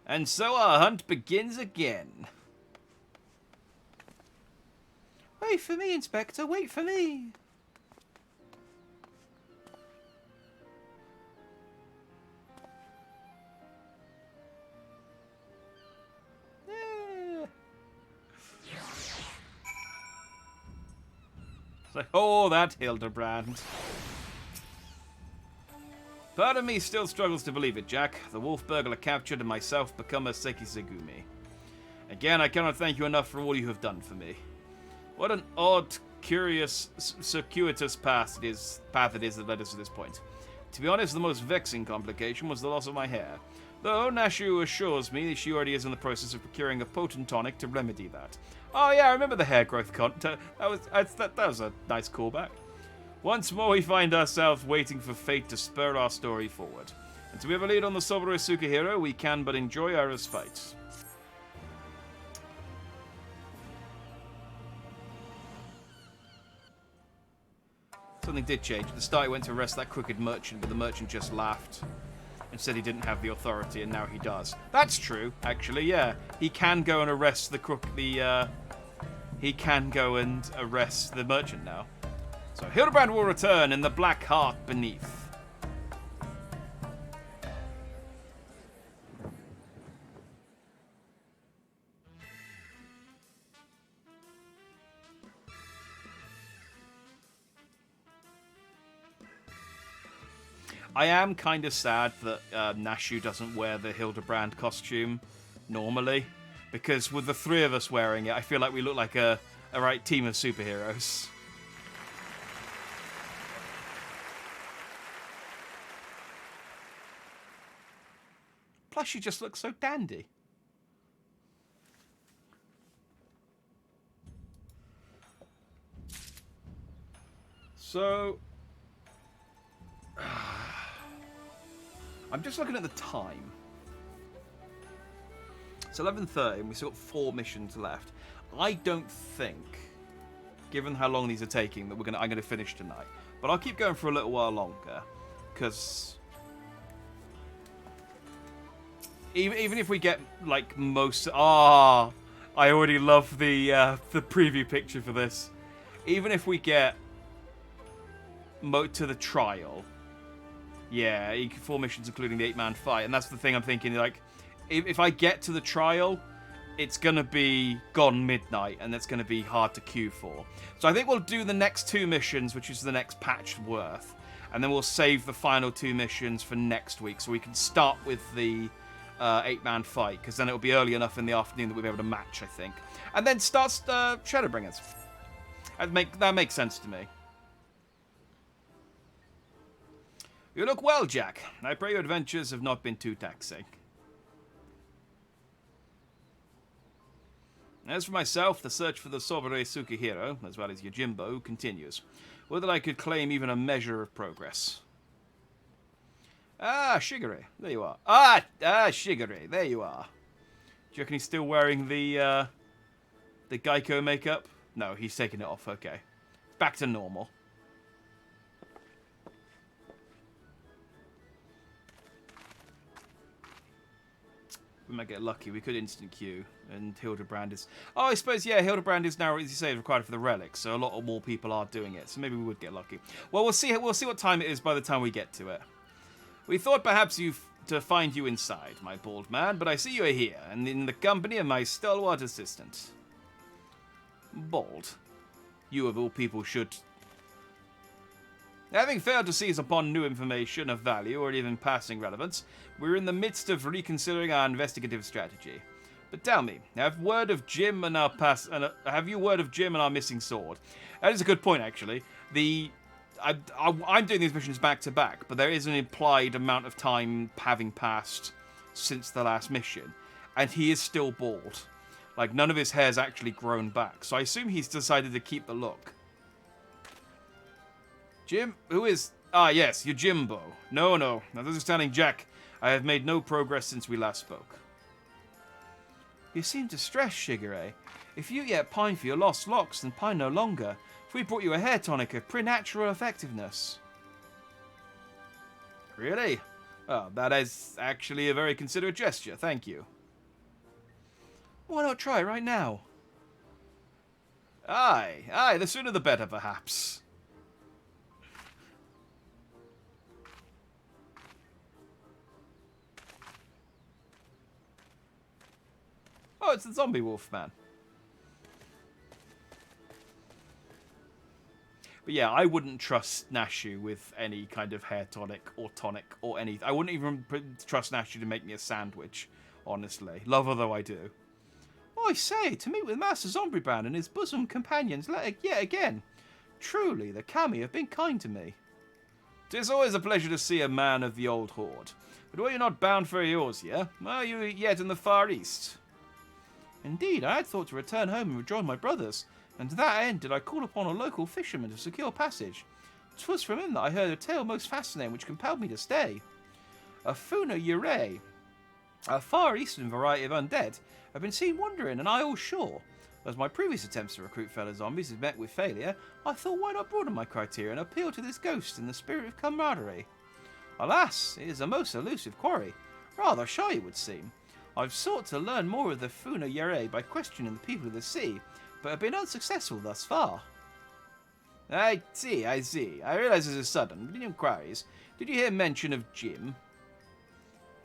And so our hunt begins again. Wait for me, Inspector, wait for me. It's like, oh, that Hildibrand. Part of me still struggles to believe it, Jack. The wolf burglar captured and myself become a Sekisegumi. Again, I cannot thank you enough for all you have done for me. What an odd, curious, circuitous path it is that led us to this point. To be honest, the most vexing complication was the loss of my hair. Though Nashu assures me that she already is in the process of procuring a potent tonic to remedy that. Oh yeah, I remember the hair growth that was a nice callback. Once more we find ourselves waiting for fate to spur our story forward. And to have a lead on the Soboro Tsukihiro, we can but enjoy our respite. Something did change. At the start he went to arrest that crooked merchant, but the merchant just laughed and said he didn't have the authority, and now he does. That's true, actually, yeah. He can go and arrest he can go and arrest the merchant now. So Hildibrand will return in the black heart beneath. I am kind of sad that Nashu doesn't wear the Hildibrand costume normally, because with the three of us wearing it, I feel like we look like a right team of superheroes. Plus, she just looks so dandy. So, I'm just looking at the time. It's 11:30 and we've still got 4 missions left. I don't think, given how long these are taking, that I'm gonna finish tonight. But I'll keep going for a little while longer, because even if we get like most, I already love the preview picture for this. Even if we get to the trial, yeah, 4 missions including the 8-man fight, and that's the thing I'm thinking. Like, if I get to the trial, it's gonna be gone midnight, and that's gonna be hard to queue for. So I think we'll do the next 2 missions, which is the next patch worth, and then we'll save the final 2 missions for next week, so we can start with the 8-man fight, because then it'll be early enough in the afternoon that we'll be able to match, I think. And then starts Shadowbringers. That makes sense to me. You look well, Jack. I pray your adventures have not been too taxing. As for myself, the search for the Sobere Sukihiro, as well as Yojimbo, continues. Whether I could claim even a measure of progress. Ah, Shigure, there you are. Shigure, there you are. Do you reckon he's still wearing the Geico makeup? No, he's taking it off, okay. Back to normal. We might get lucky. We could instant queue, and Hildibrand is... Oh, I suppose, yeah, Hildibrand is now, as you say, required for the relics, so a lot more people are doing it, so maybe we would get lucky. Well, we'll see what time it is by the time we get to it. We thought perhaps to find you inside, my bald man, but I see you are here, and in the company of my stalwart assistant. Bald. You of all people should... Having failed to seize upon new information of value or even passing relevance, we're in the midst of reconsidering our investigative strategy. But tell me, have you word of Jim and our missing sword? That is a good point, actually. I'm doing these missions back to back, but there is an implied amount of time having passed since the last mission, and he is still bald. Like, none of his hair's actually grown back, so I assume he's decided to keep the look. Jim? Who is... Ah, yes, Yojimbo. No. Now, understanding Jack, I have made no progress since we last spoke. You seem distressed, Shigure. If you yet pine for your lost locks, then pine no longer. If we brought you a hair tonic of preternatural effectiveness. Really? Oh, that is actually a very considerate gesture, thank you. Why not try right now? Aye, the sooner the better, perhaps. Oh, it's the zombie wolf man. But yeah, I wouldn't trust Nashu with any kind of hair tonic or anything. I wouldn't even trust Nashu to make me a sandwich, honestly. Love her though I do. I say, to meet with Master Hildibrand and his bosom companions yet again. Truly, the Kami have been kind to me. 'Tis always a pleasure to see a man of the old horde. But were you not bound for yours, yeah? Are you yet in the Far East? Indeed, I had thought to return home and rejoin my brothers, and to that end did I call upon a local fisherman to secure passage. 'Twas from him that I heard a tale most fascinating which compelled me to stay. A Funa Yurei, a Far Eastern variety of undead, have been seen wandering an isle shore. As my previous attempts to recruit fellow zombies had met with failure, I thought why not broaden my criteria and appeal to this ghost in the spirit of camaraderie. Alas, it is a most elusive quarry. Rather shy, it would seem. I've sought to learn more of the Funa Yurei by questioning the people of the sea, but have been unsuccessful thus far. I see. I realise this is sudden, but in inquiries, did you hear mention of Jim?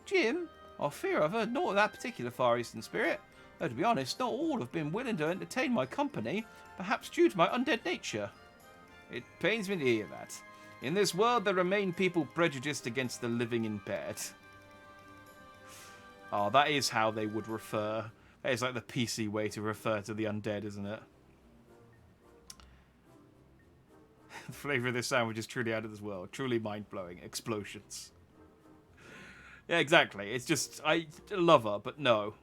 Jim? I fear I've heard naught of that particular Far Eastern spirit. Though to be honest, not all have been willing to entertain my company, perhaps due to my undead nature. It pains me to hear that. In this world there remain people prejudiced against the living impaired. Oh, that is how they would refer. That is like the PC way to refer to the undead, isn't it? The flavour of this sandwich is truly out of this world. Truly mind-blowing. Explosions. Yeah, exactly. It's just, I love her, but no.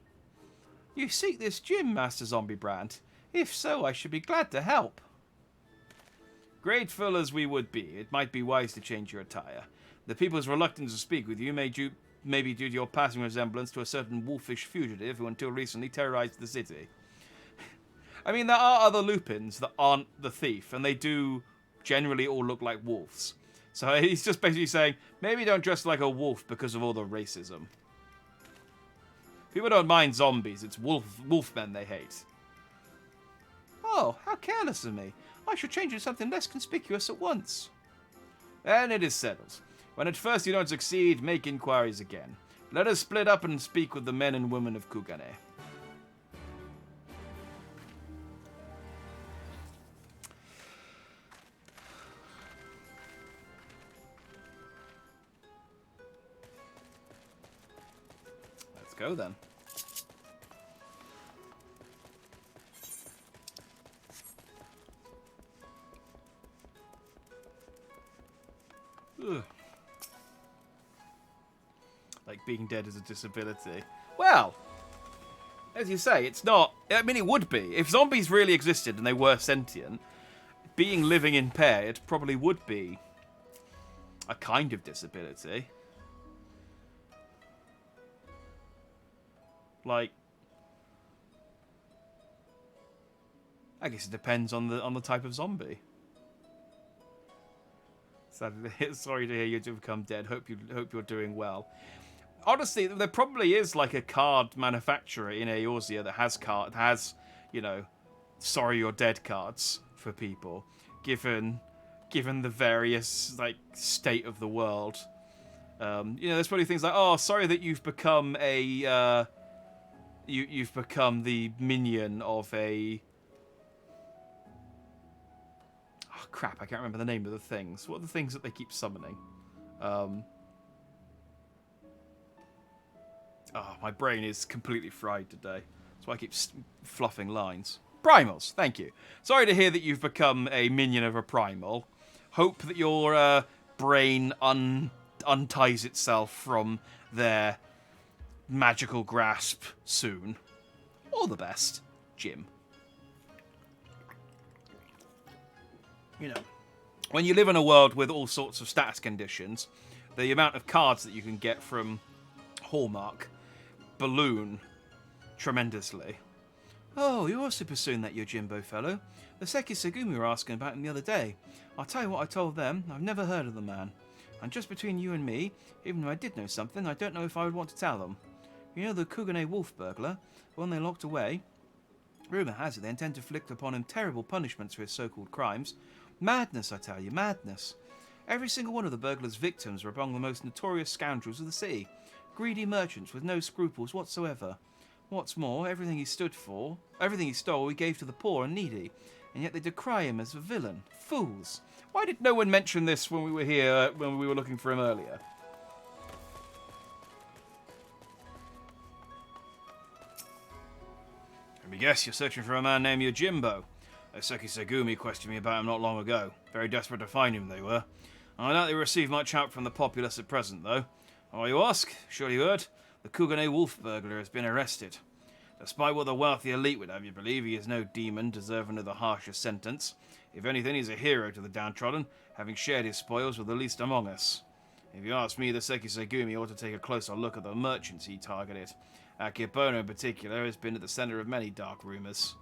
You seek this Jim, Master Hildibrand? If so, I should be glad to help. Grateful as we would be, it might be wise to change your attire. The people's reluctance to speak with you may be due to your passing resemblance to a certain wolfish fugitive who until recently terrorized the city. I mean, there are other Lupins that aren't the thief, and they do generally all look like wolves. So he's just basically saying, maybe don't dress like a wolf because of all the racism. People don't mind zombies, it's wolfmen they hate. Oh, how careless of me. I should change into something less conspicuous at once. Then it is settled. When at first you don't succeed, make inquiries again. Let us split up and speak with the men and women of Kugane. Let's go then. Ugh. Like being dead is a disability. Well, as you say, it's not... I mean, it would be. If zombies really existed and they were sentient, being living impaired probably would be a kind of disability. Like... I guess it depends on the type of zombie. Sorry to hear you've become dead. Hope you're doing well. Honestly, there probably is like a card manufacturer in Eorzea that has you know, sorry you're dead cards for people, given the various like state of the world. You know, there's probably things like, oh, sorry that you've become a you've become the minion of a... Oh, crap, I can't remember the name of the things. What are the things that they keep summoning? Oh, my brain is completely fried today. That's why I keep fluffing lines. Primals, thank you. Sorry to hear that you've become a minion of a primal. Hope that your brain unties itself from their magical grasp soon. All the best, Jim. You know, when you live in a world with all sorts of status conditions, the amount of cards that you can get from Hallmark balloon tremendously. Oh, you're also pursuing that Yojimbo fellow. The Sekisagumi were asking about him the other day. I'll tell you what I told them. I've never heard of the man. And just between you and me, even though I did know something, I don't know if I would want to tell them. You know the Kugane wolf burglar, the one they locked away? Rumour has it they intend to inflict upon him terrible punishments for his so-called crimes. Madness, I tell you, madness. Every single one of the burglar's victims were among the most notorious scoundrels of the city. Greedy merchants with no scruples whatsoever. What's more, everything he stole, he gave to the poor and needy. And yet they decry him as a villain. Fools. Why did no one mention this when we were here, when we were looking for him earlier? Let me guess, you're searching for a man named Yojimbo. Sekisagumi questioned me about him not long ago. Very desperate to find him, they were. I doubt they receive much help from the populace at present, though. Why, you ask? Sure you heard? The Kugane wolf burglar has been arrested. Despite what the wealthy elite would have you believe, he is no demon deserving of the harshest sentence. If anything, he's a hero to the downtrodden, having shared his spoils with the least among us. If you ask me, the Sekisagumi ought to take a closer look at the merchants he targeted. Akebono in particular has been at the centre of many dark rumours.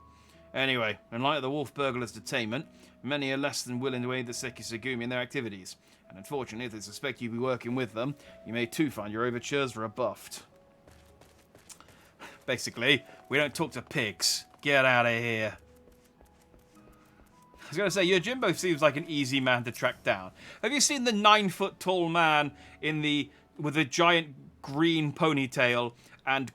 Anyway, in light of the wolf burglar's detainment, many are less than willing to aid the Sekisagumi in their activities. And unfortunately, if they suspect you be working with them, you may too find your overtures rebuffed. Basically, we don't talk to pigs. Get out of here. I was going to say, Yojimbo seems like an easy man to track down. Have you seen the 9-foot-tall man with a giant green ponytail and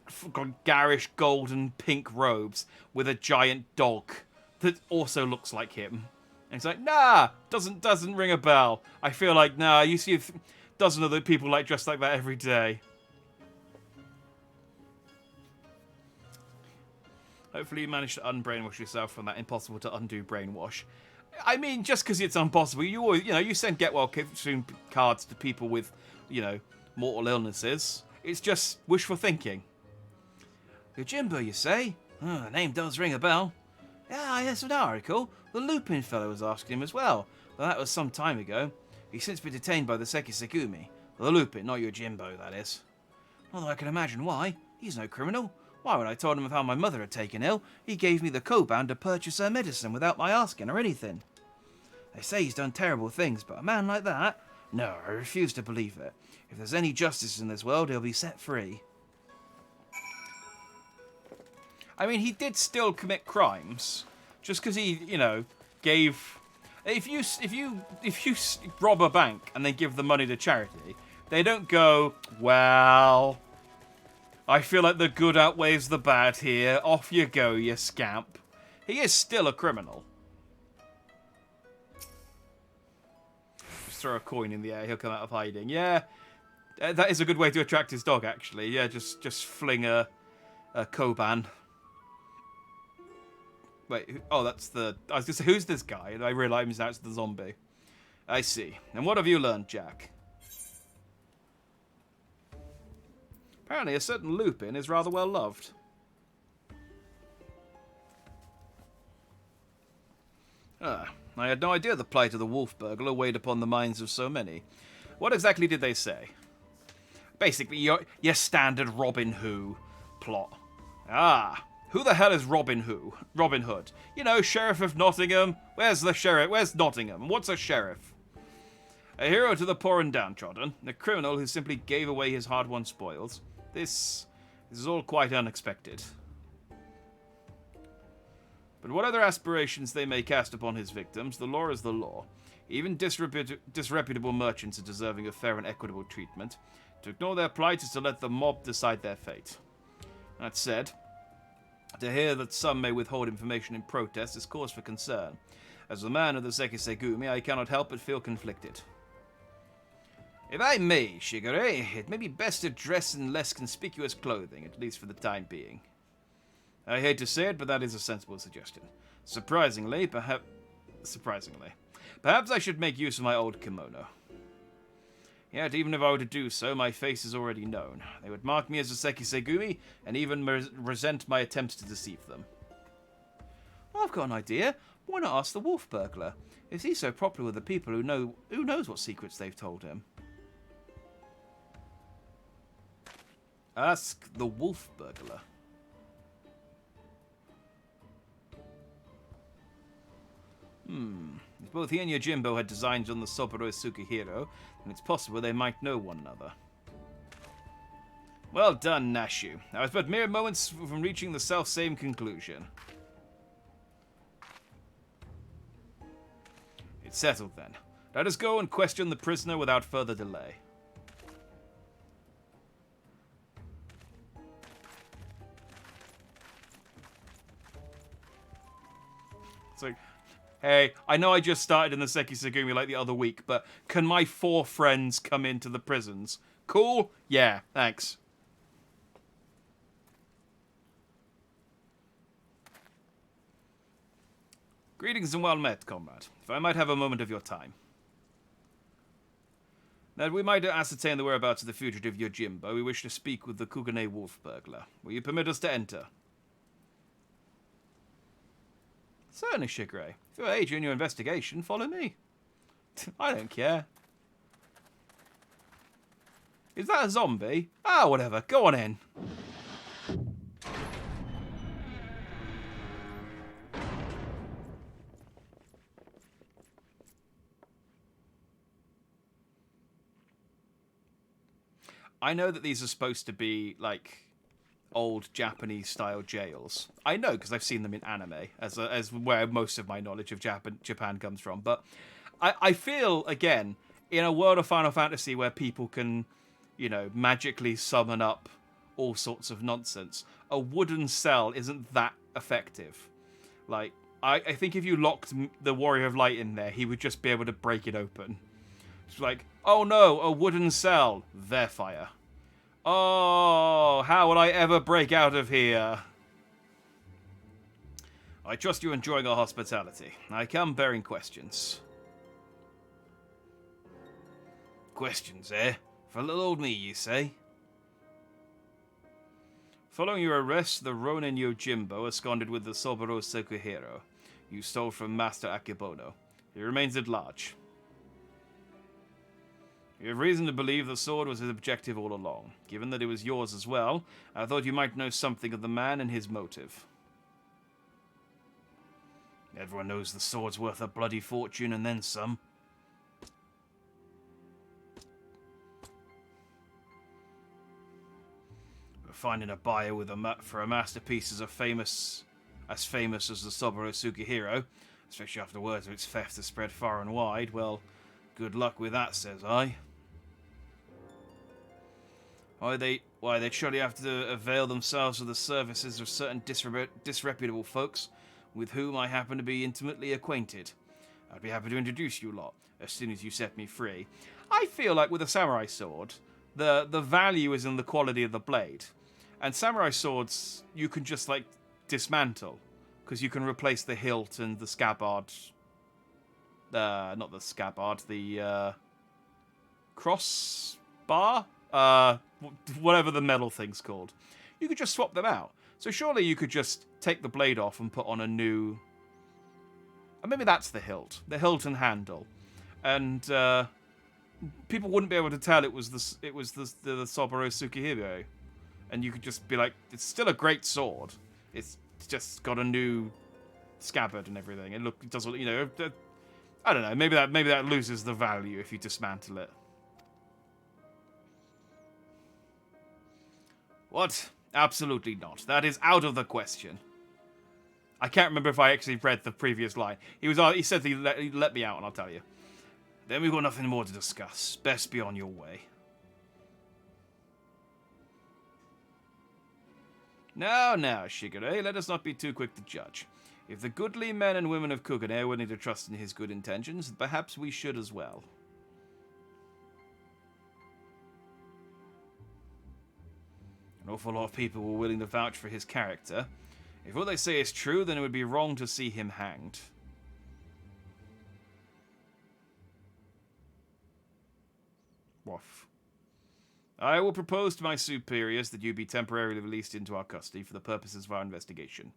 garish golden pink robes with a giant dog that also looks like him? And it's like, nah, doesn't ring a bell. I feel like, nah, you see a dozen other people like dressed like that every day. Hopefully you managed to unbrainwash yourself from that impossible to undo brainwash. I mean, just because it's impossible, you always, you send get well soon cards to people with, mortal illnesses. It's just wishful thinking. Yojimbo, you say? Oh, the name does ring a bell. Yeah, yes, an article. The Lupin fellow was asking him as well, but that was some time ago. He's since been detained by the Sekisagumi. The Lupin, not Yojimbo, that is. Although I can imagine why. He's no criminal. Why, when I told him of how my mother had taken ill, he gave me the koban to purchase her medicine without my asking or anything. They say he's done terrible things, but a man like that? No, I refuse to believe it. If there's any justice in this world, he'll be set free. I mean, he did still commit crimes. Just because he, gave... If you rob a bank and then give the money to charity, they don't go, well... I feel like the good outweighs the bad here. Off you go, you scamp. He is still a criminal. Just throw a coin in the air, he'll come out of hiding. Yeah, that is a good way to attract his dog, actually. Yeah, just fling a koban. Wait, oh, that's the... I was going to say, who's this guy? And I realised now it's the zombie. I see. And what have you learned, Jack? Apparently a certain Lupin is rather well loved. Ah, I had no idea the plight of the wolf burglar weighed upon the minds of so many. What exactly did they say? Basically, your standard Robin Hood plot. Ah, who the hell is Robin Hood? Robin Hood. You know, Sheriff of Nottingham. Where's the sheriff? Where's Nottingham? What's a sheriff? A hero to the poor and downtrodden. A criminal who simply gave away his hard-won spoils. This is all quite unexpected. But what other aspirations they may cast upon his victims, the law is the law. Even disreputable merchants are deserving of fair and equitable treatment. To ignore their plight is to let the mob decide their fate. That said, to hear that some may withhold information in protest is cause for concern. As the man of the Sekisegumi, I cannot help but feel conflicted. If I may, Shigure, it may be best to dress in less conspicuous clothing, at least for the time being. I hate to say it, but that is a sensible suggestion. Surprisingly, perhaps I should make use of my old kimono. Yet, even if I were to do so, my face is already known. They would mark me as a Sekisegumi, and even resent my attempts to deceive them. Well, I've got an idea. Why not ask the wolf burglar? Is he so popular with the people who knows what secrets they've told him? Ask the wolf burglar. If both he and Yojimbo had designs on the Soburo Tsukihiro, then it's possible they might know one another. Well done, Nashu. I was but mere moments from reaching the self-same conclusion. It's settled then. Let us go and question the prisoner without further delay. It's like, hey, I know I just started in the Sekisegumi like the other week, but can my 4 friends come into the prisons? Cool? Yeah, thanks. Greetings and well met, comrade. If I might have a moment of your time. That we might ascertain the whereabouts of the fugitive Yojimbo, we wish to speak with the Kugane wolf burglar. Will you permit us to enter? Certainly, Shigure. If you're aiding in your investigation, follow me. I don't care. Is that a zombie? Ah, whatever. Go on in. I know that these are supposed to be, like, old Japanese-style jails. I know, because I've seen them in anime, as where most of my knowledge of Japan comes from. But I feel, again, in a world of Final Fantasy where people can, you know, magically summon up all sorts of nonsense, a wooden cell isn't that effective. Like, I think if you locked the Warrior of Light in there, he would just be able to break it open. It's like, oh no, a wooden cell. Their fire. Oh, how will I ever break out of here? I trust you're enjoying our hospitality. I come bearing questions. Questions, eh? For little old me, you say? Following your arrest, the Ronin Yojimbo absconded with the Soburo Tsukihiro you stole from Master Akebono. He remains at large. You have reason to believe the sword was his objective all along. Given that it was yours as well, I thought you might know something of the man and his motive. Everyone knows the sword's worth a bloody fortune and then some. But finding a buyer with for a masterpiece as famous as the Soburo Tsukihiro, especially after words of its theft have spread far and wide, well, good luck with that, says I. Why they'd surely have to avail themselves of the services of certain disreputable folks with whom I happen to be intimately acquainted. I'd be happy to introduce you lot as soon as you set me free. I feel like with a samurai sword, the value is in the quality of the blade. And samurai swords, you can just, like, dismantle. Because you can replace the hilt and the scabbard. Not the scabbard, the crossbar? Whatever the metal thing's called. You could just swap them out. So surely you could just take the blade off and put on a new Or maybe that's the hilt and handle, and people wouldn't be able to tell it was the Soboro Tsukihiro, and you could just be like, it's still a great sword. It's just got a new scabbard and everything. It doesn't, you know. I don't know. Maybe that loses the value if you dismantle it. What? Absolutely not. That is out of the question. I can't remember if I actually read the previous line. He said he'd let me out, and I'll tell you. Then we've got nothing more to discuss. Best be on your way. Now, Shigure, let us not be too quick to judge. If the goodly men and women of Kugane are willing to trust in his good intentions, perhaps we should as well. An awful lot of people were willing to vouch for his character. If what they say is true, then it would be wrong to see him hanged. Woof. I will propose to my superiors that you be temporarily released into our custody for the purposes of our investigation.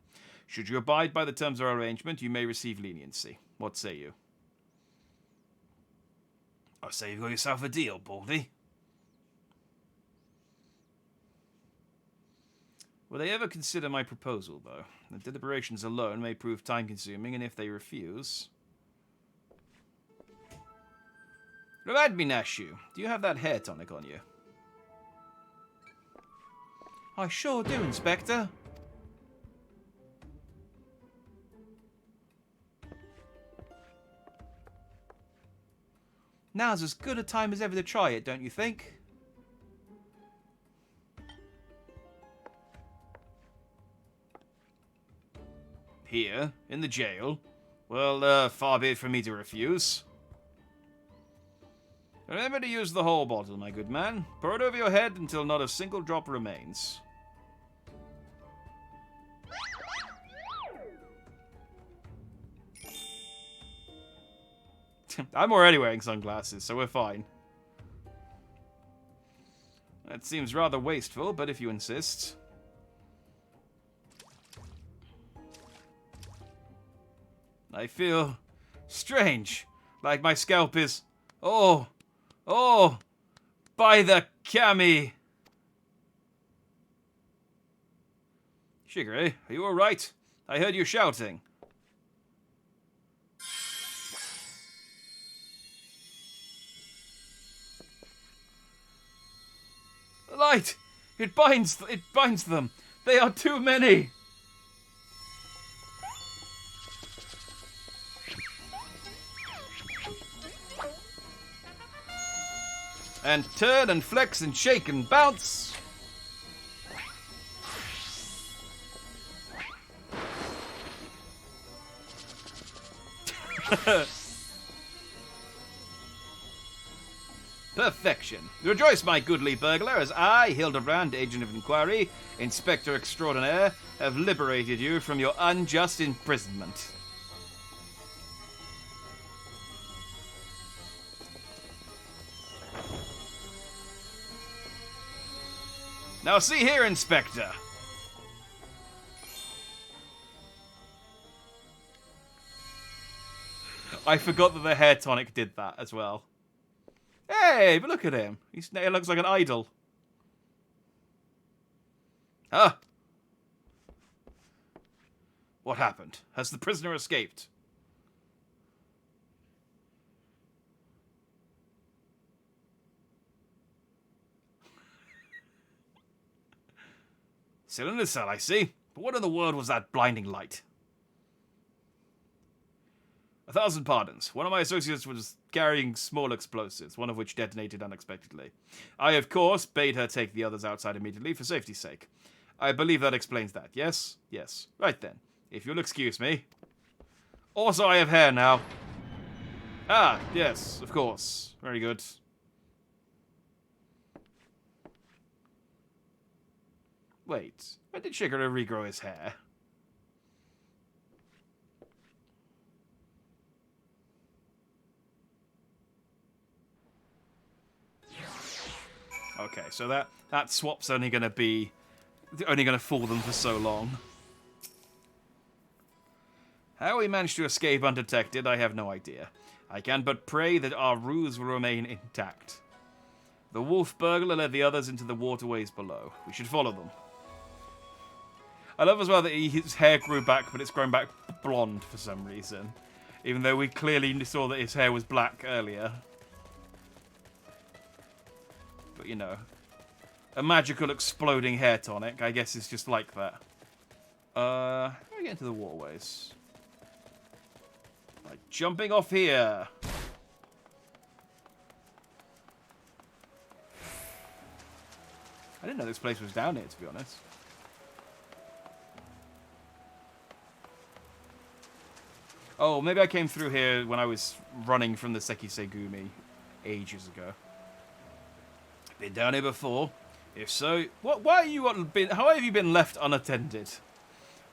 Should you abide by the terms of our arrangement, you may receive leniency. What say you? I say you've got yourself a deal, Baldy. Will they ever consider my proposal, though? The deliberations alone may prove time-consuming, and if they refuse... Remind me, Nashu, do you have that hair tonic on you? I sure do, Inspector. Now's as good a time as ever to try it, don't you think? Here, in the jail? Well, far be it from me to refuse. Remember to use the whole bottle, my good man. Pour it over your head until not a single drop remains. I'm already wearing sunglasses, so we're fine. That seems rather wasteful, but if you insist... I feel strange, like my scalp is... Oh, by the kami. Shigure, are you alright? I heard you shouting. The light! It binds them! They are too many! And turn and flex and shake and bounce. Perfection. Rejoice, my goodly burglar, as I, Hildibrand, Agent of Inquiry, Inspector Extraordinaire, have liberated you from your unjust imprisonment. Now see here, Inspector. I forgot that the hair tonic did that as well. Hey, but look at him. He looks like an idol. Huh? What happened? Has the prisoner escaped? Still in the cell, I see. But what in the world was that blinding light? 1,000 pardons. One of my associates was carrying small explosives, one of which detonated unexpectedly. I, of course, bade her take the others outside immediately for safety's sake. I believe that explains that, yes? Yes. Right then. If you'll excuse me. Also, I have hair now. Ah, yes, of course. Very good. Wait, when did Shigure regrow his hair? Okay, so that swap's only going to fool them for so long. How we managed to escape undetected, I have no idea. I can but pray that our ruse will remain intact. The wolf burglar led the others into the waterways below. We should follow them. I love as well that his hair grew back, but it's grown back blonde for some reason. Even though we clearly saw that his hair was black earlier. But, you know. A magical exploding hair tonic, I guess it's just like that. How do we get into the waterways? By jumping off here. I didn't know this place was down here, to be honest. Oh, maybe I came through here when I was running from the Sekisegumi ages ago. Been down here before? If so, why are you how have you been left unattended?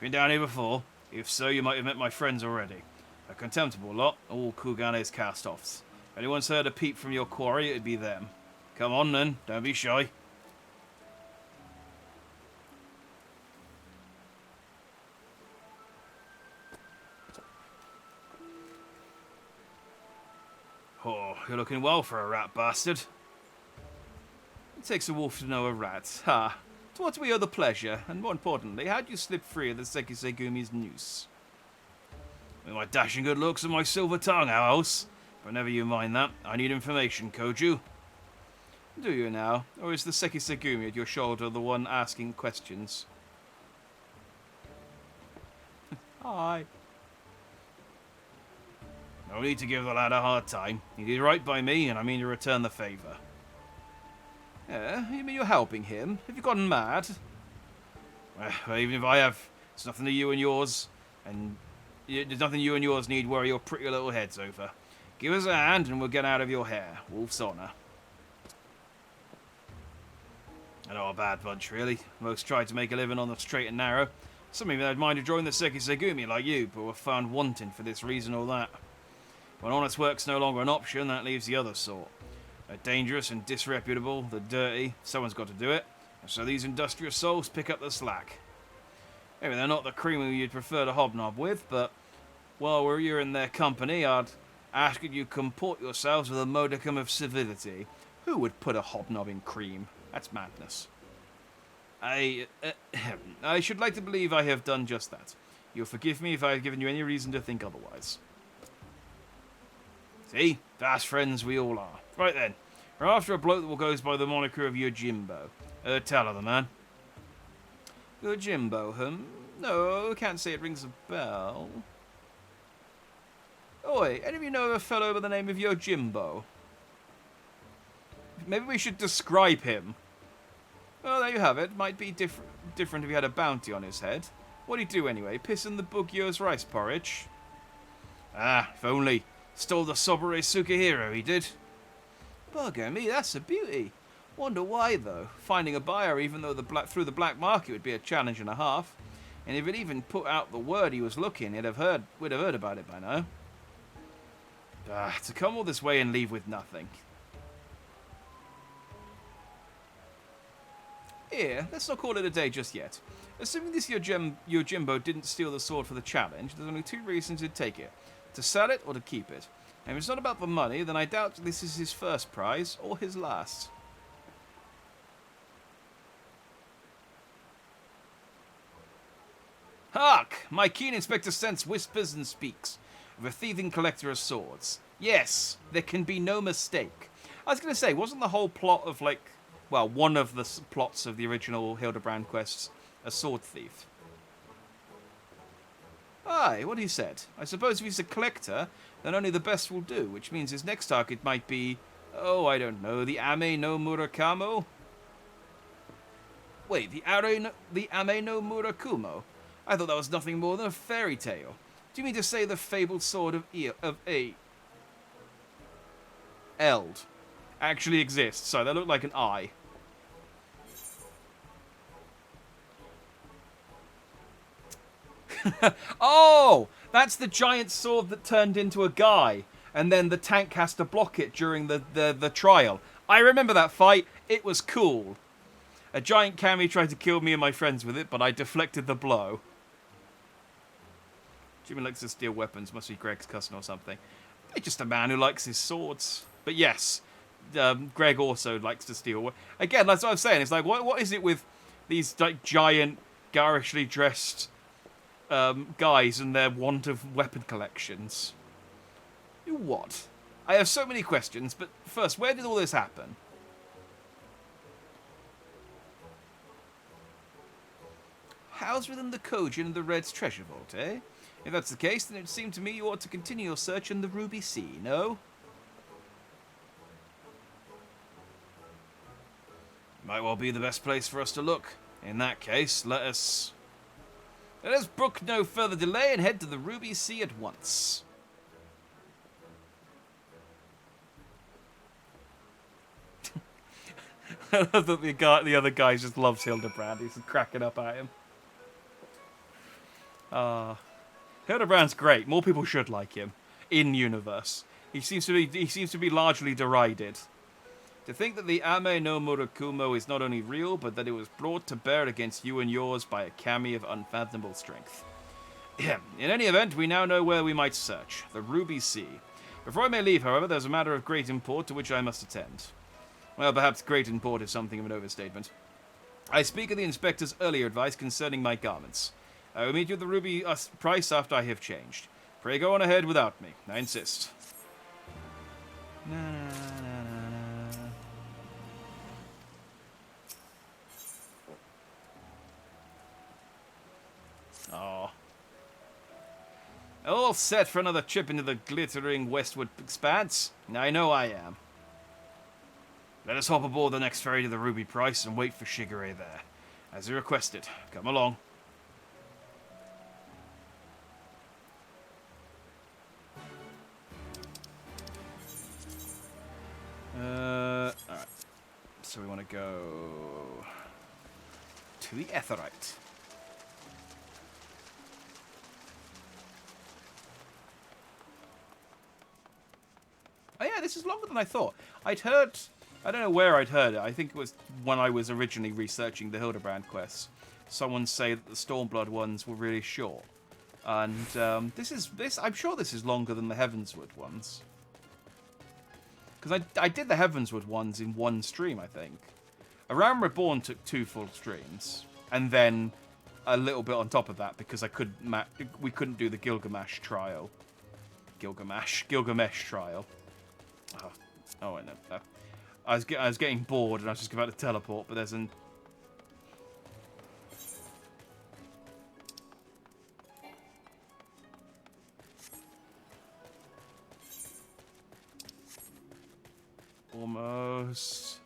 Been down here before? If so, you might have met my friends already. A contemptible lot, all Kugane's cast-offs. If anyone's heard a peep from your quarry, it'd be them. Come on then, don't be shy. Oh, you're looking well for a rat bastard. It takes a wolf to know a rat. Ha! To what do we owe the pleasure? And more importantly, how'd you slip free of the Sekisegumi's noose? With my dashing good looks and my silver tongue, house. But never you mind that. I need information, Koju. Do you now? Or is the Sekisegumi at your shoulder the one asking questions? Hi. No need to give the lad a hard time. He did right by me, and I mean to return the favour. You mean you're helping him? Have you gone mad? Well, even if I have, it's nothing to you and yours, and there's nothing you and yours need worry your pretty little heads over. Give us a hand, and we'll get out of your hair. Wolf's honour. I know a bad bunch, really. Most tried to make a living on the straight and narrow. Some even had mind to join the Sekisegumi like you, but were found wanting for this reason or that. When honest work's no longer an option, that leaves the other sort. They're dangerous and disreputable, they're dirty, someone's got to do it, and so these industrious souls pick up the slack. Maybe they're not the cream you'd prefer to hobnob with, but while you're in their company, I'd ask that you comport yourselves with a modicum of civility. Who would put a hobnobbing cream? That's madness. I should like to believe I have done just that. You'll forgive me if I have given you any reason to think otherwise. See? Fast friends we all are. Right then. We're after a bloke that goes by the moniker of Yojimbo. Tell her, the man. Yojimbo, No, can't say it rings a bell. Oi, any of you know of a fellow by the name of Yojimbo? Maybe we should describe him. Well, there you have it. Might be different if he had a bounty on his head. What'd he do anyway? Piss in the Bugyo's rice porridge? Ah, if only. Stole the Sobore Sukahiro, he did. Bugger me, that's a beauty. Wonder why, though. Finding a buyer even though through the black market would be a challenge and a half. And if it even put out the word he was looking, we'd have heard about it by now. To come all this way and leave with nothing. Here, let's not call it a day just yet. Assuming this Yojimbo didn't steal the sword for the challenge, there's only two reasons he'd take it. To sell it or to keep it. And if it's not about the money, then I doubt this is his first prize or his last. Hark! My keen inspector sense whispers and speaks of a thieving collector of swords. Yes, there can be no mistake. I was going to say, wasn't the whole plot of, one of the plots of the original Hildibrand quests a sword thief? Aye, what he said. I suppose if he's a collector, then only the best will do, which means his next target might be, I don't know, the Ame no Murakamo? Wait, the Ame no Murakumo? I thought that was nothing more than a fairy tale. Do you mean to say the fabled sword of Eld actually exists? Sorry, that looked like an eye. Oh, that's the giant sword that turned into a guy, and then the tank has to block it during the trial. I remember that fight. It was cool. A giant kami tried to kill me and my friends with it, but I deflected the blow. Jimmy likes to steal weapons. Must be Greg's cousin or something. He's just a man who likes his swords. But yes, Greg also likes to steal. Again, that's what I'm saying. It's like, what is it with these like giant, garishly dressed guys and their want of weapon collections? What? I have so many questions, but first, where did all this happen? Housed within the Kojin and the Red's treasure vault, eh? If that's the case, then it seemed to me you ought to continue your search in the Ruby Sea, no? Might well be the best place for us to look. In that case, let us brook no further delay and head to the Ruby Sea at once. I love that the other guy just loves Hildibrand. He's cracking up at him. Hildibrand's great. More people should like him in universe. He seems to be largely derided. To think that the Ame no Murakumo is not only real, but that it was brought to bear against you and yours by a kami of unfathomable strength. In any event, we now know where we might search. The Ruby Sea. Before I may leave, however, there's a matter of great import to which I must attend. Well, perhaps great import is something of an overstatement. I speak of the inspector's earlier advice concerning my garments. I will meet you at the Ruby price after I have changed. Pray go on ahead without me. I insist. Na, na, na, na, na. Oh. All set for another trip into the glittering westward expanse? I know I am. Let us hop aboard the next ferry to the Ruby Price and wait for Shigure there. As you requested. Come along. Alright. So we want to go to the Aetheryte. Oh yeah, this is longer than I thought. I'd heard... I don't know where I'd heard it. I think it was when I was originally researching the Hildibrand quests. Someone say that the Stormblood ones were really short. And I'm sure this is longer than the Heavensward ones. Because I did the Heavensward ones in one stream, I think. Around Reborn took 2 full streams. And then a little bit on top of that because we couldn't do the Gilgamesh trial. Gilgamesh trial. Oh wait, no. I was getting bored and I was just about to teleport, but there's an... Almost.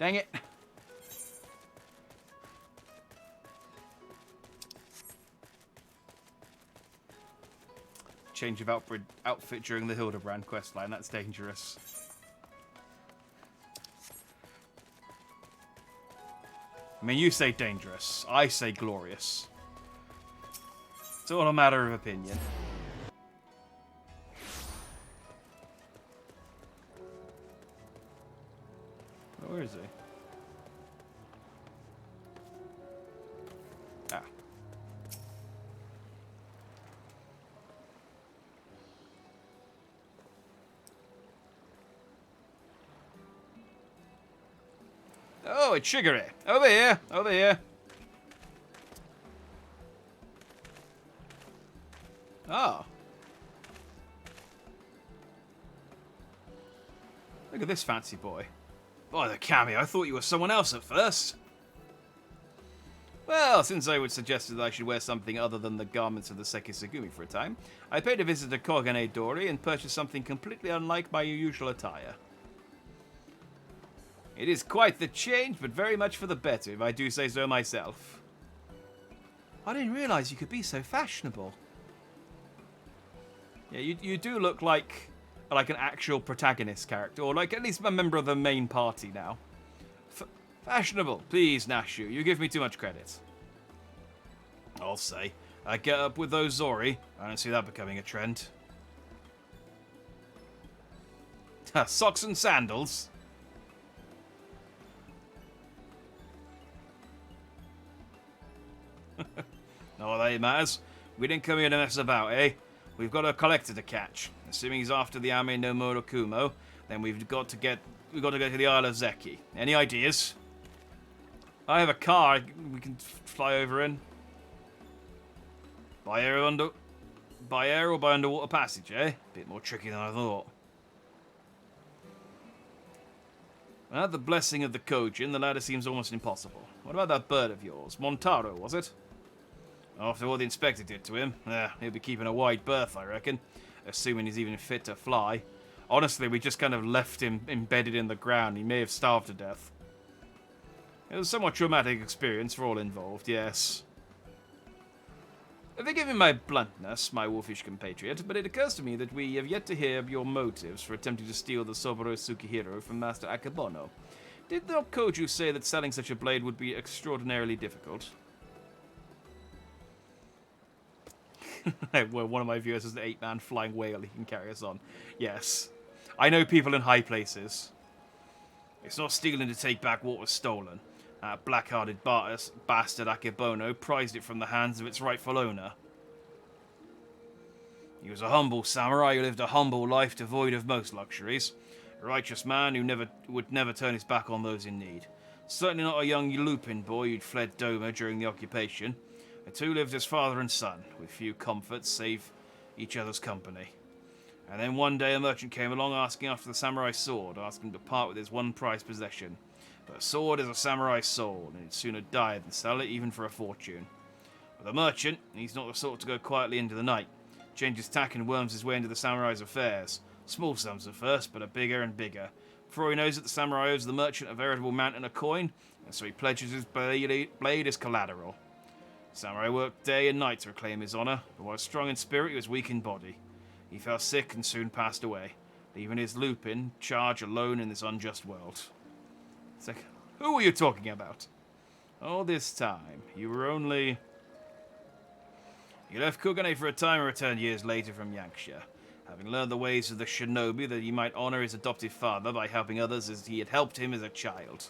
Dang it. Change of outfit during the Hildibrand questline. That's dangerous. I mean, you say dangerous. I say glorious. It's all a matter of opinion. Where is he? Ah. Oh, it's Shigure. Over here. Over here. Oh. Look at this fancy boy. By the kami, I thought you were someone else at first. Well, since I would suggest that I should wear something other than the garments of the Sekisagumi for a time, I paid a visit to Kogane Dori and purchased something completely unlike my usual attire. It is quite the change, but very much for the better, if I do say so myself. I didn't realise you could be so fashionable. Yeah, you do look like an actual protagonist character, or like at least a member of the main party now. Fashionable. Please, Nashu, you give me too much credit. I'll say. I get up with those Zori. I don't see that becoming a trend. Socks and sandals. Not that it matters. We didn't come here to mess about, eh? We've got a collector to catch. Assuming he's after the Ame no Morokumo, then we've got to go to the Isle of Zeki. Any ideas? I have a car we can fly over in. By air or by underwater passage, eh? Bit more tricky than I thought. Without the blessing of the Kojin, the ladder seems almost impossible. What about that bird of yours? Montaro, was it? After what the inspector did to him, he'll be keeping a wide berth, I reckon. Assuming he's even fit to fly. Honestly, we just kind of left him embedded in the ground. He may have starved to death. It was a somewhat traumatic experience for all involved, yes. Forgive me my bluntness, my wolfish compatriot, but it occurs to me that we have yet to hear your motives for attempting to steal the Soboro Tsukihiro from Master Akebono. Did not Koju say that selling such a blade would be extraordinarily difficult? Well, one of my viewers is an 8-man flying whale. He can carry us on. Yes. I know people in high places. It's not stealing to take back what was stolen. That black-hearted bastard Akebono prized it from the hands of its rightful owner. He was a humble samurai who lived a humble life devoid of most luxuries. A righteous man who would never turn his back on those in need. Certainly not a young lupin boy who'd fled Doma during the occupation. The two lived as father and son, with few comforts save each other's company. And then one day a merchant came along asking after the samurai sword, asking to part with his one prized possession. But a sword is a samurai's soul, and he'd sooner die than sell it, even for a fortune. But the merchant, he's not the sort to go quietly into the night. Changes tack and worms his way into the samurai's affairs. Small sums at first, but are bigger and bigger. Before he knows it, the samurai owes the merchant a veritable mountain of coin, and so he pledges his blade as collateral. The samurai worked day and night to reclaim his honor, but while strong in spirit, he was weak in body. He fell sick and soon passed away, leaving his lupin charge alone in this unjust world. It's like, who were you talking about? All this time, you were only... You left Kugane for a time and returned years later from Yakusha, having learned the ways of the shinobi that he might honor his adoptive father by helping others as he had helped him as a child.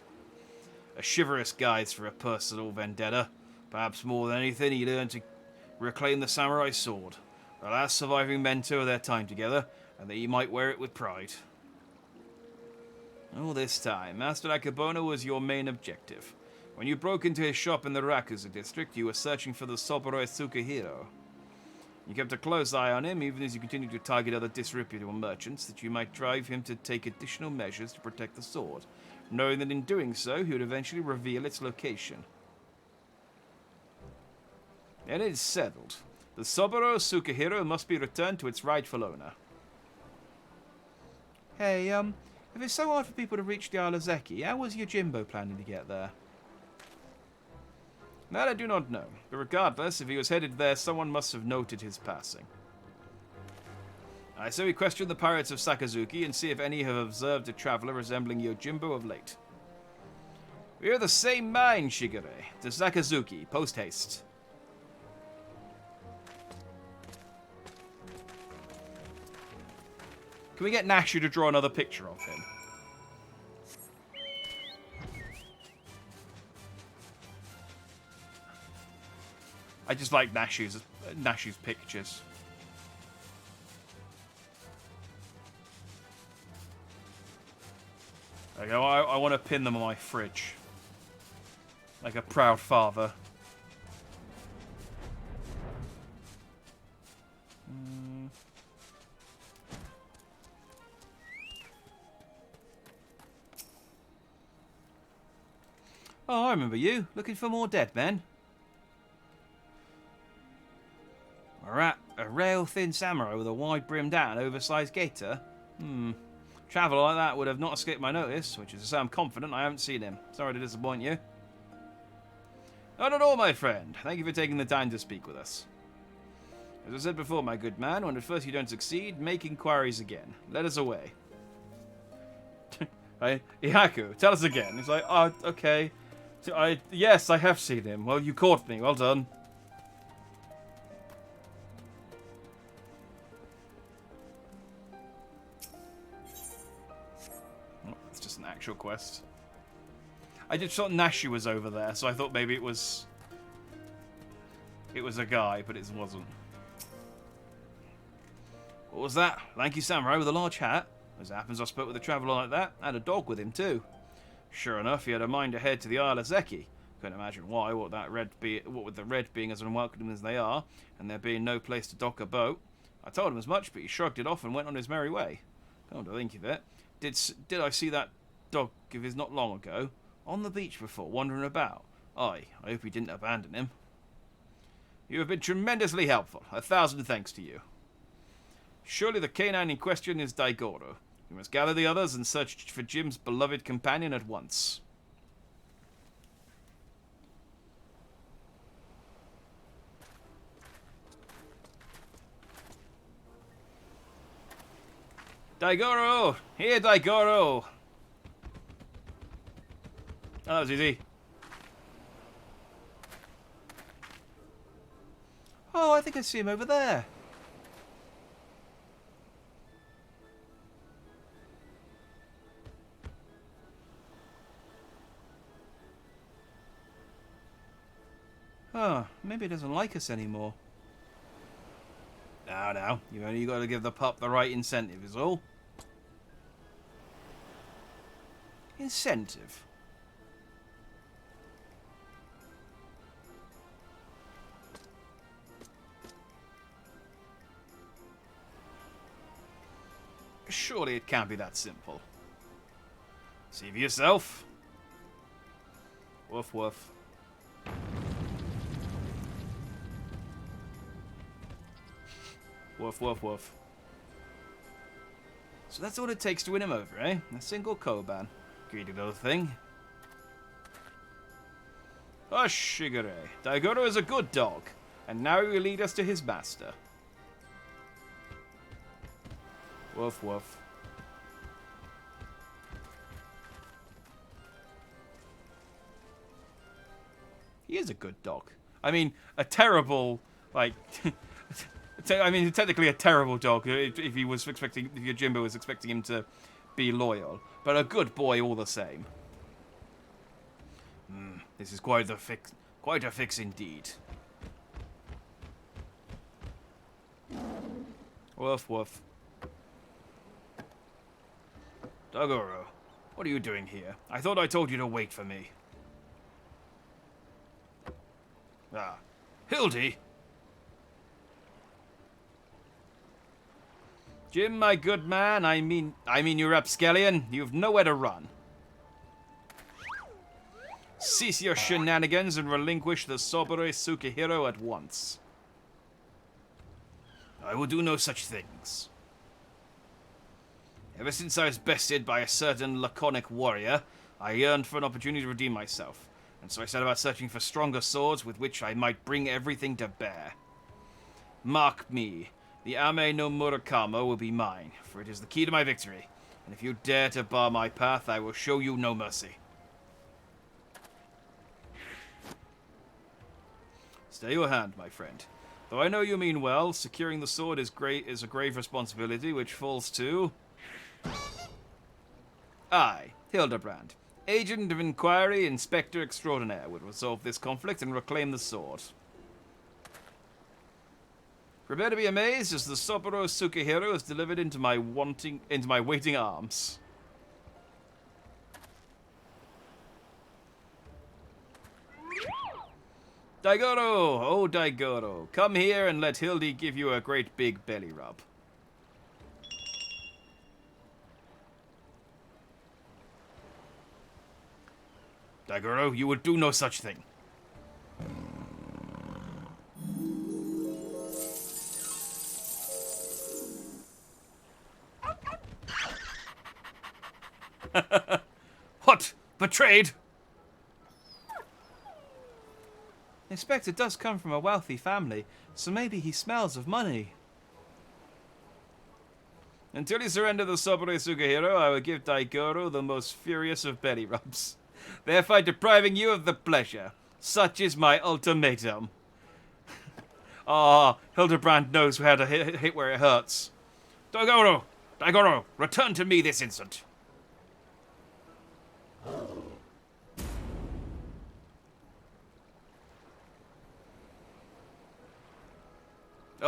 A chivalrous guise for a personal vendetta. Perhaps more than anything, he learned to reclaim the samurai sword, the last surviving mentor of their time together, and that he might wear it with pride. All this time, Master Akebono was your main objective. When you broke into his shop in the Rakuza district, you were searching for the Soboro Tsukihiro. You kept a close eye on him, even as you continued to target other disreputable merchants, that you might drive him to take additional measures to protect the sword, knowing that in doing so, he would eventually reveal its location. Then it is settled. The Soboro Tsukihiro must be returned to its rightful owner. Hey, if it's so hard for people to reach the Isle of Zeki, how was Yojimbo planning to get there? That I do not know, but regardless, if he was headed there, someone must have noted his passing. I say we question the pirates of Sakazuki and see if any have observed a traveller resembling Yojimbo of late. We are the same mind, Shigure. To Sakazuki, post haste. Can we get Nashu to draw another picture of him? I just like Nashu's pictures. There you go. I want to pin them on my fridge. Like a proud father. Oh, I remember you. Looking for more dead men. A rail-thin samurai with a wide-brimmed hat and oversized gaiter? Travel like that would have not escaped my notice, which is to say I'm confident I haven't seen him. Sorry to disappoint you. Not at all, my friend. Thank you for taking the time to speak with us. As I said before, my good man, when at first you don't succeed, make inquiries again. Let us away. Ihaku, tell us again. He's like, oh, okay. Yes, I have seen him. Well, you caught me. Well done. Oh, it's just an actual quest. I just thought Nashu was over there, so I thought maybe it was... it was a guy, but it wasn't. What was that? Lanky samurai with a large hat? As it happens, I spoke with a traveller like that, and a dog with him too. Sure enough, he had a mind to head to the Isle of Zeki. Couldn't imagine why, what with the red being as unwelcoming as they are, and there being no place to dock a boat. I told him as much, but he shrugged it off and went on his merry way. Come to think of it, did I see that dog of his not long ago? On the beach before, wandering about? Aye, I hope he didn't abandon him. You have been tremendously helpful. 1,000 thanks to you. Surely the canine in question is Daigoro. We must gather the others and search for Jim's beloved companion at once. Daigoro! Here, Daigoro! Oh, that was easy. Oh, I think I see him over there. Oh, maybe he doesn't like us anymore. Now. You've only got to give the pup the right incentive, is all. Incentive? Surely it can't be that simple. See for yourself. Woof woof. Woof woof woof. So that's all it takes to win him over, eh? A single Koban. Greedy little thing. Shigure. Daigoro is a good dog, and now he will lead us to his master. Woof woof. He is a good dog. I mean, a terrible, like... I mean, technically a terrible dog if your Jimbo was expecting him to be loyal, but a good boy all the same. This is quite a fix indeed. Woof woof. Daigoro, what are you doing here? I thought I told you to wait for me. Ah, Hildy. Jim, my good man, I mean you rapscallion, you've nowhere to run. Cease your shenanigans and relinquish the Sobore Tsukihiro at once. I will do no such things. Ever since I was bested by a certain laconic warrior, I yearned for an opportunity to redeem myself, and so I set about searching for stronger swords with which I might bring everything to bear. Mark me. The Ame no Murakama will be mine, for it is the key to my victory, and if you dare to bar my path, I will show you no mercy. Stay your hand, my friend. Though I know you mean well, securing the sword is a grave responsibility which falls to... I, Hildibrand, Agent of Inquiry, Inspector Extraordinaire, will resolve this conflict and reclaim the sword. Prepare to be amazed as the Saburo Tsukihiro is delivered into my waiting arms. Daigoro! Oh, Daigoro. Come here and let Hildy give you a great big belly rub. Daigoro, you would do no such thing. What? Betrayed? The Inspector does come from a wealthy family, so maybe he smells of money. Until you surrender the Saburo Tsukihiro, I will give Daigoro the most furious of belly rubs, thereby depriving you of the pleasure. Such is my ultimatum. Hildibrand knows how to hit where it hurts. Daigoro, return to me this instant.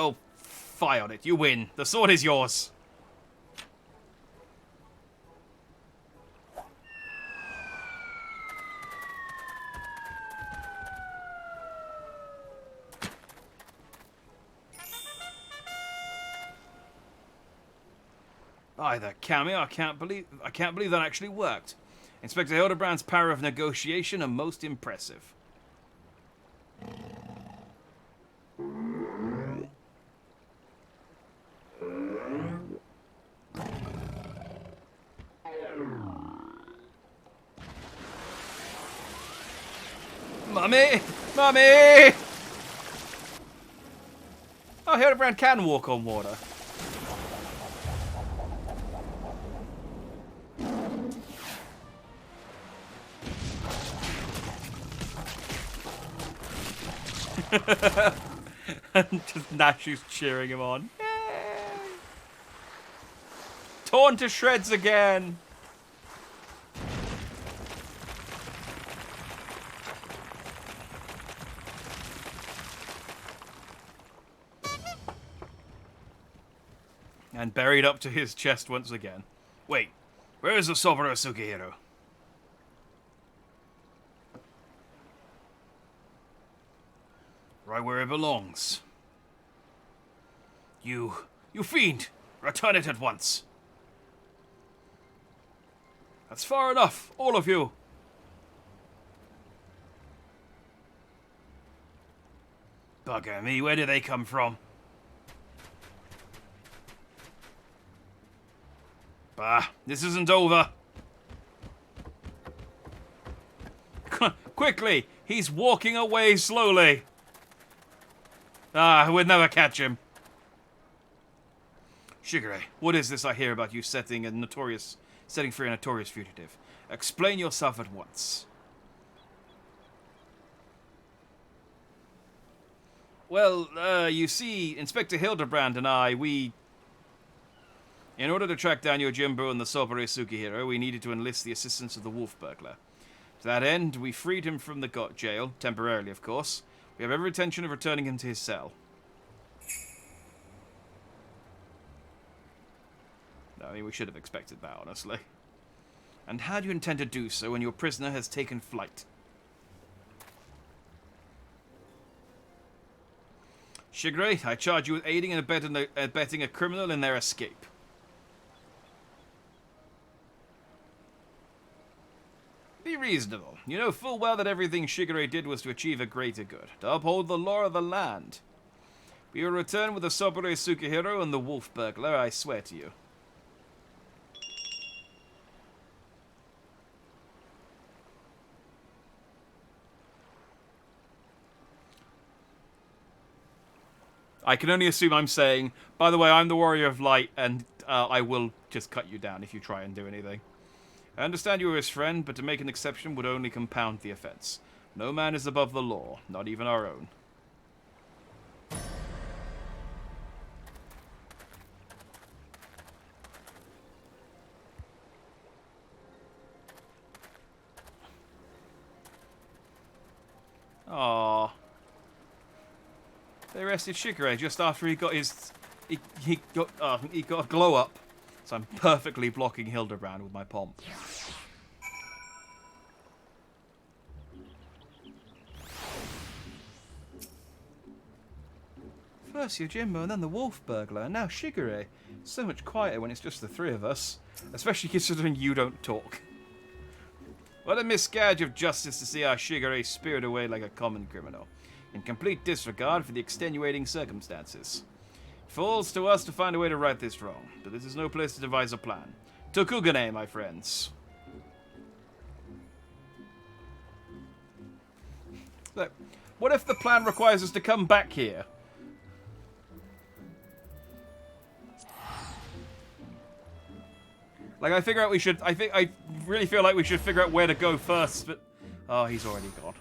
Oh, fie on it. You win. The sword is yours. Either cameo, I can't believe that actually worked. Inspector Hildibrand's power of negotiation are most impressive. Mummy! Mummy! Oh, Hildibrand can walk on water. And just Nashu's cheering him on. Yay! Torn to shreds again! And buried up to his chest once again. Wait, where is the Soboro Sukihiro? Right where it belongs. You fiend! Return it at once! That's far enough, all of you! Bugger me, where do they come from? Bah, this isn't over. Quickly, he's walking away slowly. Ah, we'll never catch him. Shigure, what is this I hear about you setting free a notorious fugitive? Explain yourself at once. Well, you see, Inspector Hildibrand and I, in order to track down Yojimbo and the Sobore Sukihiro, we needed to enlist the assistance of the wolf burglar. To that end, we freed him from the jail, temporarily of course. We have every intention of returning him to his cell. I mean, we should have expected that, honestly. And how do you intend to do so when your prisoner has taken flight? Shigure, I charge you with aiding and abetting a criminal in their escape. Be reasonable. You know full well that everything Shigure did was to achieve a greater good, to uphold the law of the land. We will return with the Sobore Sukihiro and the wolf burglar, I swear to you. I can only assume I'm saying, by the way, I'm the Warrior of Light, and I will just cut you down if you try and do anything. I understand you are his friend, but to make an exception would only compound the offense. No man is above the law, not even our own. Aww. They arrested Shigure just after he got his... He got a glow up. So I'm perfectly blocking Hildibrand with my pomp. First Yojimbo and then the wolf burglar, and now Shigure. So much quieter when it's just the three of us. Especially considering you don't talk. What a miscarriage of justice to see our Shigure spirited away like a common criminal, in complete disregard for the extenuating circumstances. It falls to us to find a way to right this wrong, but this is no place to devise a plan. Tokugane, my friends. Look, what if the plan requires us to come back here? Like, I really feel like we should figure out where to go first, but... Oh, he's already gone.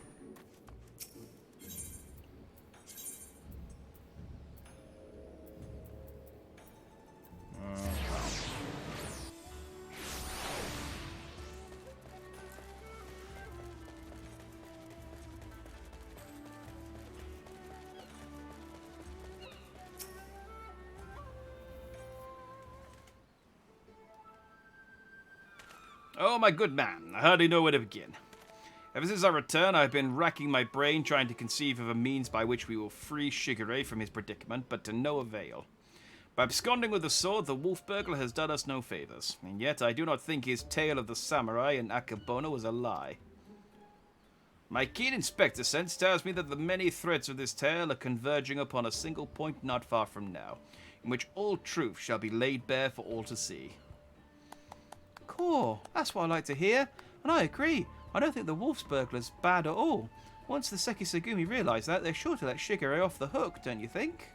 Oh, my good man, I hardly know where to begin. Ever since our return, I've been racking my brain trying to conceive of a means by which we will free Shigure from his predicament, but to no avail. By absconding with the sword, the wolf burglar has done us no favours, and yet I do not think his tale of the samurai and Akebono was a lie. My keen inspector sense tells me that the many threads of this tale are converging upon a single point not far from now, in which all truth shall be laid bare for all to see. Cool, that's what I like to hear, and I agree. I don't think the wolf's burglar's bad at all. Once the Sekisagumi realise that, they're sure to let Shigure off the hook, don't you think?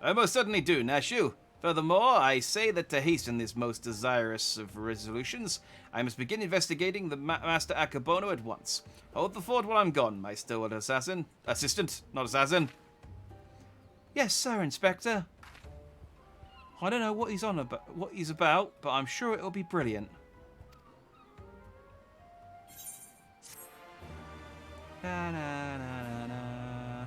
I most certainly do, Nashu. Furthermore, I say that to hasten this most desirous of resolutions, I must begin investigating the Master Akebono at once. Hold the fort while I'm gone, my stalwart assassin. Assistant, not assassin. Yes, sir, Inspector. I don't know what he's about, but I'm sure it'll be brilliant. Na, na, na, na, na.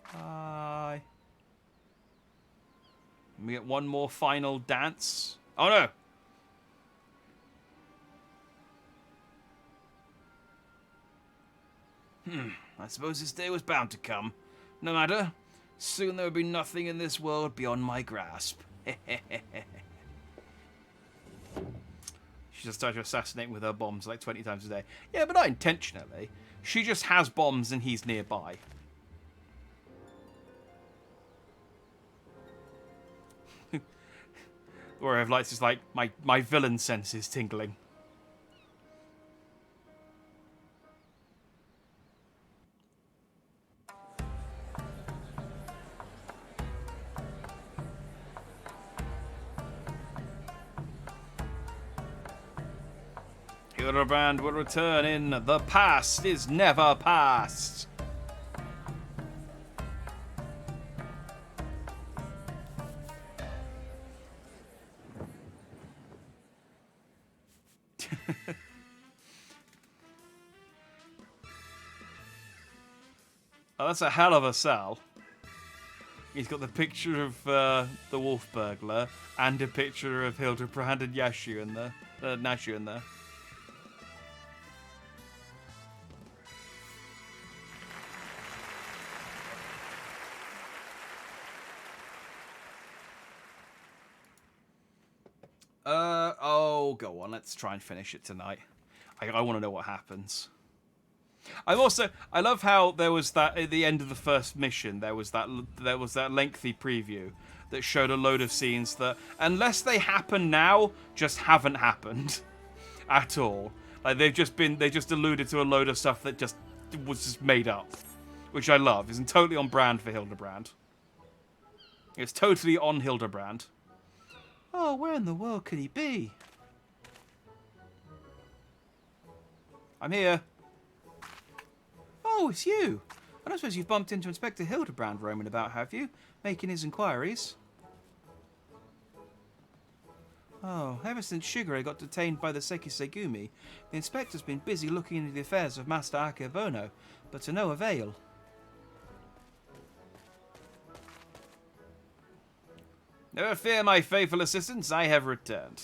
Hi. We get one more final dance. Oh no! I suppose this day was bound to come. No matter. Soon there will be nothing in this world beyond my grasp. She just started to assassinate with her bombs like 20 times a day. Yeah, but not intentionally. She just has bombs and he's nearby. Or I have lights, it's like my villain sense is tingling. Hildibrand will return in The Past is Never Past. Oh, that's a hell of a cell. He's got the picture of the wolf burglar and a picture of Hildibrand and Yashu in there. Nashu in there. Oh, go on. Let's try and finish it tonight. I want to know what happens. I love how there was that at the end of the first mission. There was that lengthy preview that showed a load of scenes that, unless they happen now, just haven't happened at all. Like they just alluded to a load of stuff that just was just made up, which I love. Isn't totally on brand for Hildibrand. It's totally on Hildibrand. Oh, where in the world could he be? I'm here. Oh, it's you. I don't suppose you've bumped into Inspector Hildibrand roaming about, have you? Making his inquiries. Oh, ever since Shigure got detained by the Sekisagumi, the Inspector's been busy looking into the affairs of Master Akebono, but to no avail. Never fear, my faithful assistants, I have returned.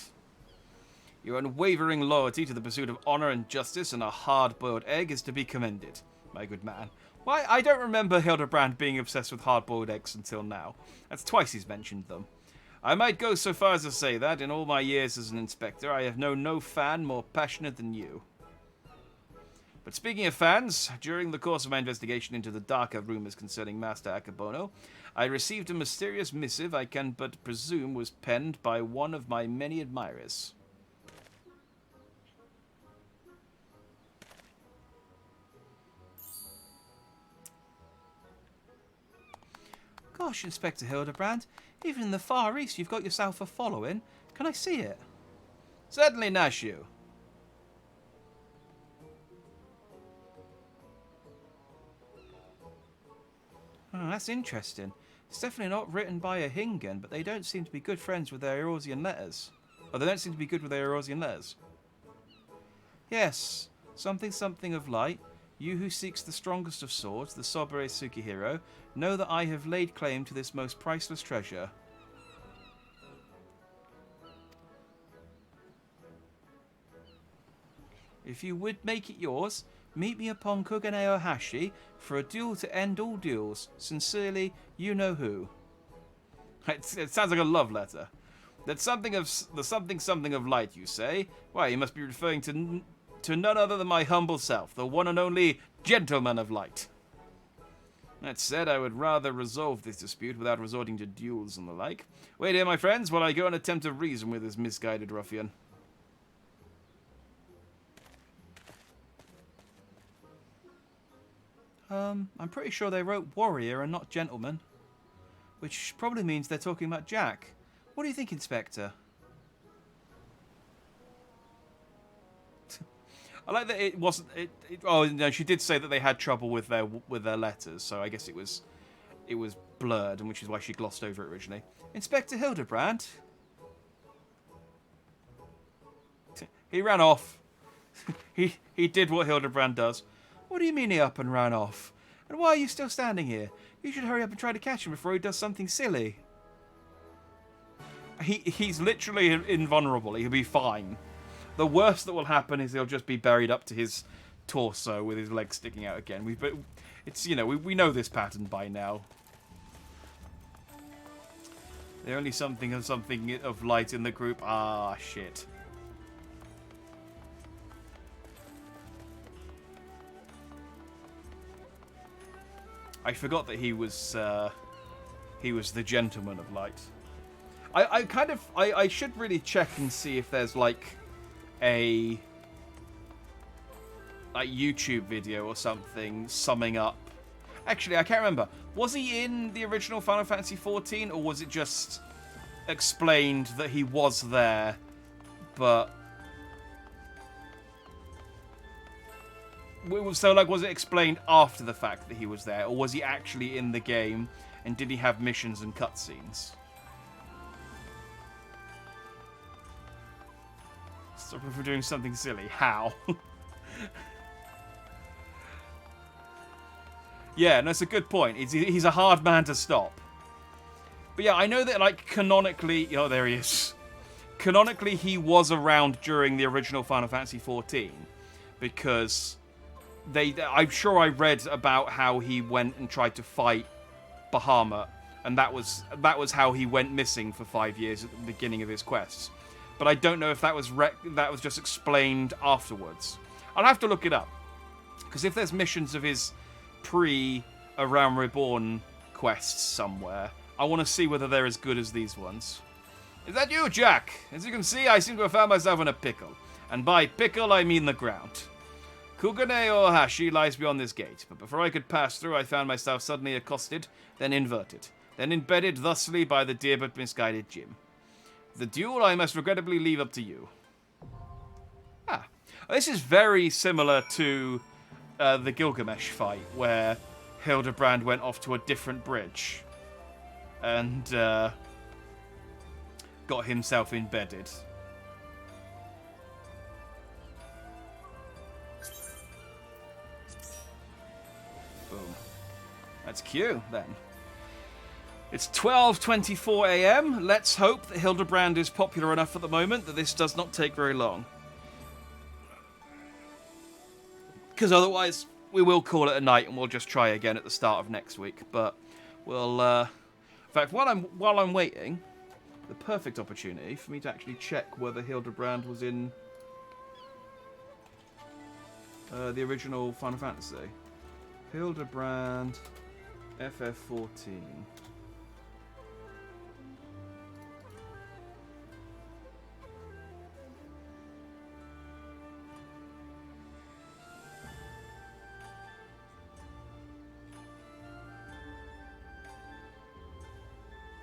Your unwavering loyalty to the pursuit of honour and justice and a hard-boiled egg is to be commended, my good man. Why, I don't remember Hildibrand being obsessed with hard-boiled eggs until now. That's twice he's mentioned them. I might go so far as to say that, in all my years as an inspector, I have known no fan more passionate than you. But speaking of fans, during the course of my investigation into the darker rumours concerning Master Akebono, I received a mysterious missive I can but presume was penned by one of my many admirers. Gosh, Inspector Hildibrand, even in the Far East you've got yourself a following. Can I see it? Certainly, Nashu. Oh, that's interesting. It's definitely not written by a Hingan, but they don't seem to be good friends with their Eorzean letters. Or they don't seem to be good with their Eorzean letters. Yes, something of light. You who seeks the strongest of swords, the Sobere Tsukihiro, know that I have laid claim to this most priceless treasure. If you would make it yours, meet me upon Kugane Ohashi for a duel to end all duels. Sincerely, you know who. It sounds like a love letter. That's something of the something of light, you say? Why, you must be referring to none other than my humble self, the one and only gentleman of light. That said, I would rather resolve this dispute without resorting to duels and the like. Wait here, my friends, while I go and attempt to reason with this misguided ruffian. I'm pretty sure they wrote warrior and not gentleman. Which probably means they're talking about Jack. What do you think, Inspector? I like that it wasn't. Oh no, she did say that they had trouble with their letters, so I guess it was blurred, and which is why she glossed over it originally. Inspector Hildibrand. He ran off. he did what Hildibrand does. What do you mean he up and ran off? And why are you still standing here? You should hurry up and try to catch him before he does something silly. He's literally invulnerable. He'll be fine. The worst that will happen is he'll just be buried up to his torso with his legs sticking out again. It's, you know, we know this pattern by now. There's only something of light in the group. Ah, shit. I forgot that he was the gentleman of light. I should really check and see if there's like a YouTube video or something summing up. Actually, I can't remember. Was he in the original Final Fantasy XIV, or was it just explained that he was there, but so like was it explained after the fact that he was there, or was he actually in the game, and did he have missions and cutscenes? Stop him from doing something silly. How? Yeah, no, it's a good point. He's a hard man to stop. But yeah, I know that, like, canonically... Oh, there he is. Canonically, he was around during the original Final Fantasy XIV. Because I'm sure I read about how he went and tried to fight Bahamut. And that was how he went missing for 5 years at the beginning of his quests. But I don't know if that was just explained afterwards. I'll have to look it up. Because if there's missions of his pre-A Realm Reborn quests somewhere, I want to see whether they're as good as these ones. Is that you, Jack? As you can see, I seem to have found myself in a pickle. And by pickle, I mean the ground. Kugane Ohashi lies beyond this gate, but before I could pass through, I found myself suddenly accosted, then inverted, then embedded thusly by the dear but misguided Jim. The duel I must regrettably leave up to you. Ah, this is very similar to the Gilgamesh fight, where Hildibrand went off to a different bridge and got himself embedded. Boom. That's Q, then. It's 12:24 a.m. Let's hope that Hildibrand is popular enough at the moment that this does not take very long. Because otherwise, we will call it a night and we'll just try again at the start of next week. But we'll... in fact, while I'm waiting, the perfect opportunity for me to actually check whether Hildibrand was in the original Final Fantasy. Hildibrand FF14.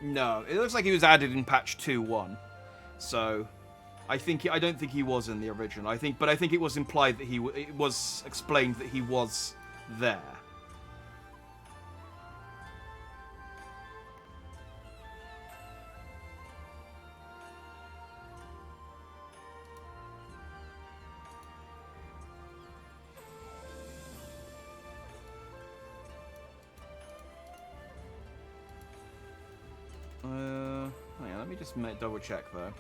No, it looks like he was added in patch 2.1. So, I don't think he was in the original. But I think it was implied that it was explained that he was there. Hang on, let me just double check though.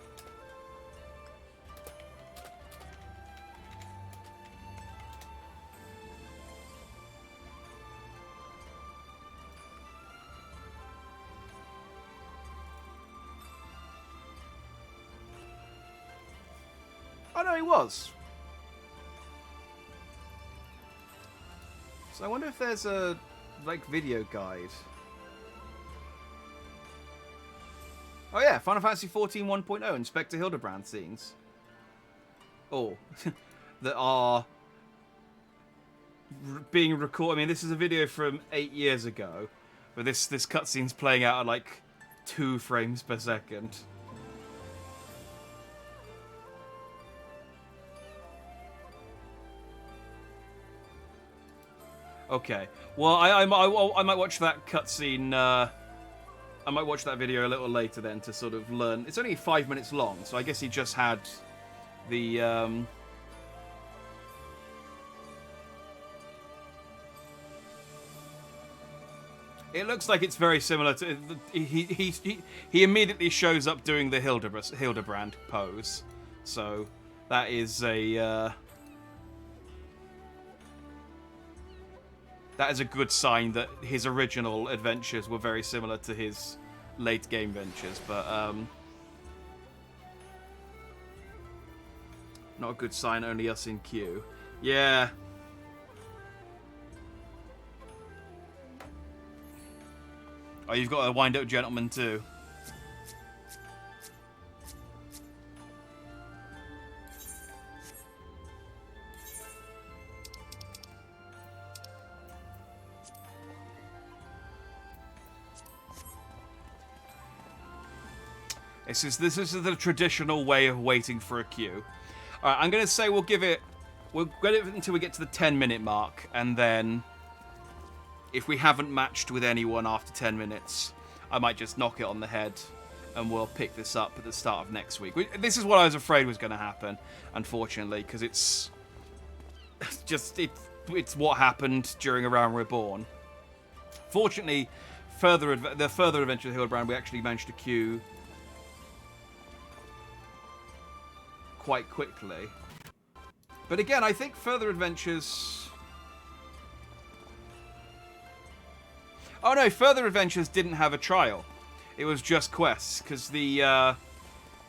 Oh no, he was. So I wonder if there's a like video guide. Oh yeah, Final Fantasy XIV 1.0 Inspector Hildibrand scenes. Oh, that are being recorded. I mean, this is a video from 8 years ago, but this cutscene's playing out at like 2 frames per second. Okay, well, I might watch that cutscene. I might watch that video a little later then to sort of learn. It's only 5 minutes long, so I guess he just had the It looks like it's very similar to he immediately shows up doing the Hildibrand pose, so that is a good sign that his original adventures were very similar to his late game ventures, but not a good sign. Only us in queue. Yeah. Oh, you've got a wind-up gentleman too. This is the traditional way of waiting for a queue. All right, I'm gonna say we'll get it until we get to the 10-minute mark, and then if we haven't matched with anyone after 10 minutes, I might just knock it on the head, and we'll pick this up at the start of next week. This is what I was afraid was going to happen, unfortunately, because it's what happened during A Realm Reborn. Fortunately, the further adventure of Hildibrand, we actually managed to queue quite quickly. But again, I think further adventures... Oh no, Further Adventures didn't have a trial. It was just quests, because the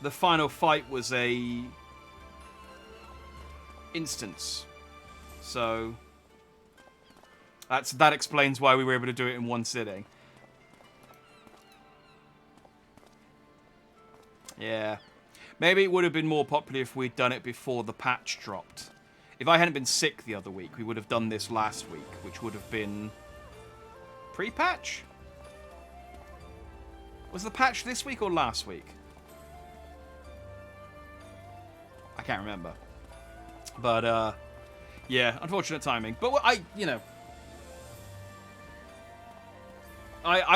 final fight was a instance. So that explains why we were able to do it in one sitting. Yeah. Maybe it would have been more popular if we'd done it before the patch dropped. If I hadn't been sick the other week, we would have done this last week, which would have been... pre-patch? Was the patch this week or last week? I can't remember. But, yeah, unfortunate timing. But I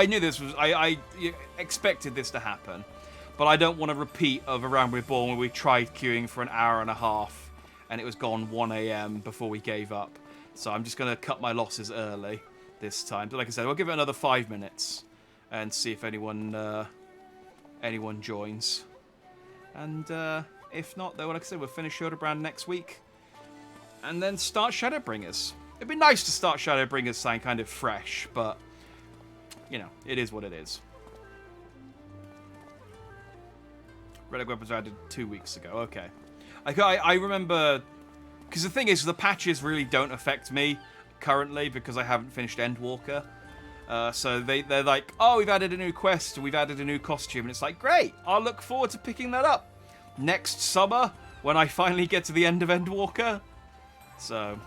knew this was... I expected this to happen. But I don't want a repeat of A Realm Reborn where we tried queuing for an hour and a half and it was gone 1 AM before we gave up. So I'm just going to cut my losses early this time. But like I said, we'll give it another 5 minutes and see if anyone joins. And if not, though, like I said, we'll finish Hildibrand next week and then start Shadowbringers. It'd be nice to start Shadowbringers something kind of fresh, but you know, it is what it is. Relic weapons were added 2 weeks ago. Okay. I remember... because the thing is, the patches really don't affect me currently because I haven't finished Endwalker. So they're like, oh, we've added a new quest, we've added a new costume. And it's like, great, I'll look forward to picking that up next summer when I finally get to the end of Endwalker. So...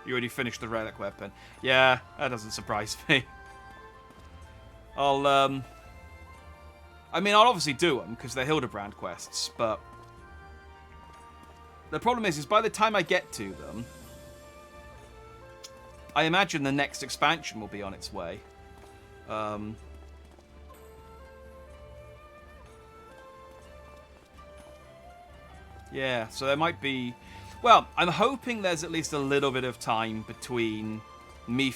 you already finished the relic weapon. Yeah, that doesn't surprise me. I'll obviously do them, because they're Hildibrand quests, but... the problem is by the time I get to them, I imagine the next expansion will be on its way. Yeah, so there might be... well, I'm hoping there's at least a little bit of time between me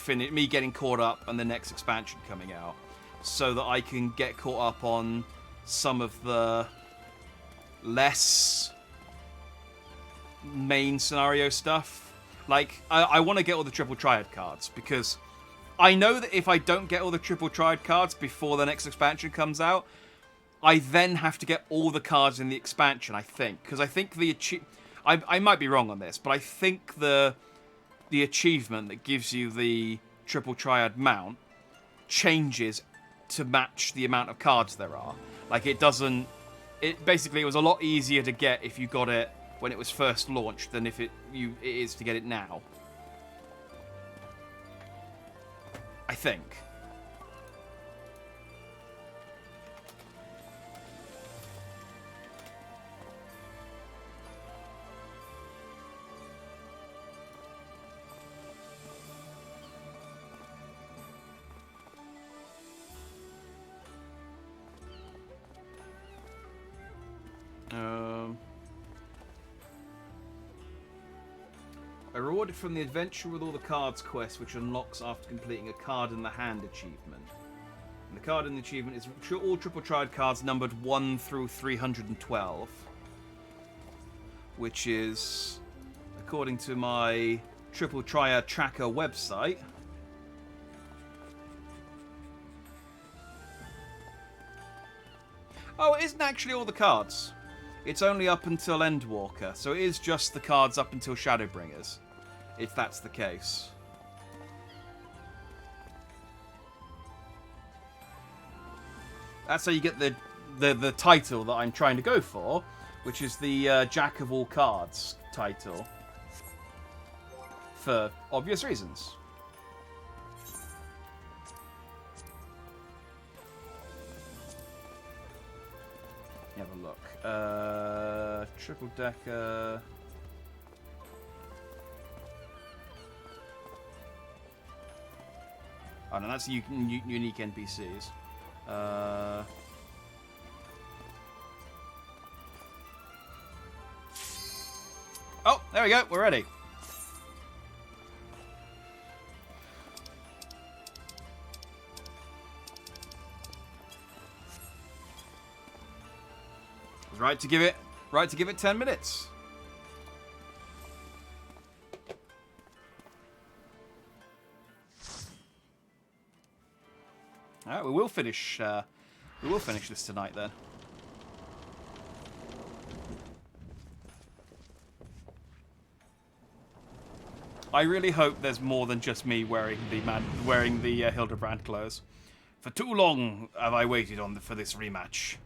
getting caught up and the next expansion coming out, so that I can get caught up on some of the less main scenario stuff. Like, I want to get all the Triple Triad cards, because I know that if I don't get all the Triple Triad cards before the next expansion comes out, I then have to get all the cards in the expansion, I think. Because I think I might be wrong on this, but I think the achievement that gives you the triple triad mount changes to match the amount of cards there are. Like, it doesn't... It basically, it was a lot easier to get if you got it when it was first launched than if it is to get it now. I think. A rewarded from the adventure with all the cards quest, which unlocks after completing a card in the hand achievement. And the card in the achievement is all triple triad cards numbered 1 through 312, which is, according to my triple triad tracker website, oh, it isn't actually all the cards. It's only up until Endwalker, so it is just the cards up until Shadowbringers, if that's the case. That's how you get the title that I'm trying to go for, which is the Jack of all cards title, for obvious reasons. Have a look. Triple decker. Oh no, that's unique NPCs. Oh, there we go. We're ready. Right to give it 10 minutes. All right, we will finish this tonight then. I really hope there's more than just me wearing the Hildibrand clothes. For too long have I waited for this rematch.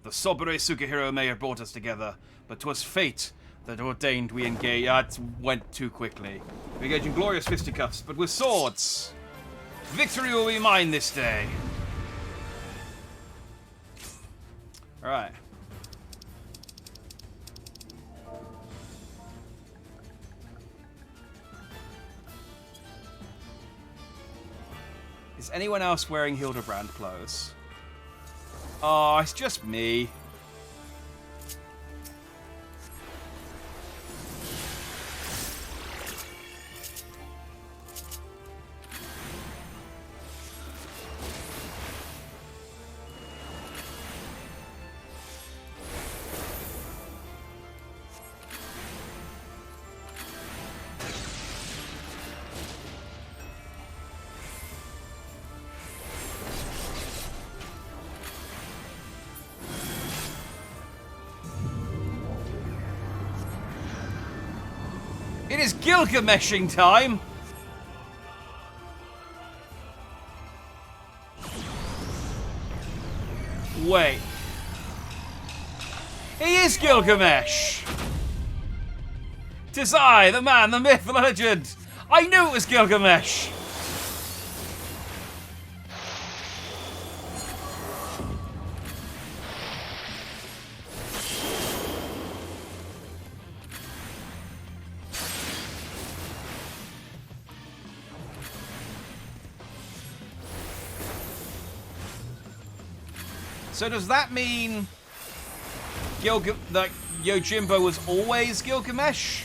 The Sobere Sukahiro may have brought us together, but 'twas fate that ordained we engage. It went too quickly. We engage in glorious fisticuffs, but with swords. Victory will be mine this day. All right. Is anyone else wearing Hildibrand clothes? Oh, it's just me. It is Gilgameshing time! Wait. He is Gilgamesh! 'Tis I, the man, the myth, the legend! I knew it was Gilgamesh! So does that mean that Yojimbo was always Gilgamesh?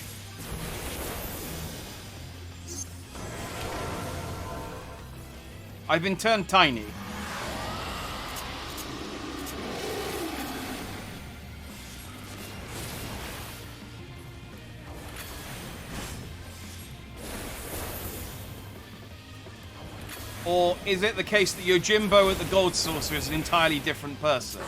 I've been turned tiny. Or is it the case that Yojimbo at the Gold Saucer is an entirely different person?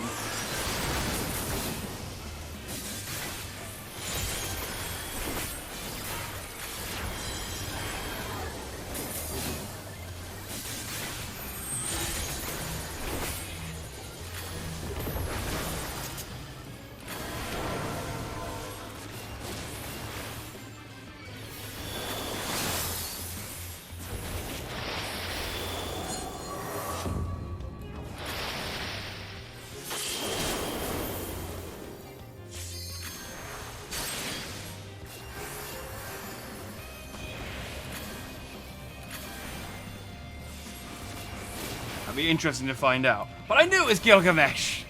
It'd be interesting to find out. But I knew it was Gilgamesh!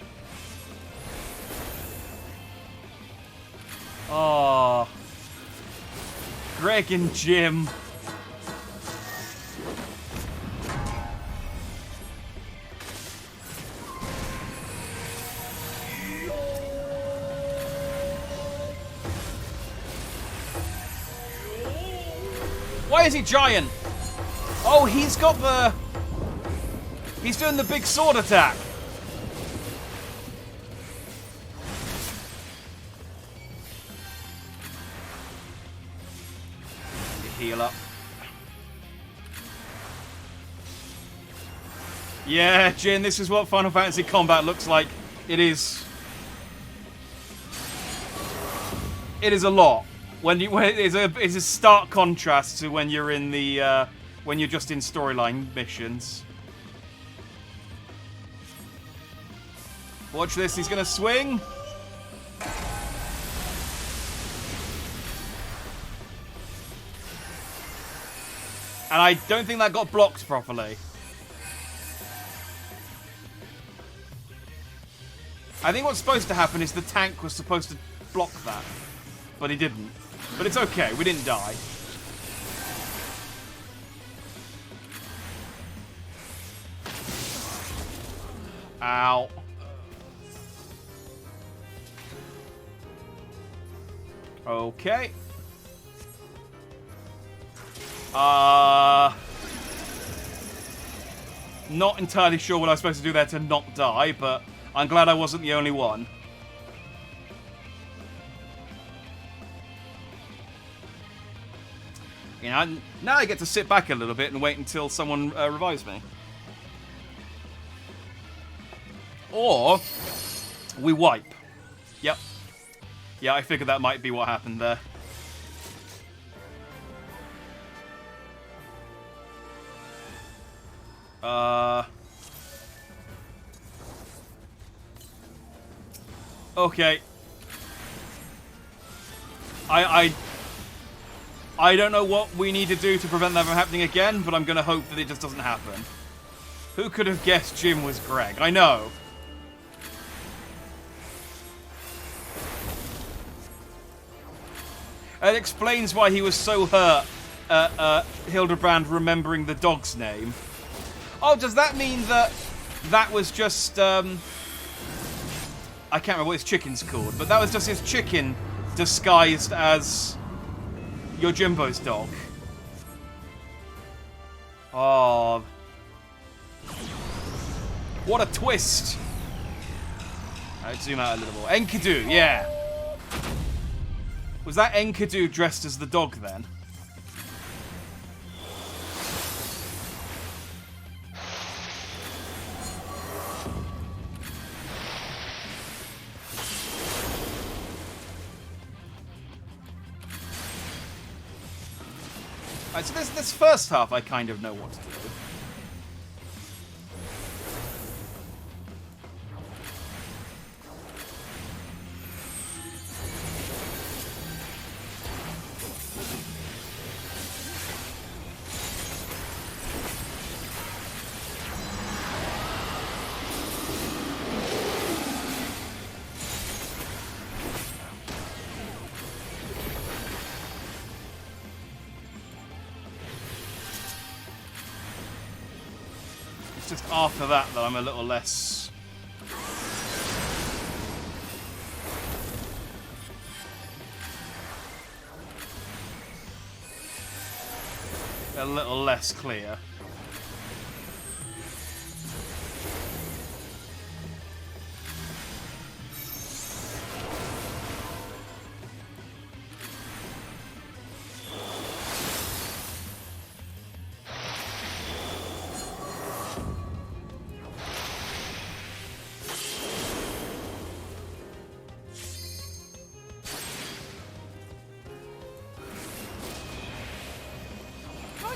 Oh. Greg and Jim. Why is he giant? Oh, he's got the... He's doing the big sword attack. Heal up. Yeah, Jin, this is what Final Fantasy combat looks like. It is a lot. It's a stark contrast to when you're in the when you're just in storyline missions. Watch this, he's gonna swing. And I don't think that got blocked properly. I think what's supposed to happen is the tank was supposed to block that. But he didn't. But it's okay, we didn't die. Ow. Okay. Not entirely sure what I was supposed to do there to not die, but I'm glad I wasn't the only one. You know, now I get to sit back a little bit and wait until someone revives me. Or we wipe. Yep. Yeah, I figured that might be what happened there. Okay. I don't know what we need to do to prevent that from happening again, but I'm going to hope that it just doesn't happen. Who could have guessed Jim was Greg? I know. It explains why he was so hurt at Hildibrand remembering the dog's name. Oh, does that mean that that was just... I can't remember what his chicken's called, but that was just his chicken disguised as Yojimbo's dog. Oh. What a twist. Let's zoom out a little more. Enkidu, yeah. Was that Enkidu dressed as the dog then? Alright, so this first half I kind of know what to do. Just after that I'm a little less... a little less clear.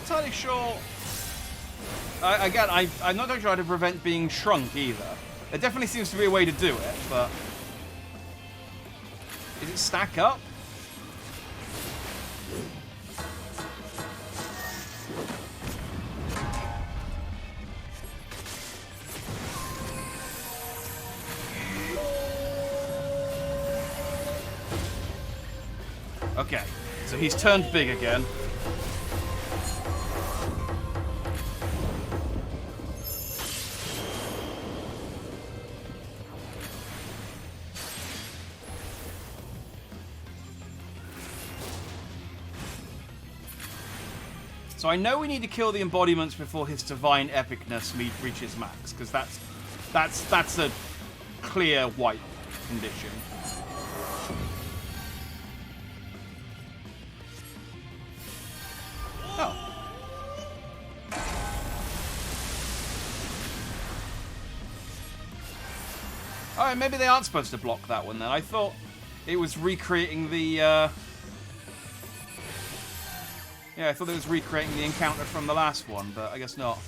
entirely sure... Again, I'm not entirely sure how to prevent being shrunk either. There definitely seems to be a way to do it, but... Is it stack up? Okay, so he's turned big again. So I know we need to kill the embodiments before his divine epicness reaches max, because that's a clear wipe condition. Oh. Alright, maybe they aren't supposed to block that one then. I thought it was recreating the yeah, I thought it was recreating the encounter from the last one, but I guess not.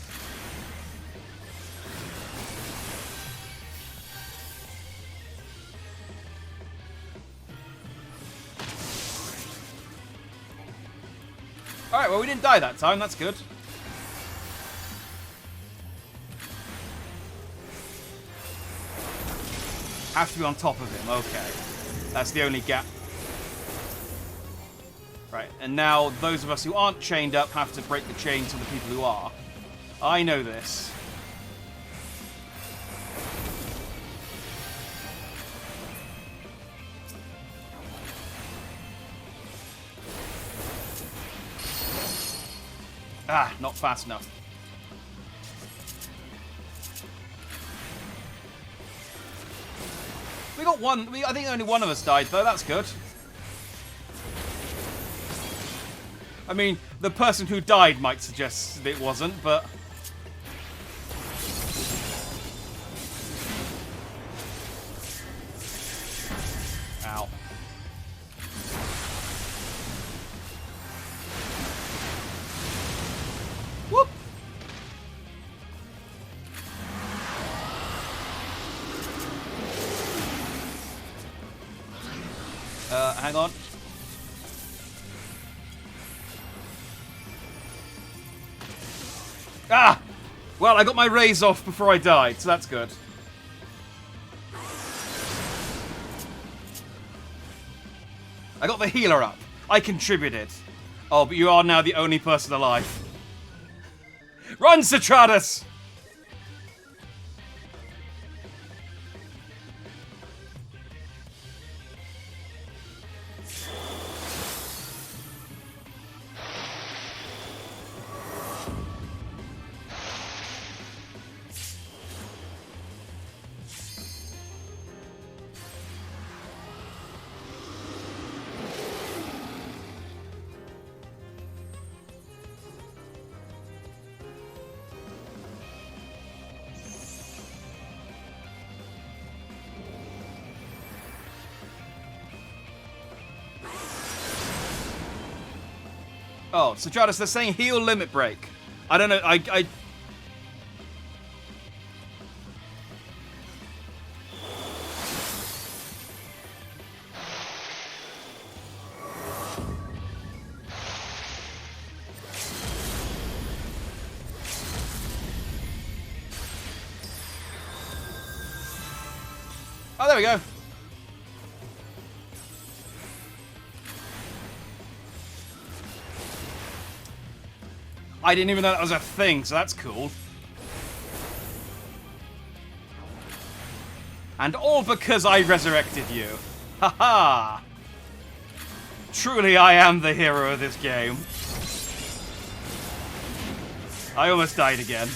Alright, well we didn't die that time, that's good. Have to be on top of him, okay. That's the only gap. Right, and now those of us who aren't chained up have to break the chains of the people who are. I know this. Ah, not fast enough. We got one. I think only one of us died, though. That's good. I mean, the person who died might suggest it wasn't, but... Ow. Whoop! Hang on. Ah! Well, I got my raise off before I died, so that's good. I got the healer up. I contributed. Oh, but you are now the only person alive. Run, Citratus! Oh, Citratus, they're saying heal limit break. I don't know, I... Oh, there we go. I didn't even know that was a thing, so that's cool. And all because I resurrected you. Haha! Truly, I am the hero of this game. I almost died again.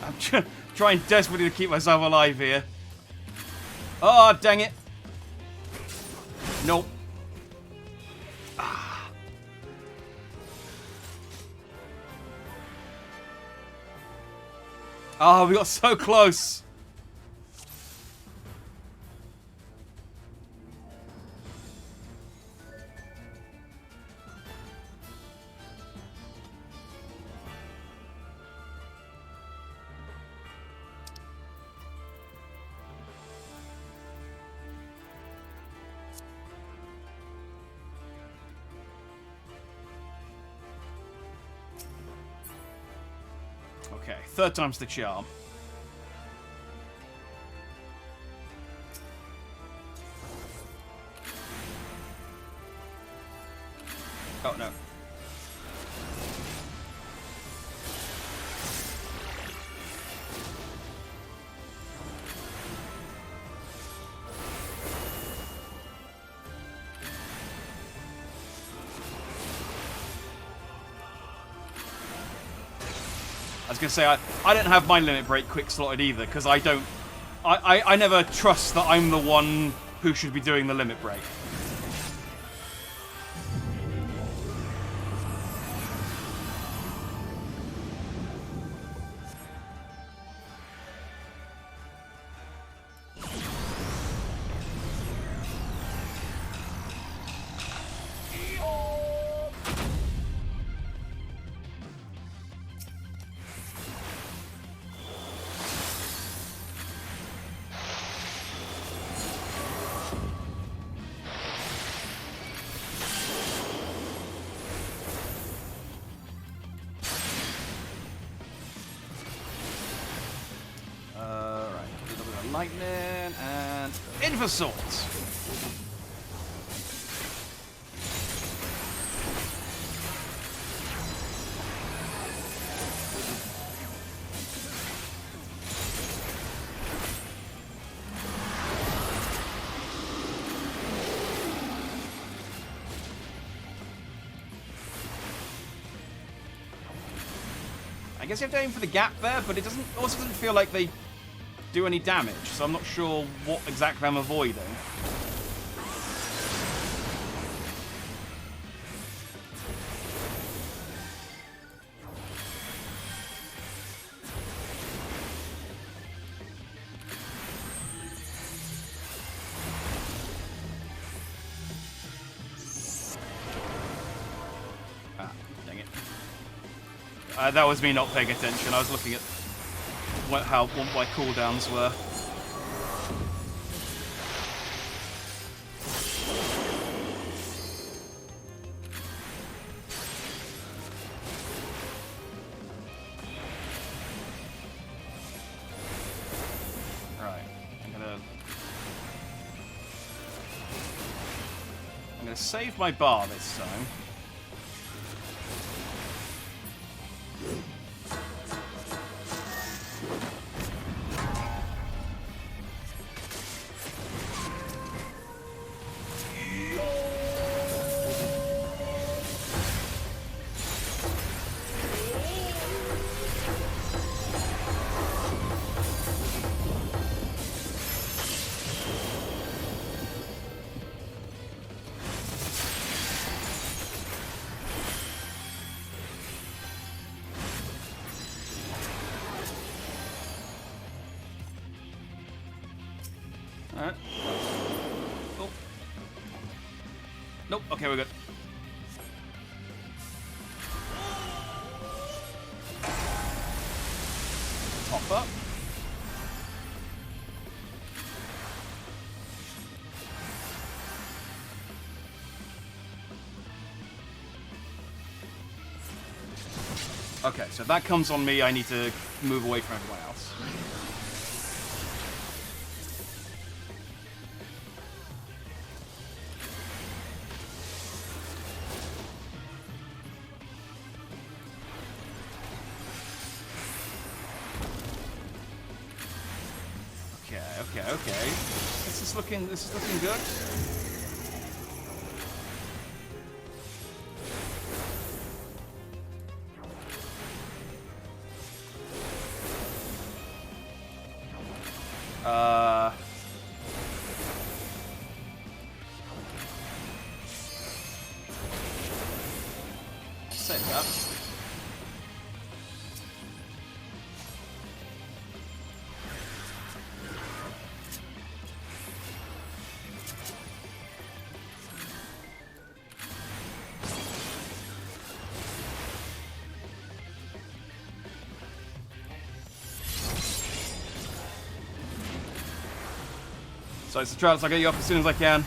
I'm trying desperately to keep myself alive here. Oh, dang it. Nope. Ah. Oh, we got so close. Okay, third time's the charm. Oh, no. I was going to say, I don't have my limit break quick slotted either, because I never trust that I'm the one who should be doing the limit break. Lightning, and in for swords. I guess you have to aim for the gap there, but it also doesn't feel like they do any damage, so I'm not sure what exactly I'm avoiding. Ah, dang it. That was me not paying attention. I was looking at what my cooldowns were. Right, I'm gonna save my bar this time. Alright. Oh. Nope, okay, we're good. Top up. Okay, so if that comes on me, I need to move away from everyone else. Okay. This is looking good. Save that. So it's the trials. I'll get you up as soon as I can.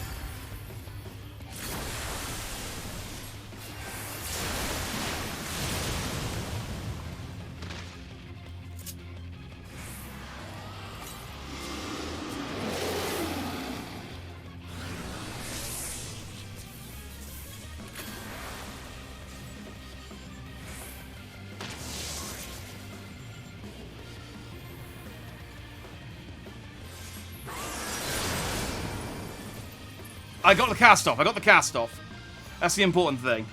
I got the cast off. I got the cast off. That's the important thing.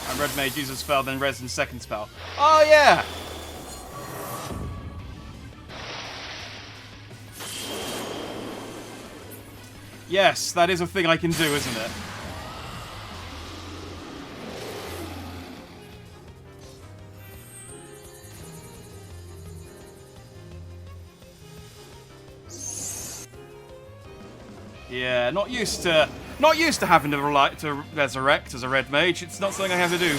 And Red Mage uses spell, then Res in second spell. Oh, yeah! Yes, that is a thing I can do, isn't it? Yeah, not used to having to resurrect as a red mage. It's not something I have to do.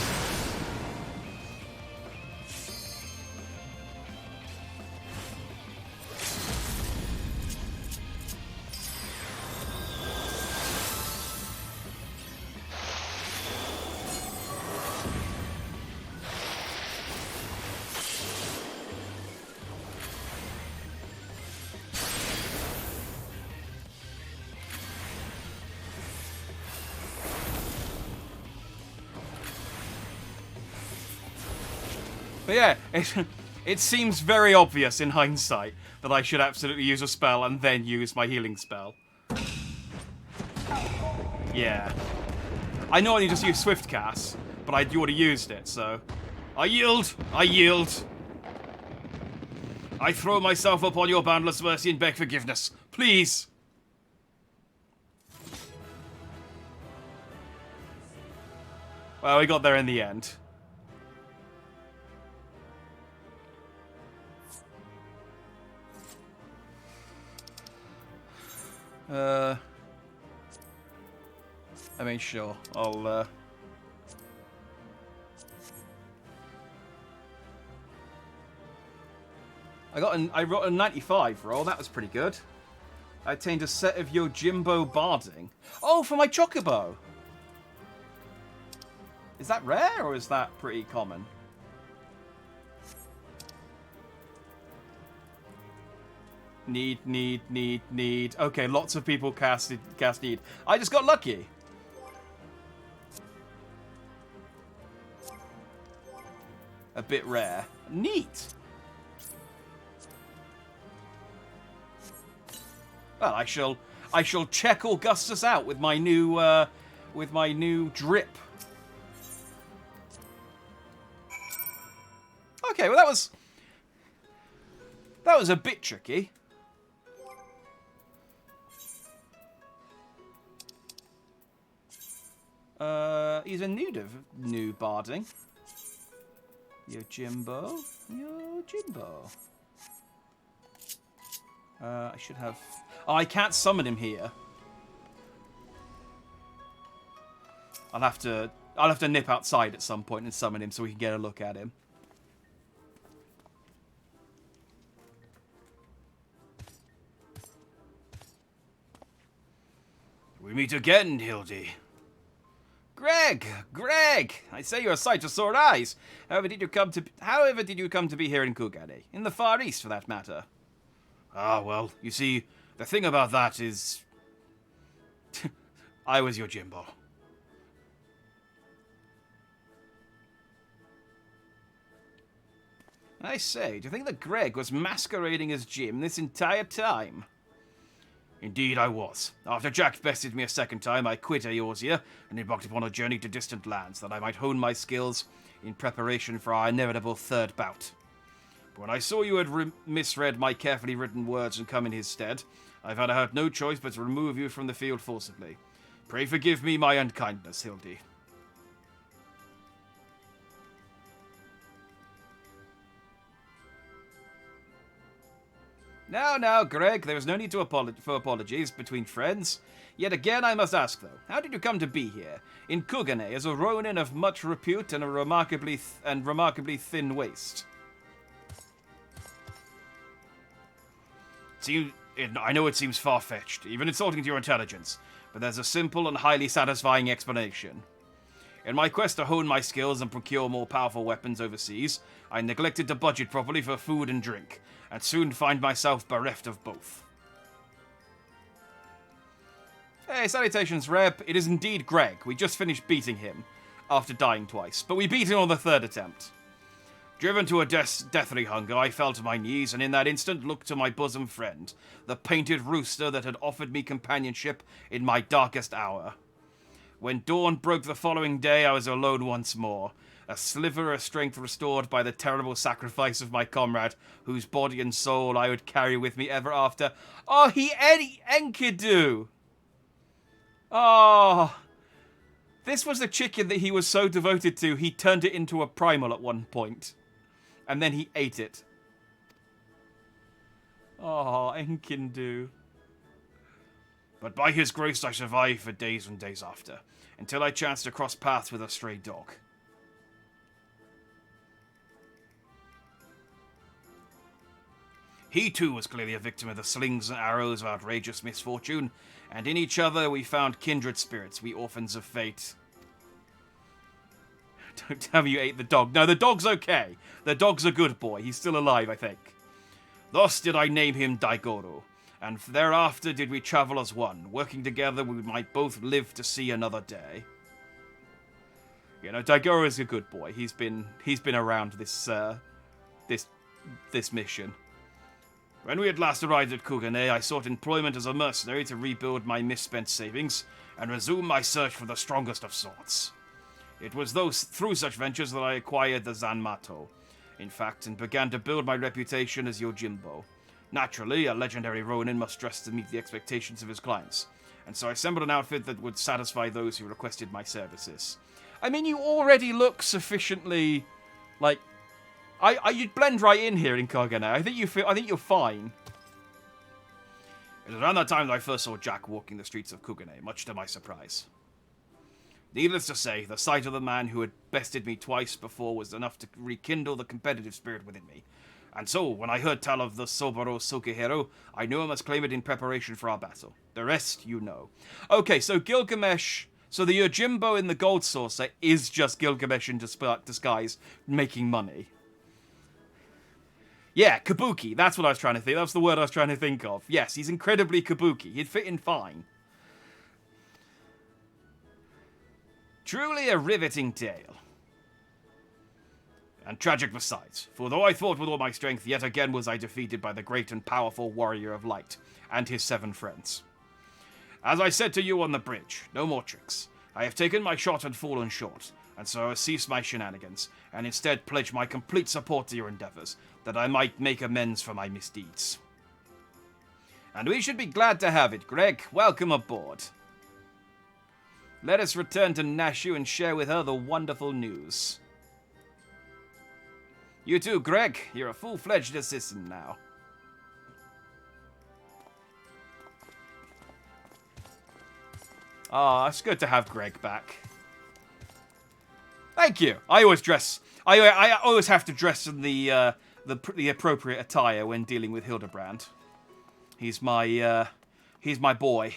But yeah, it seems very obvious in hindsight that I should absolutely use a spell and then use my healing spell. Yeah. I know I just use Swift Cast, but I already used it, so... I yield! I yield! I throw myself upon your boundless mercy and beg forgiveness. Please! Well, we got there in the end. I mean, sure, I'll, I wrote a 95 roll, that was pretty good. I obtained a set of Yojimbo Barding. Oh, for my Chocobo! Is that rare, or is that pretty common? Need. Okay, lots of people cast need. I just got lucky. A bit rare. Neat. Well, I shall check Augustus out with my new drip. Okay, well that was a bit tricky. He's a new barding. Yojimbo. I should have... Oh, I can't summon him here. I'll have to nip outside at some point and summon him so we can get a look at him. We meet again, Hildy. Greg! I say you're a sight of sore eyes. However did you come to be here in Kugane? In the Far East, for that matter. Ah, well, you see, the thing about that is... I was your Jimbo. I say, do you think that Greg was masquerading as Jim this entire time? Indeed I was. After Jack bested me a second time, I quit Eorzea and embarked upon a journey to distant lands that I might hone my skills in preparation for our inevitable third bout. But when I saw you had misread my carefully written words and come in his stead, I found I had no choice but to remove you from the field forcibly. Pray forgive me my unkindness, Hildy. Now, Greg, there is no need for apologies between friends. Yet again, I must ask, though, how did you come to be here, in Kugane, as a Ronin of much repute and a remarkably thin waist? I know it seems far-fetched, even insulting to your intelligence, but there's a simple and highly satisfying explanation. In my quest to hone my skills and procure more powerful weapons overseas, I neglected to budget properly for food and drink, and soon find myself bereft of both. Hey, salutations, Reb. It is indeed Greg. We just finished beating him, after dying twice, but we beat him on the third attempt. Driven to a deathly hunger, I fell to my knees, and in that instant looked to my bosom friend, the painted rooster that had offered me companionship in my darkest hour. When dawn broke the following day, I was alone once more, a sliver of strength restored by the terrible sacrifice of my comrade, whose body and soul I would carry with me ever after. Oh, Enkidu! Oh, this was the chicken that he was so devoted to, he turned it into a primal at one point. And then he ate it. Oh, Enkidu. But by his grace I survived for days and days after, until I chanced to cross paths with a stray dog. He too was clearly a victim of the slings and arrows of outrageous misfortune, and in each other we found kindred spirits, we orphans of fate. Don't tell me you ate the dog. No, the dog's okay. The dog's a good boy. He's still alive, I think. Thus did I name him Daigoro, and thereafter did we travel as one, working together we might both live to see another day. You know, Daigoro is a good boy. He's been around this mission. When we at last arrived at Kugane, I sought employment as a mercenary to rebuild my misspent savings and resume my search for the strongest of swords. It was through such ventures that I acquired the Zanmato, in fact, and began to build my reputation as Yojimbo. Naturally, a legendary Ronin must dress to meet the expectations of his clients, and so I assembled an outfit that would satisfy those who requested my services. I mean, you already look sufficiently, like... you'd blend right in here in Kagane. I think you're fine. It was around that time that I first saw Jack walking the streets of Kugane, much to my surprise. Needless to say, the sight of the man who had bested me twice before was enough to rekindle the competitive spirit within me. And so, when I heard tell of the Soboro Sukehiro, I knew I must claim it in preparation for our battle. The rest, you know. Okay, so Gilgamesh... So the Yojimbo in the Gold Saucer is just Gilgamesh in disguise, making money. Yeah, kabuki. That's what I was trying to think. That's the word I was trying to think of. Yes, he's incredibly kabuki. He'd fit in fine. Truly a riveting tale. And tragic besides, for though I fought with all my strength, yet again was I defeated by the great and powerful warrior of light, and his 7 friends. As I said to you on the bridge, no more tricks. I have taken my shot and fallen short, and so I cease my shenanigans, and instead pledge my complete support to your endeavors, that I might make amends for my misdeeds. And we should be glad to have it, Greg. Welcome aboard. Let us return to Nashu and share with her the wonderful news. You too, Greg. You're a full-fledged assistant now. Ah, it's good to have Greg back. Thank you. I always dress. I always have to dress in the appropriate attire when dealing with Hildibrand. He's my boy.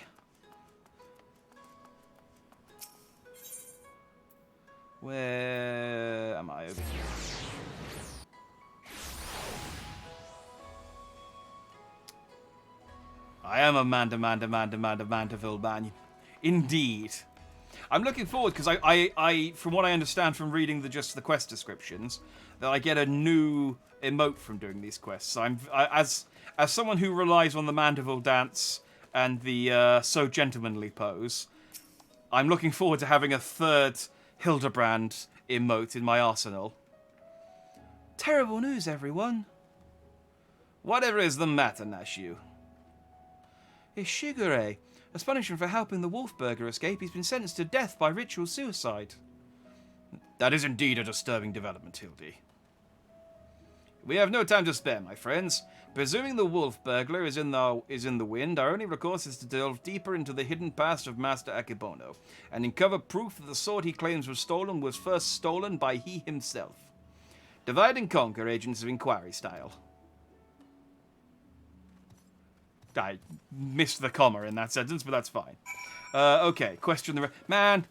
Where am I? Over here. I am a Mandeville man. Indeed. I'm looking forward because I from what I understand from reading just the quest descriptions, that I get a new emote from doing these quests. So as someone who relies on the Mandeville dance and the so gentlemanly pose. I'm looking forward to having a third Hildibrand emote in my arsenal. Terrible news, everyone. Whatever is the matter, Nashu? Ishigure, as punishment for helping the Wolfburger escape, he's been sentenced to death by ritual suicide. That is indeed a disturbing development, Hildy. We have no time to spare, my friends. Presuming the wolf burglar is in the wind, our only recourse is to delve deeper into the hidden past of Master Akebono, and uncover proof that the sword he claims was first stolen by he himself. Divide and conquer, agents of inquiry style. I missed the comma in that sentence, but that's fine. Okay, question the... Man!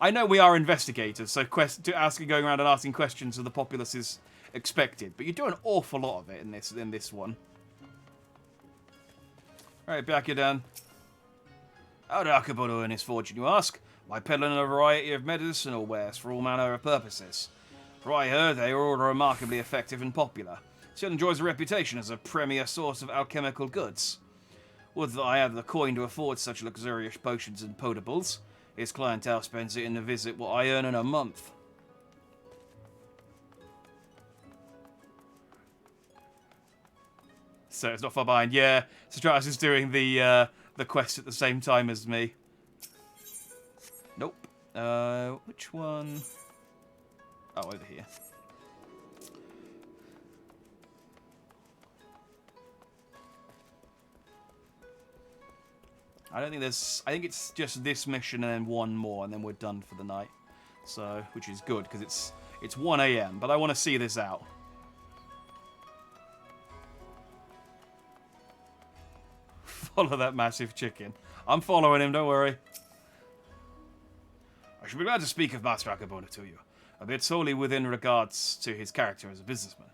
I know we are investigators, so going around and asking questions of the populace is expected, but you do an awful lot of it in this one. Alright, back you down. How did Akebono earn his fortune, you ask? By peddling a variety of medicinal wares for all manner of purposes. For I heard they are all remarkably effective and popular. Still enjoys a reputation as a premier source of alchemical goods. Would that I had the coin to afford such luxurious potions and potables. His clientele spends it in a visit what I earn in a month. So it's not far behind. Yeah, Stratus is doing the quest at the same time as me. Nope. Which one? Oh, over here. I don't think there's... I think it's just this mission and then one more, and then we're done for the night. So, which is good, because it's 1 AM, but I want to see this out. Follow that massive chicken. I'm following him, don't worry. I should be glad to speak of Master Akebono to you, a bit solely within regards to his character as a businessman.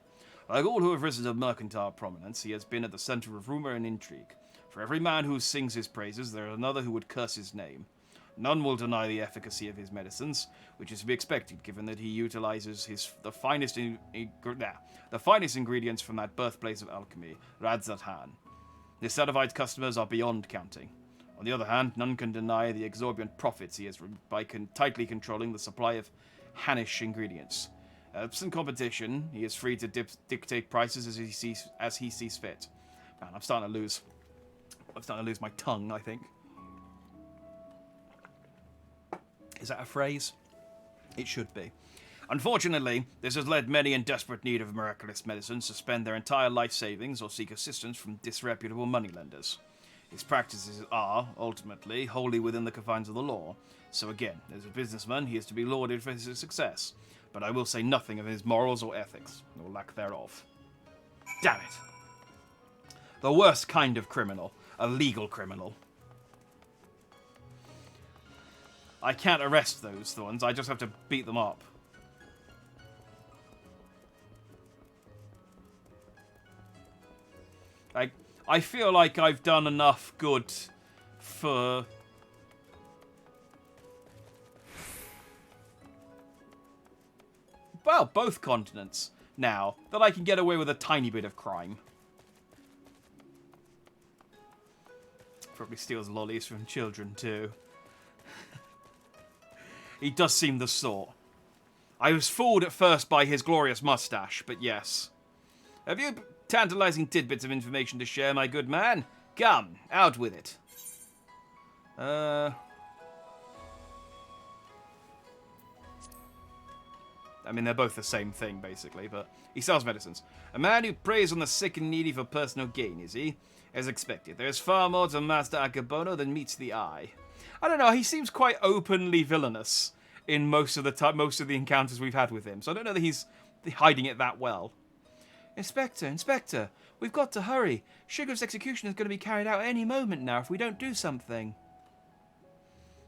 Like all who have risen to mercantile prominence, he has been at the center of rumor and intrigue. For every man who sings his praises, there is another who would curse his name. None will deny the efficacy of his medicines, which is to be expected given that he utilizes the finest ingredients from that birthplace of alchemy, Radzathan. His satisfied customers are beyond counting. On the other hand, none can deny the exorbitant profits he has by tightly controlling the supply of Hanish ingredients. Absent competition, he is free to dictate prices as he sees fit. Man, I'm starting to lose my tongue, I think. Is that a phrase? It should be. Unfortunately, this has led many in desperate need of miraculous medicines to spend their entire life savings or seek assistance from disreputable moneylenders. His practices are, ultimately, wholly within the confines of the law. So again, as a businessman, he is to be lauded for his success. But I will say nothing of his morals or ethics, or lack thereof. Damn it! The worst kind of criminal. A legal criminal. I can't arrest those ones, I just have to beat them up. I feel like I've done enough good for... well, both continents now, that I can get away with a tiny bit of crime. Probably steals lollies from children, too. He does seem the sort. I was fooled at first by his glorious mustache, but yes. Have you tantalizing tidbits of information to share, my good man? Come, out with it. I mean, they're both the same thing, basically, but he sells medicines. A man who preys on the sick and needy for personal gain, is he? As expected, there is far more to Master Akebono than meets the eye. I don't know, he seems quite openly villainous in most of the encounters we've had with him, so I don't know that he's hiding it that well. Inspector, we've got to hurry. Sugar's execution is going to be carried out any moment now if we don't do something.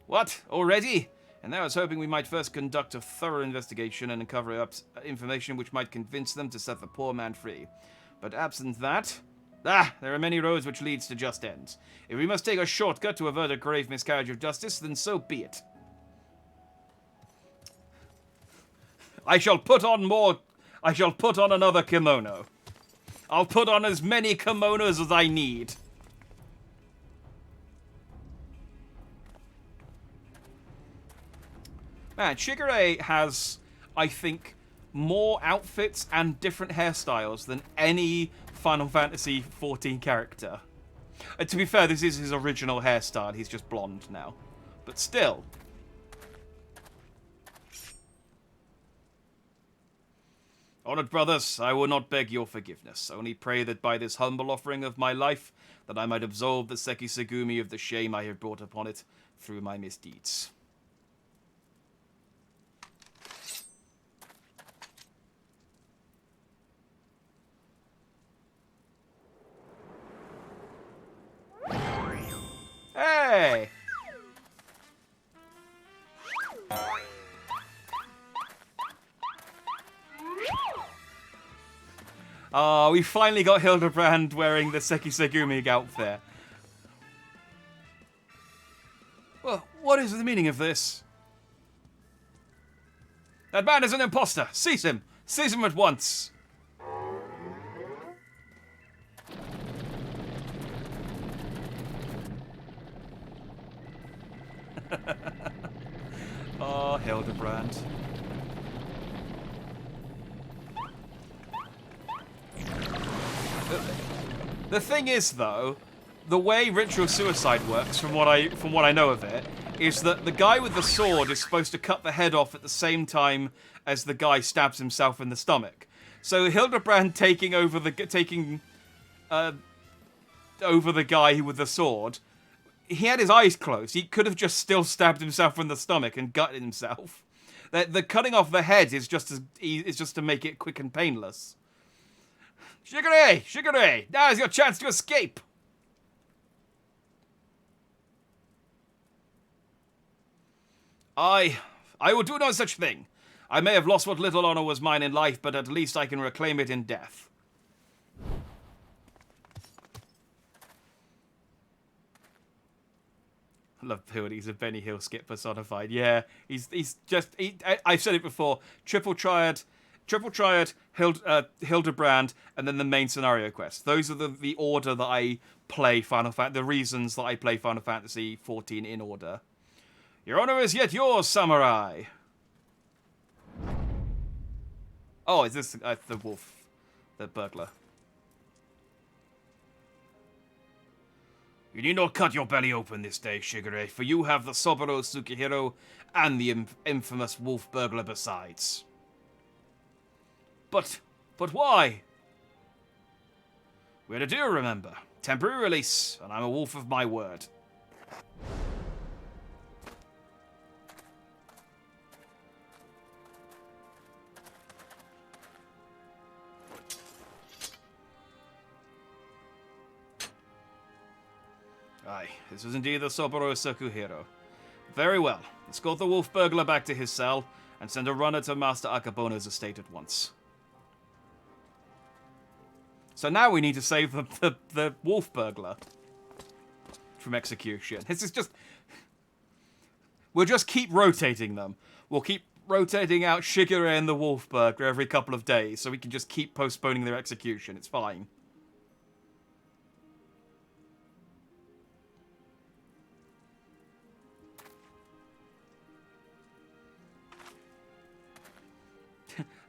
What? Already? And I was hoping we might first conduct a thorough investigation and uncover up information which might convince them to set the poor man free. But absent that... there are many roads which leads to just ends. If we must take a shortcut to avert a grave miscarriage of justice, then so be it. I shall put on another kimono. I'll put on as many kimonos as I need. Man, Shigure has, I think, more outfits and different hairstyles than any Final Fantasy XIV character. To be fair, this is his original hairstyle. He's just blonde now. But still. Honored brothers, I will not beg your forgiveness. Only pray that by this humble offering of my life, that I might absolve the Sekisagumi of the shame I have brought upon it through my misdeeds. Hey! Oh, we finally got Hildibrand wearing the Sekisagumi outfit. Well, what is the meaning of this? That man is an imposter! Seize him! Seize him at once! Oh, Hildibrand. The thing is, though, the way ritual suicide works, from what I know of it, is that the guy with the sword is supposed to cut the head off at the same time as the guy stabs himself in the stomach. So Hildibrand taking over the guy with the sword, he had his eyes closed. He could have just still stabbed himself in the stomach and gutted himself. The cutting off the head is just to make it quick and painless. Shigure! Shigure! Now is your chance to escape! I will do no such thing. I may have lost what little honor was mine in life, but at least I can reclaim it in death. I love Hildy. He's a Benny Hill skit personified. Yeah, I've said it before. Triple Triad, Hildibrand, and then the main scenario quest. Those are the order that I play the reasons that I play Final Fantasy XIV in order. Your honor is yet yours, samurai. Oh, is this the wolf, the burglar? You need not cut your belly open this day, Shigure, for you have the Soboro Tsukihiro and the infamous wolf burglar besides. But why? We had a deal, remember. Temporary release, and I'm a wolf of my word. Aye, this was indeed the Soboro Tsukihiro. Very well. Escort the wolf burglar back to his cell, and send a runner to Master Akabono's estate at once. So now we need to save the wolf burglar from execution. This is just... We'll just keep rotating them. We'll keep rotating out Shigure and the wolf burglar every couple of days, so we can just keep postponing their execution. It's fine.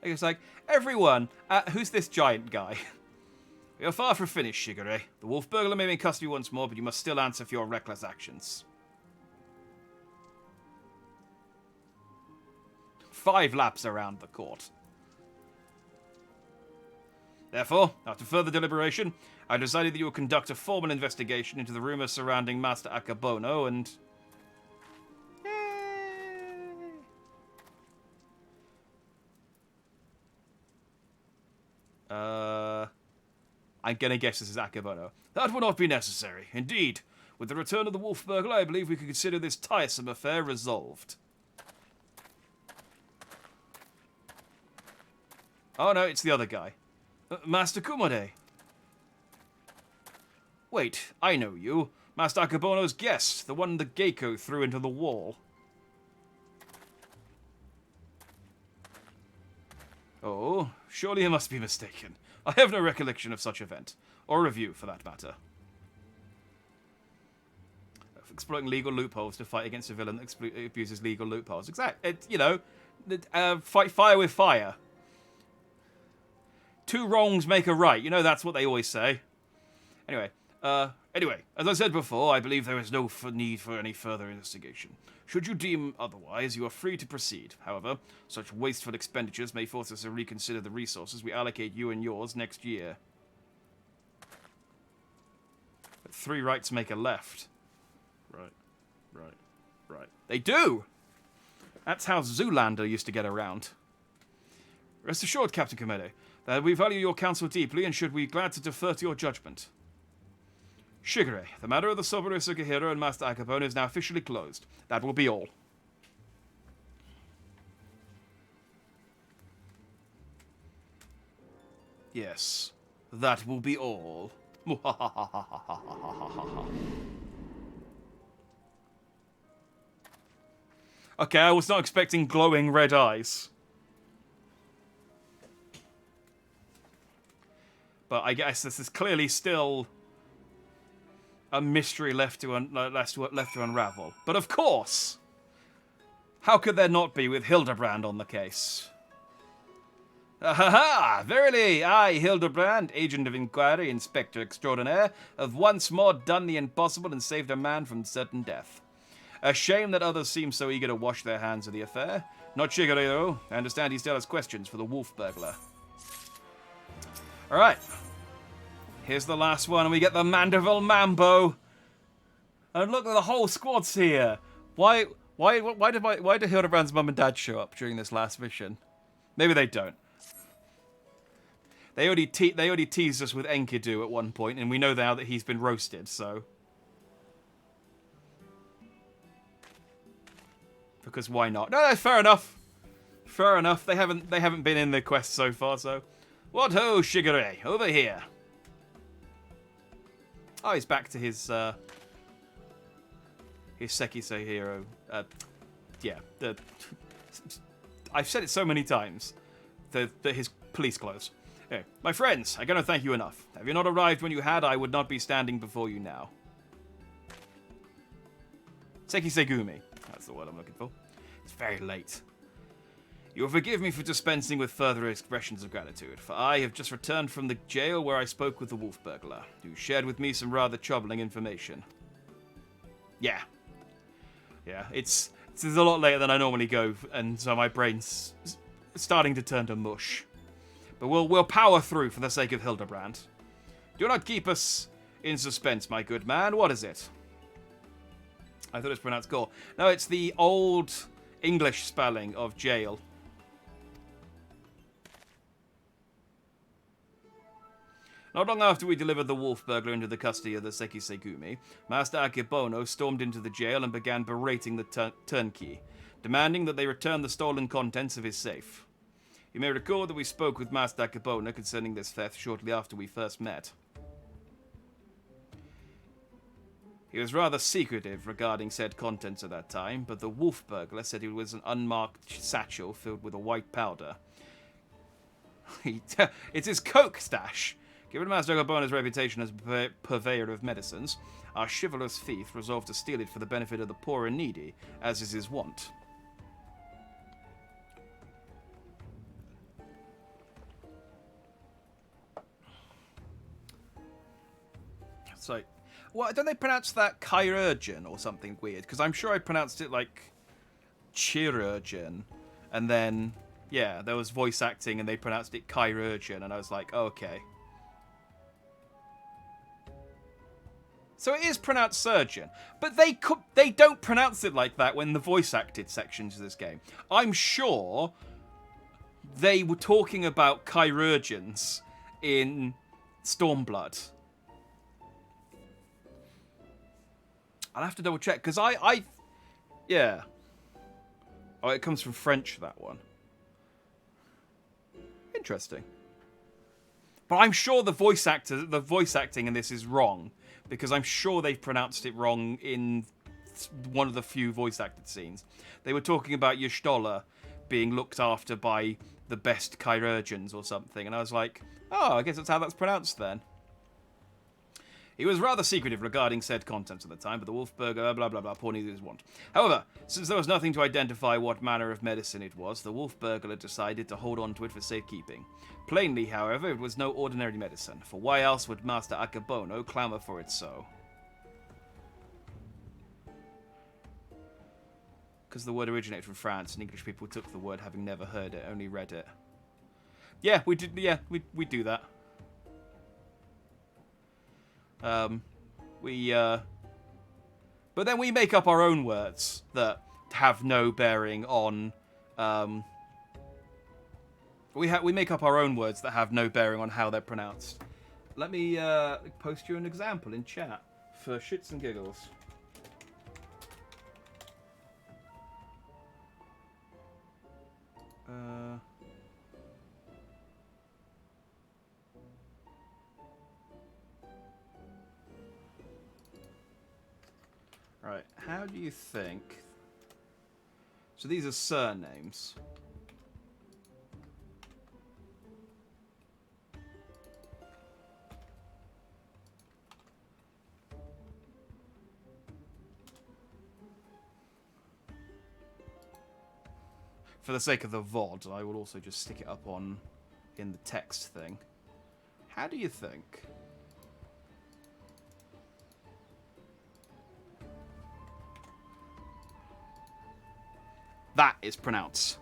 It's like, everyone, who's this giant guy? We are far from finished, Shigure. The wolf burglar may be in custody once more, but you must still answer for your reckless actions. 5 laps around the court. Therefore, after further deliberation, I decided that you will conduct a formal investigation into the rumors surrounding Master Akabono and... I'm gonna guess this is Akabono. That will not be necessary. Indeed, with the return of the wolf burglar, I believe we can consider this tiresome affair resolved. Oh no, it's the other guy. Master Kumode. Wait, I know you. Master Akabono's guest, the one the Geiko threw into the wall. Oh, surely I must be mistaken. I have no recollection of such event, or review for that matter. exploiting legal loopholes to fight against a villain that abuses legal loopholes. Exactly. Fight fire with fire. Two wrongs make a right. You know, that's what they always say. Anyway, as I said before, I believe there is no need for any further investigation. Should you deem otherwise, you are free to proceed. However, such wasteful expenditures may force us to reconsider the resources we allocate you and yours next year. But 3 rights make a left. Right. They do! That's how Zoolander used to get around. Rest assured, Captain Komedo, that we value your counsel deeply and should be glad to defer to your judgment. Shigure, the matter of the Soburu Sukihiro and Master Akabone is now officially closed. That will be all. Yes, that will be all. Okay, I was not expecting glowing red eyes. But I guess this is clearly still a mystery left to unravel. But of course, how could there not be with Hildibrand on the case? Ha! Verily, I, Hildibrand, agent of inquiry, inspector extraordinaire, have once more done the impossible and saved a man from certain death. A shame that others seem so eager to wash their hands of the affair. Not Shigure, though. I understand he still has questions for the wolf burglar. Alright. Here's the last one, and we get the Mandeville Mambo. And look, the whole squad's here. Why did Hildibrand's mum and dad show up during this last mission? Maybe they don't. They already teased us with Enkidu at one point, and we know now that he's been roasted, so. Because why not? No, fair enough. Fair enough. They haven't been in the quest so far, so. What ho, Shigure, over here. Oh, he's back to his Sekisei hero. Yeah, I've said it so many times. His police clothes. Anyway, my friends, I cannot thank you enough. Have you not arrived when you had, I would not be standing before you now. Sekisegumi. That's the word I'm looking for. It's very late. You will forgive me for dispensing with further expressions of gratitude, for I have just returned from the jail where I spoke with the wolf burglar, who shared with me some rather troubling information. Yeah, it's a lot later than I normally go, and so my brain's starting to turn to mush. But we'll power through for the sake of Hildibrand. Do not keep us in suspense, my good man. What is it? I thought it was pronounced gore. No, it's the old English spelling of jail. Not long after we delivered the wolf burglar into the custody of the Sekisegumi, Master Akebono stormed into the jail and began berating the turnkey, demanding that they return the stolen contents of his safe. You may recall that we spoke with Master Akebono concerning this theft shortly after we first met. He was rather secretive regarding said contents at that time, but the wolf burglar said it was an unmarked satchel filled with a white powder. It's his coke stash! Given Master Akebono's reputation as a purveyor of medicines, our chivalrous thief resolved to steal it for the benefit of the poor and needy, as is his wont. So, what, don't they pronounce that chirurgeon or something weird? Because I'm sure I pronounced it like chirurgeon, and then, yeah, there was voice acting and they pronounced it chirurgeon, and I was like, oh, okay. So it is pronounced surgeon, but they don't pronounce it like that when the voice acted sections of this game. I'm sure they were talking about chirurgeons in Stormblood. I'll have to double check, because yeah. Oh, it comes from French, that one. Interesting. But I'm sure the voice acting in this is wrong, because I'm sure they've pronounced it wrong in one of the few voice acted scenes. They were talking about Y'shtola being looked after by the best chirurgeons or something, and I was like, oh, I guess that's how that's pronounced then. He was rather secretive regarding said contents at the time, but the Wolfburger, blah blah blah, poor neither his want. However, since there was nothing to identify what manner of medicine it was, the Wolfburglar decided to hold on to it for safekeeping. Plainly, however, it was no ordinary medicine, for why else would Master Accabono clamour for it so? Because the word originated from France, and English people took the word having never heard it, only read it. Yeah, we did. Yeah, we do that. But then we make up our own words that have no bearing on. We make up our own words that have no bearing on how they're pronounced. Let me post you an example in chat for shits and giggles. Right, how do you think... So these are surnames. For the sake of the VOD, I will also just stick it up in the text thing. How do you think? That is pronounced.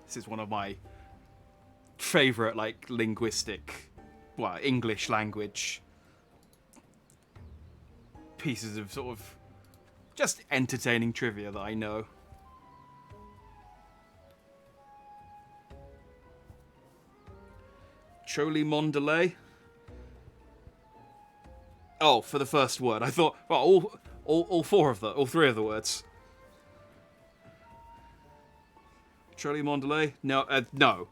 This is one of my favorite, like, linguistic, well, English language pieces of sort of just entertaining trivia that I know. Choli Mondelez. Oh, for the first word. I thought, well, all three of the words. Choli Mondelez? No, no.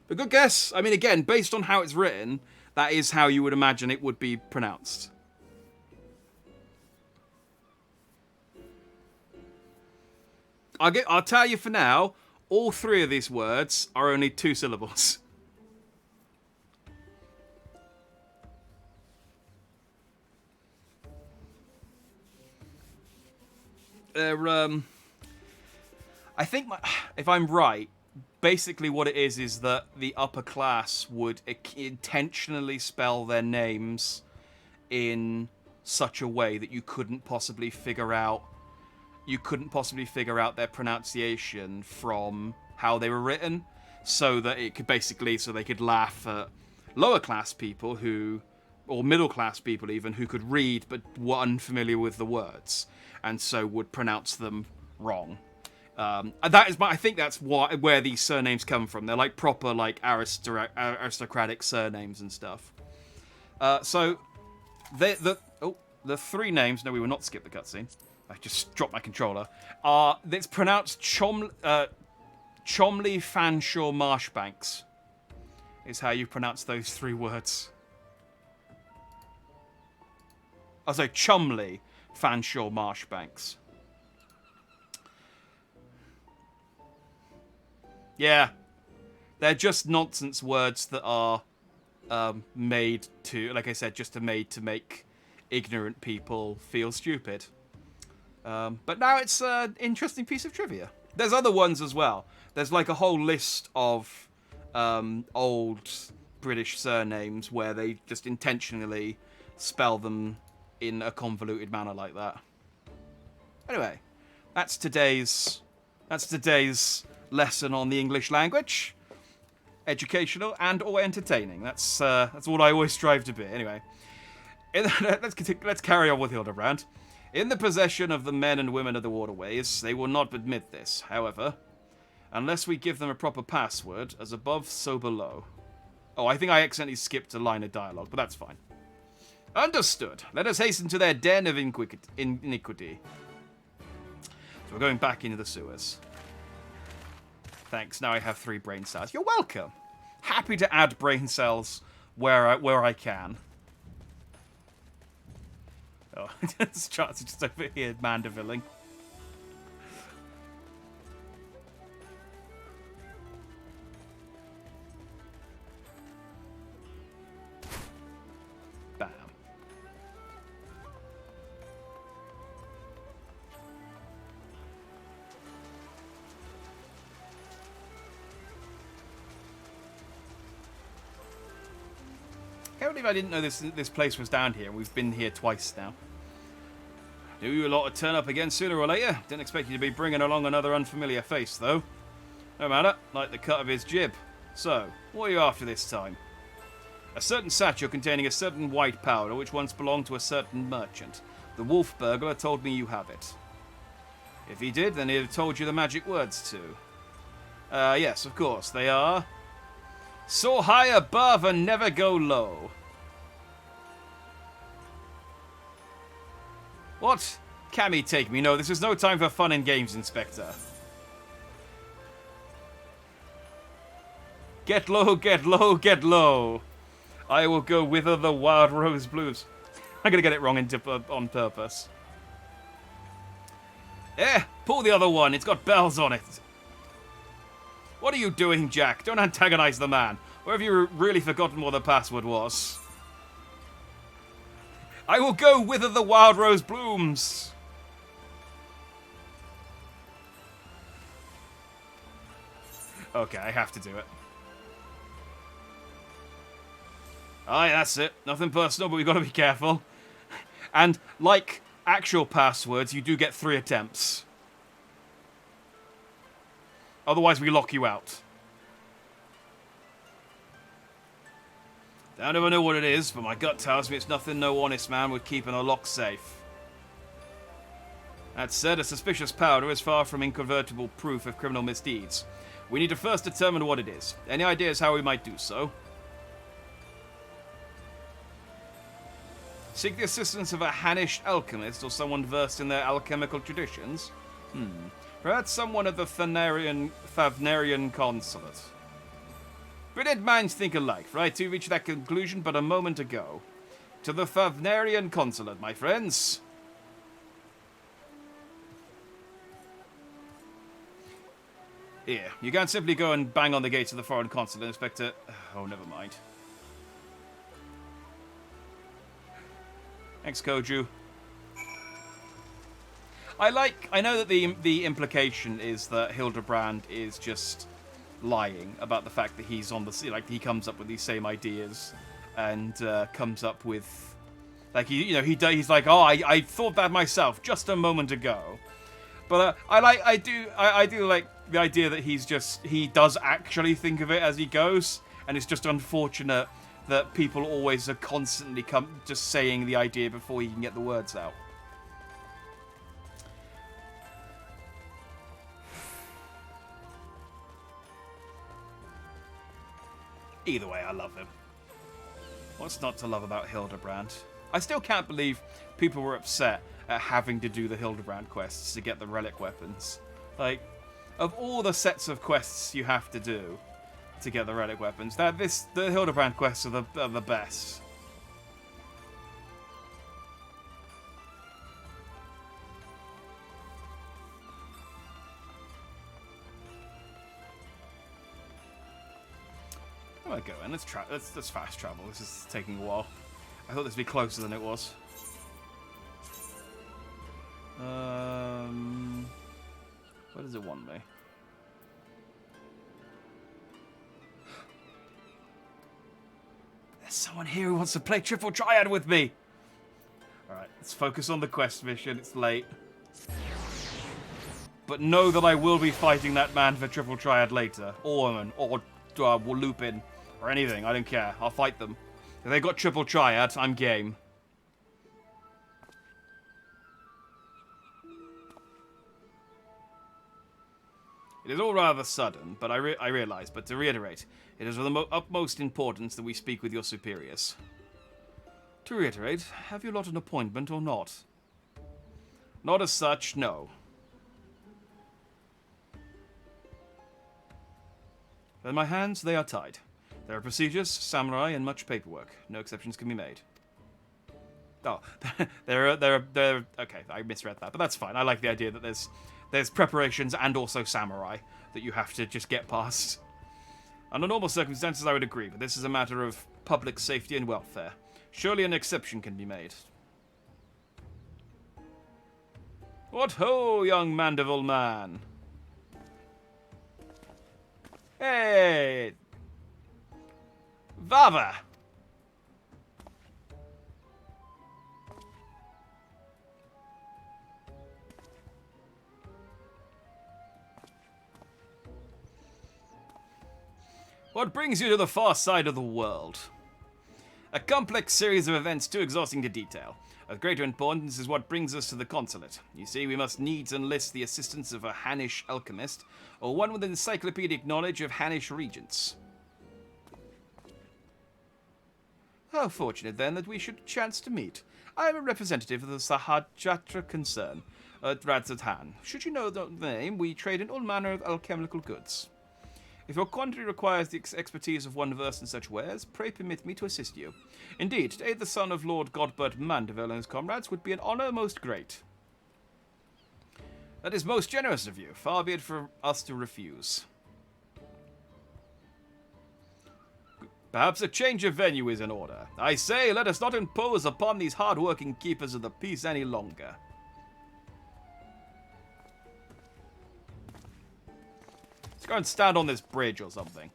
A good guess. I mean, again, based on how it's written, that is how you would imagine it would be pronounced. I'll tell you for now, all three of these words are only 2 syllables. I think, if I'm right, basically what it is that the upper class would intentionally spell their names in such a way that you couldn't possibly figure out their pronunciation from how they were written, so that it could so they could laugh at lower class people or middle class people even, who could read but were unfamiliar with the words, and so would pronounce them wrong. I think that's where these surnames come from. They're like proper, like, aristocratic surnames and stuff. So the 3 names. No, we will not skip the cutscene. I just dropped my controller. It's pronounced Chomley Fanshawe Marshbanks. Is how you pronounce those 3 words. Oh, sorry, Chumley Fanshawe Marshbanks. Yeah, they're just nonsense words that are made to, like I said, made to make ignorant people feel stupid. But now it's an interesting piece of trivia. There's other ones as well. There's like a whole list of old British surnames where they just intentionally spell them in a convoluted manner like that. Anyway, that's today's lesson on the English language. Educational and or entertaining. That's what I always strive to be. Anyway, let's carry on with Hildibrand. In the possession of the men and women of the waterways, they will not admit this, however, unless we give them a proper password, as above, so below. Oh, I think I accidentally skipped a line of dialogue, but that's fine. Understood. Let us hasten to their den of iniquity. So we're going back into the sewers. Thanks, now I have 3 brain cells. You're welcome. Happy to add brain cells where I can. Oh, Charles is just over here mandevilling. can't believe I didn't know this place was down here. We've been here twice now. Knew you lot would turn up again sooner or later. Didn't expect you to be bringing along another unfamiliar face, though. No matter, like the cut of his jib. So, what are you after this time? A certain satchel containing a certain white powder which once belonged to a certain merchant. The wolf burglar told me you have it. If he did, then he'd have told you the magic words too. Yes, of course. They are... Soar high above and never go low. What? Cammy, take me. No, this is no time for fun and games, Inspector. Get low, get low, get low. I will go whither the wild rose blooms. I'm going to get it wrong on purpose. Pull the other one. It's got bells on it. What are you doing, Jack? Don't antagonize the man. Or have you really forgotten what the password was? I will go whither the wild rose blooms. Okay, I have to do it. Aye, that's it. Nothing personal, but we've got to be careful. And like actual passwords, you do get 3 attempts. Otherwise, we lock you out. Don't ever know what it is, but my gut tells me it's nothing no honest man would keep in a lock safe. That said, a suspicious powder is far from incontrovertible proof of criminal misdeeds. We need to first determine what it is. Any ideas how we might do so? Seek the assistance of a Hanished alchemist or someone versed in their alchemical traditions? Perhaps someone at the Favnarian consulate. Brilliant minds think alike, for I too reached that conclusion but a moment ago. To the Favnarian consulate, my friends. Here, you can't simply go and bang on the gates of the foreign consulate and expect to... Oh, never mind. Thanks, Koju. I know that the implication is that Hildibrand is just lying about the fact that he's on the like he comes up with these same ideas and comes up with like he's like, oh, I thought that myself just a moment ago. But I do like the idea that he does actually think of it as he goes, and it's just unfortunate that people always are constantly just saying the idea before he can get the words out. Either way, I love him. What's not to love about Hildibrand? I still can't believe people were upset at having to do the Hildibrand quests to get the relic weapons. Like, of all the sets of quests you have to do to get the relic weapons, the Hildibrand quests are the best. Where am I going? Let's fast travel. This is taking a while. I thought this would be closer than it was. Where does it want me? There's someone here who wants to play Triple Triad with me! Alright, let's focus on the quest mission. It's late. But know that I will be fighting that man for Triple Triad later. Or woman. Or Lupin. Or anything. I don't care. I'll fight them. If they got Triple Triad, I'm game. It is all rather sudden, but I realise. But to reiterate, it is of the utmost importance that we speak with your superiors. To reiterate, have you lot an appointment or not? Not as such, no. In my hands, they are tied. There are procedures, samurai, and much paperwork. No exceptions can be made. Oh, there are. Okay, I misread that, but that's fine. I like the idea that there's preparations and also samurai that you have to just get past. Under normal circumstances, I would agree, but this is a matter of public safety and welfare. Surely an exception can be made. What ho, young Mandeville man! Hey! Vava! What brings you to the far side of the world? A complex series of events too exhausting to detail. Of greater importance is what brings us to the consulate. You see, we must needs enlist the assistance of a Hannish alchemist, or one with encyclopedic knowledge of Hannish regents. How fortunate, then, that we should chance to meet. I am a representative of the Sahajatra concern at Radzatan. Should you know the name, we trade in all manner of alchemical goods. If your quandary requires the expertise of one versed in such wares, pray permit me to assist you. Indeed, to aid the son of Lord Godbert Mandeville and his comrades would be an honour most great. That is most generous of you. Far be it for us to refuse. Perhaps a change of venue is in order. I say, let us not impose upon these hard-working keepers of the peace any longer. Let's go and stand on this bridge or something.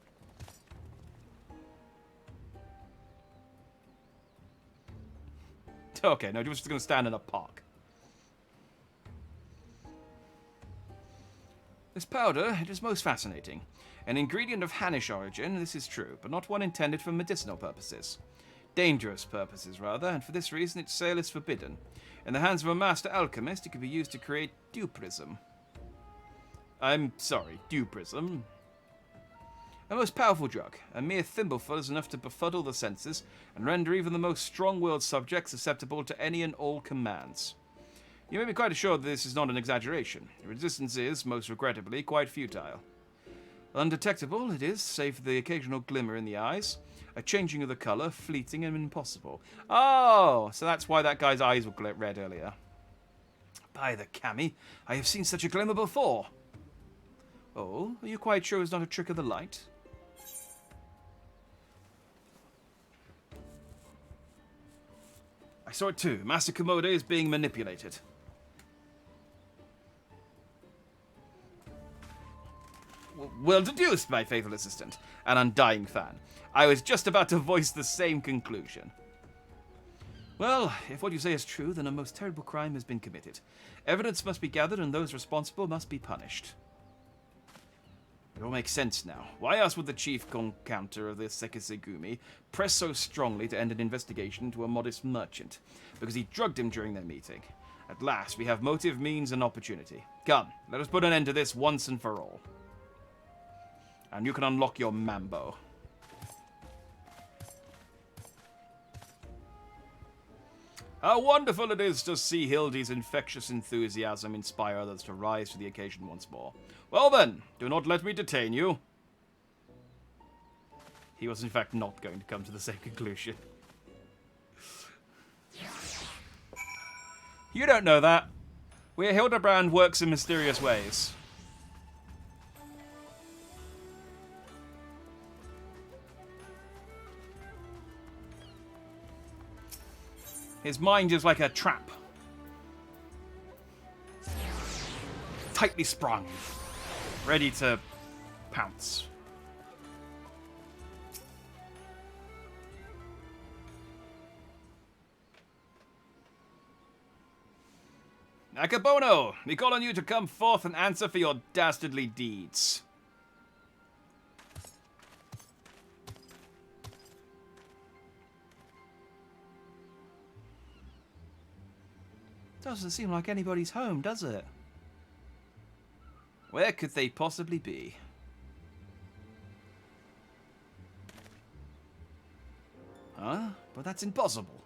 Okay, no, we're just going to stand in a park. This powder, it is most fascinating. An ingredient of Hannish origin, this is true, but not one intended for medicinal purposes. Dangerous purposes, rather, and for this reason its sale is forbidden. In the hands of a master alchemist, it could be used to create duprism. Duprism. A most powerful drug. A mere thimbleful is enough to befuddle the senses and render even the most strong-willed subject susceptible to any and all commands. You may be quite assured that this is not an exaggeration. Resistance is, most regrettably, quite futile. Undetectable it is, save for the occasional glimmer in the eyes, a changing of the colour, fleeting and impossible. Oh, so that's why that guy's eyes were red earlier. By the Kami, I have seen such a glimmer before. Oh, are you quite sure it's not a trick of the light? I saw it too. Master Komoda is being manipulated. Well deduced, my faithful assistant, an undying fan. I was just about to voice the same conclusion. Well, if what you say is true, then a most terrible crime has been committed. Evidence must be gathered and those responsible must be punished. It all makes sense now. Why else would the chief counter of the Sekisegumi press so strongly to end an investigation into a modest merchant? Because he drugged him during their meeting. At last, we have motive, means, and opportunity. Come, let us put an end to this once and for all. And you can unlock your Mambo. How wonderful it is to see Hildy's infectious enthusiasm inspire others to rise to the occasion once more. Well then, do not let me detain you. He was in fact not going to come to the same conclusion. You don't know that. Hildibrand works in mysterious ways. His mind is like a trap. Tightly sprung. Ready to pounce. Akabono, we call on you to come forth and answer for your dastardly deeds. Doesn't seem like anybody's home, does it? Where could they possibly be? Huh? But that's impossible.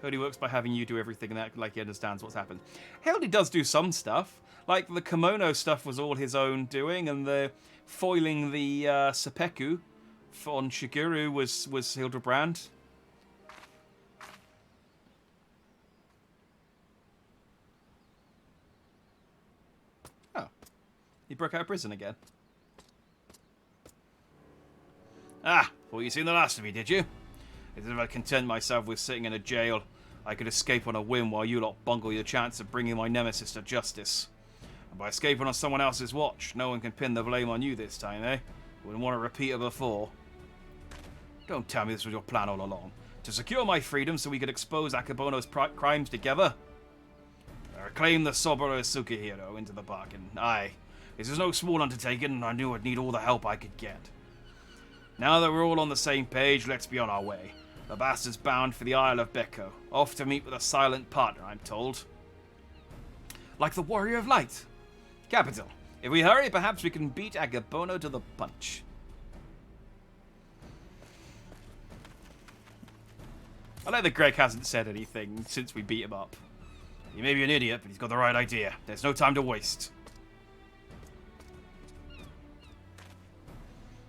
Hildy works by having you do everything and act like he understands what's happened. Hildy does do some stuff. Like the kimono stuff was all his own doing, and the foiling the seppuku on Shiguru was Hildibrand. He broke out of prison again. Ah, thought you'd seen the last of me, did you? If I content myself with sitting in a jail, I could escape on a whim while you lot bungle your chance of bringing my nemesis to justice. And by escaping on someone else's watch, no one can pin the blame on you this time, eh? Wouldn't want to repeat it before. Don't tell me this was your plan all along. To secure my freedom so we could expose Akabono's crimes together? I reclaim the Soboro Sukihiro into the bargain. Aye. This is no small undertaking, and I knew I'd need all the help I could get. Now that we're all on the same page, let's be on our way. The bastard's bound for the Isle of Becco, off to meet with a silent partner, I'm told. Like the Warrior of Light. Capital. If we hurry, perhaps we can beat Agabono to the punch. I like that Greg hasn't said anything since we beat him up. He may be an idiot, but he's got the right idea. There's no time to waste.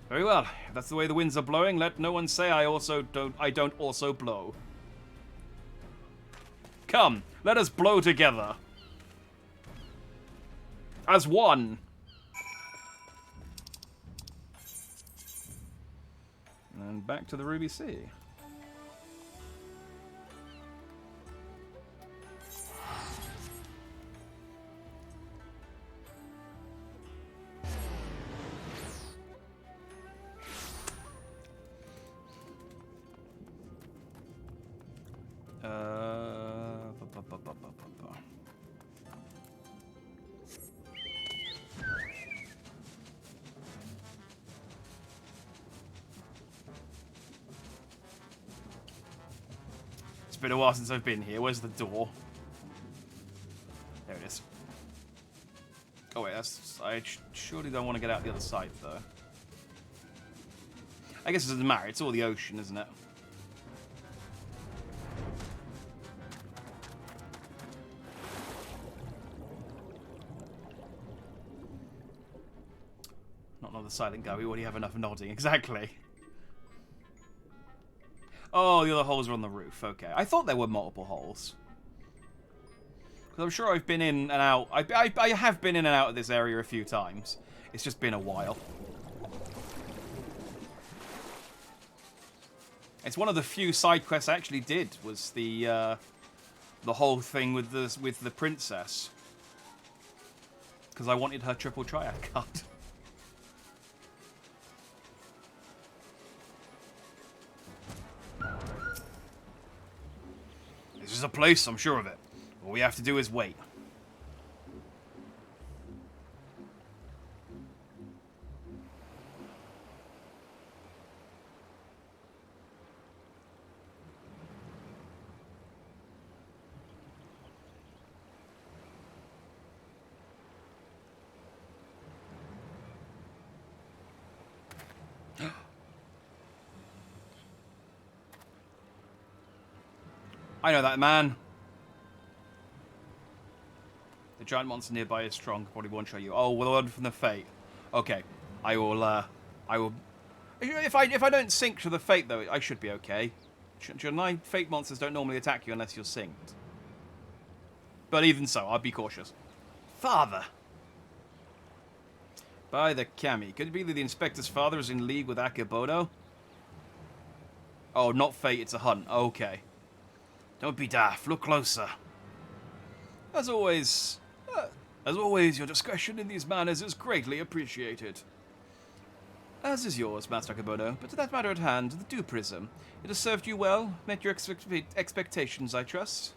Very well. If that's the way the winds are blowing, let no one say I don't also blow. Come, let us blow together. As one. And back to the Ruby Sea. It's been a while since I've been here. Where's the door? There it is. Oh wait, that's... I surely don't want to get out the other side, though. I guess it doesn't matter. It's all the ocean, isn't it? Not another silent guy. We already have enough nodding. Exactly. Oh, the other holes are on the roof. Okay. I thought there were multiple holes. Because I'm sure I've been in and out. I have been in and out of this area a few times. It's just been a while. It's one of the few side quests I actually did, was the whole thing with the princess. Because I wanted her triple triad card. This is a place, I'm sure of it. All we have to do is wait. I know that man. The giant monster nearby is strong. Probably won't show you. Oh, well, the one from the Fate. Okay, I will. If I don't sink to the Fate though, I should be okay. Fate monsters don't normally attack you unless you're synced. But even so, I'll be cautious. Father. By the Kami, could it be that the Inspector's father is in league with Akebono? Oh, not Fate. It's a hunt. Okay. Don't be daft. Look closer. As always, your discretion in these matters is greatly appreciated. As is yours, Master Akebono. But to that matter at hand, the Dew Prism. It has served you well, met your expectations, I trust.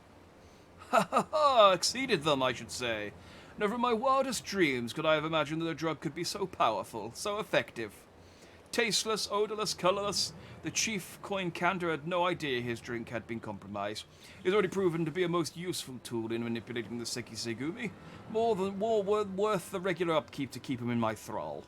Ha ha ha! Exceeded them, I should say. Never in my wildest dreams could I have imagined that a drug could be so powerful, so effective. Tasteless, odorless, colorless, the chief coin canter had no idea his drink had been compromised. He's already proven to be a most useful tool in manipulating the Seki Segumi, more worth the regular upkeep to keep him in my thrall.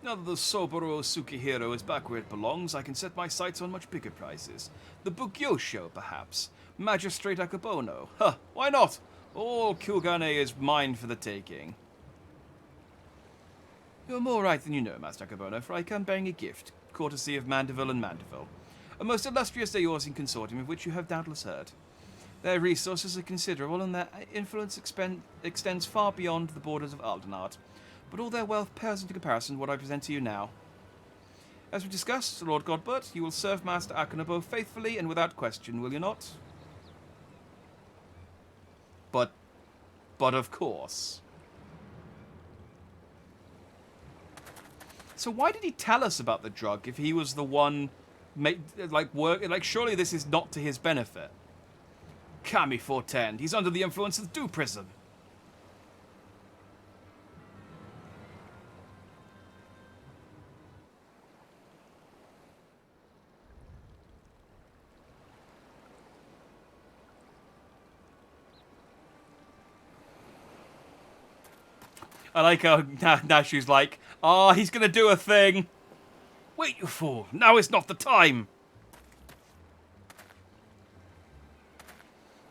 Now that the Soboro Sukihiro is back where it belongs, I can set my sights on much bigger prizes. The Bugyosho, perhaps. Magistrate Akebono. Huh, why not? All Kyogane is mine for the taking. You're more right than you know, Master Akebono, for I come bearing a gift, courtesy of Mandeville and Mandeville. A most illustrious Eorzean consortium of which you have doubtless heard. Their resources are considerable, and their influence extends far beyond the borders of Aldenard. But all their wealth pales into comparison to what I present to you now. As we discussed, Lord Godbert, you will serve Master Akenobo faithfully and without question, will you not? But of course. So why did he tell us about the drug if he was the one, surely this is not to his benefit. Kami Fortend, he's under the influence of the Dew Prism. I like how now she's like, oh, he's going to do a thing. Wait, you fool. Now is not the time.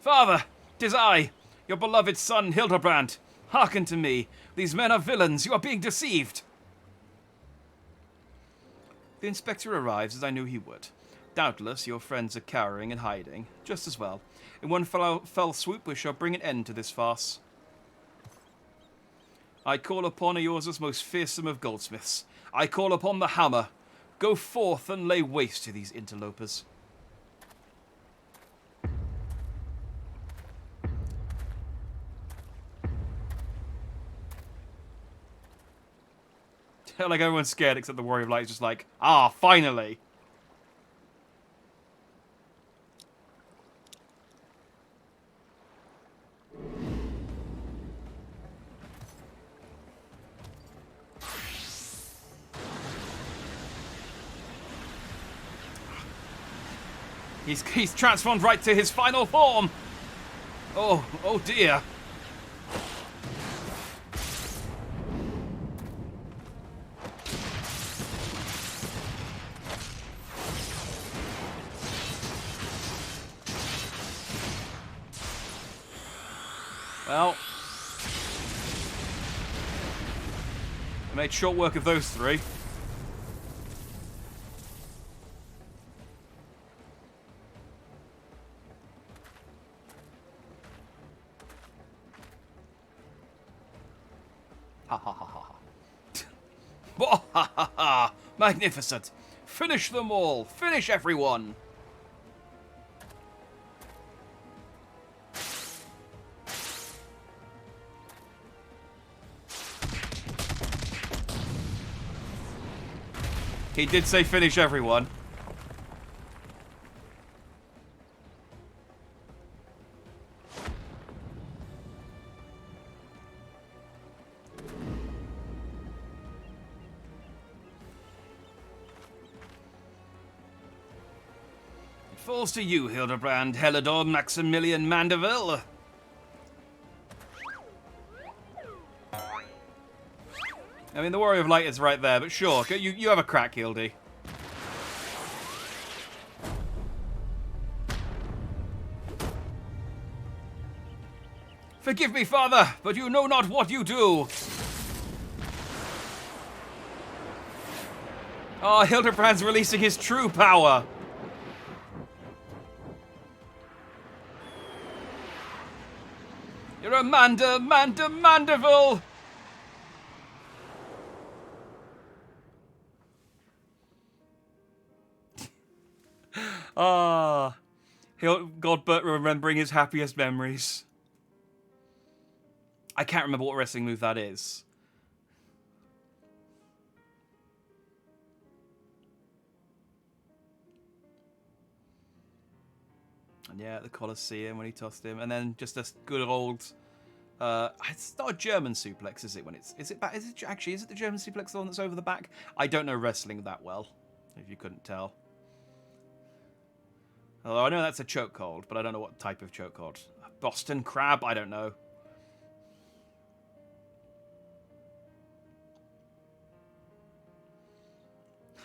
Father, 'tis I, your beloved son Hildibrand. Hearken to me. These men are villains. You are being deceived. The inspector arrives as I knew he would. Doubtless your friends are cowering and hiding. Just as well. In one fell swoop we shall bring an end to this farce. I call upon Eorza's most fearsome of goldsmiths. I call upon the hammer. Go forth and lay waste to these interlopers. Like everyone's scared except the Warrior of Light is just like, ah, finally. He's transformed right to his final form. Oh dear. Well, I made short work of those three. Ha ha ha ha. Ha ha ha. Magnificent. Finish them all. Finish everyone. He did say finish everyone. It falls to you, Hildibrand, Helidor, Maximilian Mandeville. I mean, the Warrior of Light is right there, but sure, you have a crack, Hildy. Forgive me, father, but you know not what you do. Oh, Hildibrand's releasing his true power. You're a Mandeville. Ah, Godbert remembering his happiest memories. I can't remember what wrestling move that is. And yeah, the Colosseum when he tossed him, and then just a good old. It's not a German suplex, is it? When is it the German suplex the one that's over the back? I don't know wrestling that well, if you couldn't tell. Although I know that's a chokehold, but I don't know what type of chokehold. Boston Crab? I don't know.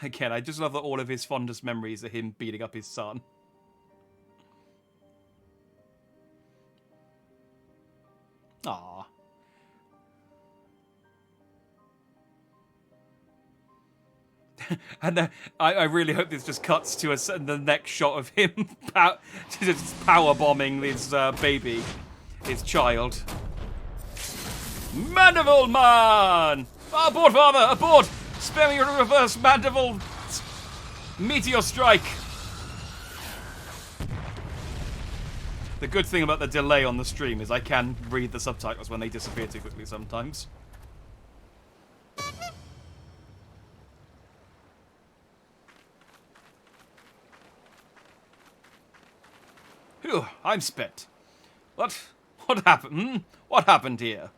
Again, I just love that all of his fondest memories are him beating up his son. Aww. And I really hope this just cuts to the next shot of him just power bombing his baby, his child. Mandeville man! Aboard, father! Aboard! Spare me a reverse Mandeville meteor strike. The good thing about the delay on the stream is I can read the subtitles when they disappear too quickly sometimes. Phew, I'm spent. What happened? What happened here?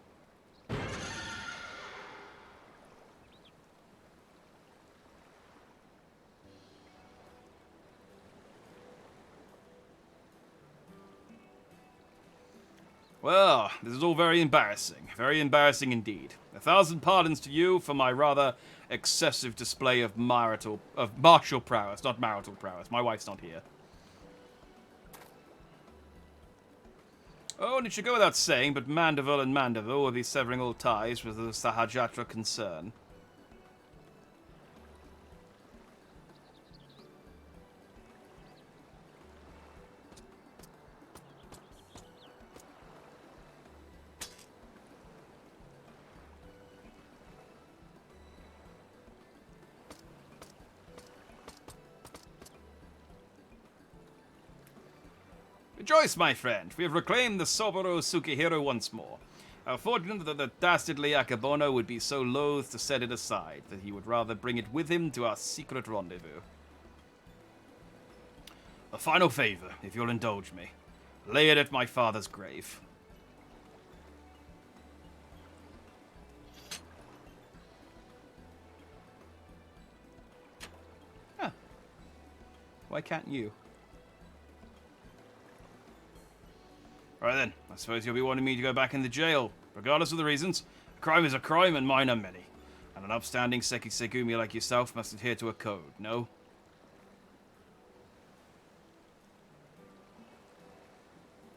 Well, this is all very embarrassing. Very embarrassing indeed. 1,000 pardons to you for my rather excessive display of martial prowess, not marital prowess. My wife's not here. Oh, and it should go without saying, but Mandeville and Mandeville will be severing all ties with the Sahajatra concern. Rejoice, my friend. We have reclaimed the Soboro Sukihiro once more. How fortunate that the dastardly Akebono would be so loath to set it aside, that he would rather bring it with him to our secret rendezvous. A final favor, if you'll indulge me. Lay it at my father's grave. Huh. Why can't you? Right then, I suppose you'll be wanting me to go back in the jail. Regardless of the reasons, a crime is a crime and mine are many. And an upstanding Sekisegumi like yourself must adhere to a code, no?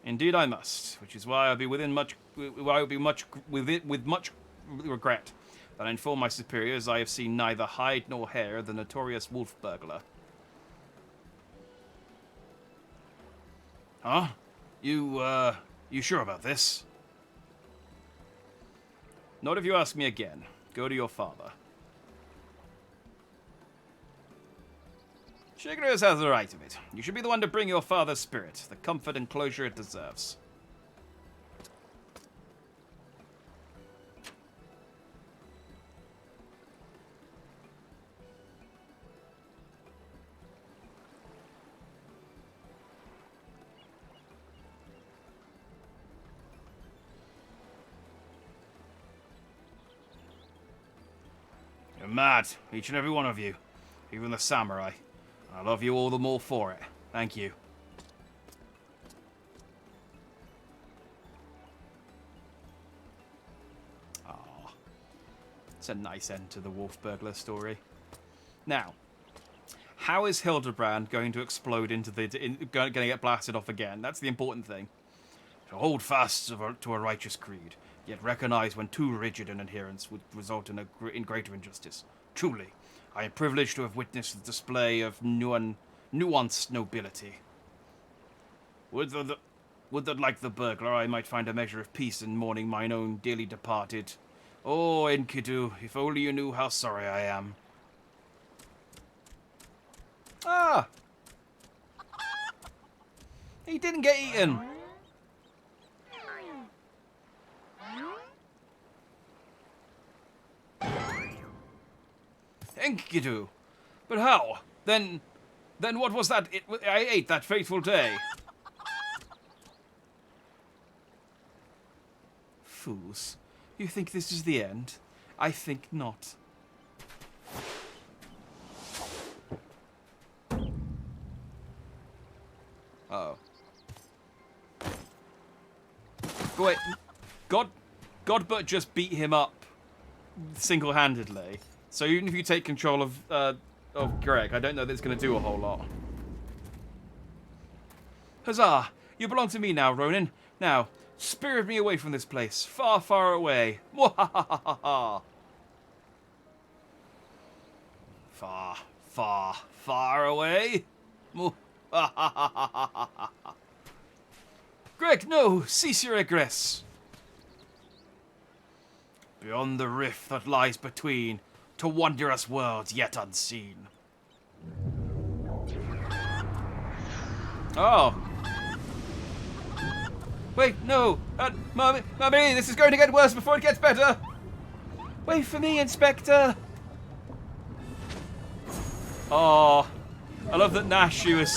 Indeed I must, which is why I'll be with much regret that I inform my superiors I have seen neither hide nor hair of the notorious wolf burglar. Huh? You sure about this? Not if you ask me again. Go to your father. Shigeru's has the right of it. You should be the one to bring your father's spirit, the comfort and closure it deserves. You're mad, each and every one of you. Even the samurai. I love you all the more for it. Thank you. Ah, it's a nice end to the wolf burglar story. Now, how is Hildibrand going to explode into going to get blasted off again? That's the important thing. To hold fast to a righteous creed, yet recognize when too rigid an adherence would result in greater injustice. Truly, I am privileged to have witnessed the display of nuanced nobility. Would that, like the burglar, I might find a measure of peace in mourning mine own dearly departed. Oh, Enkidu, if only you knew how sorry I am. Ah! He didn't get eaten! Enkidu! But how? Then what was that I ate that fateful day? Fools. You think this is the end? I think not. Uh-oh. Go away. Godbert just beat him up single-handedly. So even if you take control of Greg, I don't know that it's going to do a whole lot. Huzzah! You belong to me now, Ronin. Now, spirit me away from this place. Far, far away. Mwahahaha. Far, far, far away. Mwahahaha. Greg, no! Cease your egress. Beyond the rift that lies between, to wondrous worlds yet unseen. Oh. Wait, no! Mummy, this is going to get worse before it gets better! Wait for me, Inspector! Oh. I love that Nashu is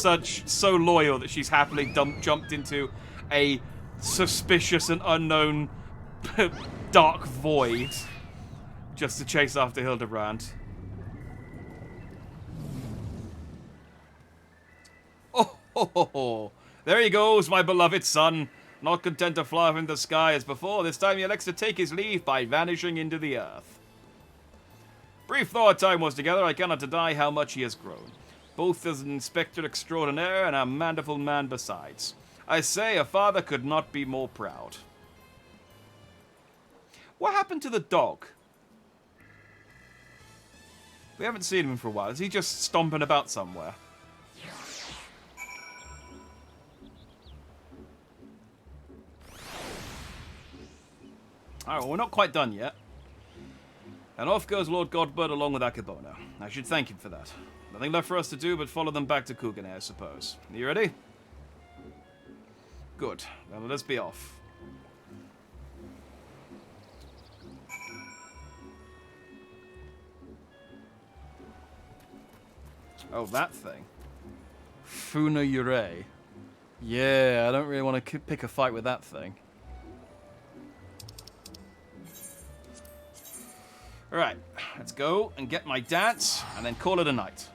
so loyal that she's happily jumped into a suspicious and unknown dark void just to chase after Hildibrand. Oh, ho, ho, ho. There he goes, my beloved son. Not content to fly up in the sky as before, this time he elects to take his leave by vanishing into the earth. Brief though our time was together, I cannot deny how much he has grown, both as an inspector extraordinaire and a mandeville man besides. I say a father could not be more proud. What happened to the dog? We haven't seen him for a while. Is he just stomping about somewhere? Alright, well, we're not quite done yet. And off goes Lord Godbird along with Akebono. I should thank him for that. Nothing left for us to do but follow them back to Kugane, I suppose. Are you ready? Good. Then let us be off. Oh, that thing. Funa Yurei. Yeah, I don't really want to pick a fight with that thing. Alright, let's go and get my dance and then call it a night.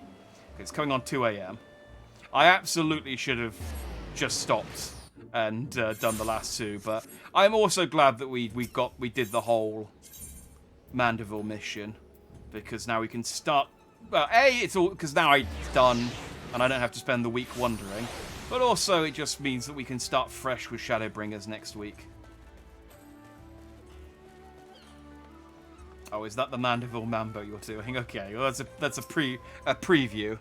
It's coming on 2 AM. I absolutely should have just stopped and done the last two, but I'm also glad that we did the whole Mandeville mission, because now we can start. Well, it's all because now it's done and I don't have to spend the week wondering, but also it just means that we can start fresh with Shadowbringers next week. Oh, is that the Mandeville Mambo you're doing? Okay, well that's a preview.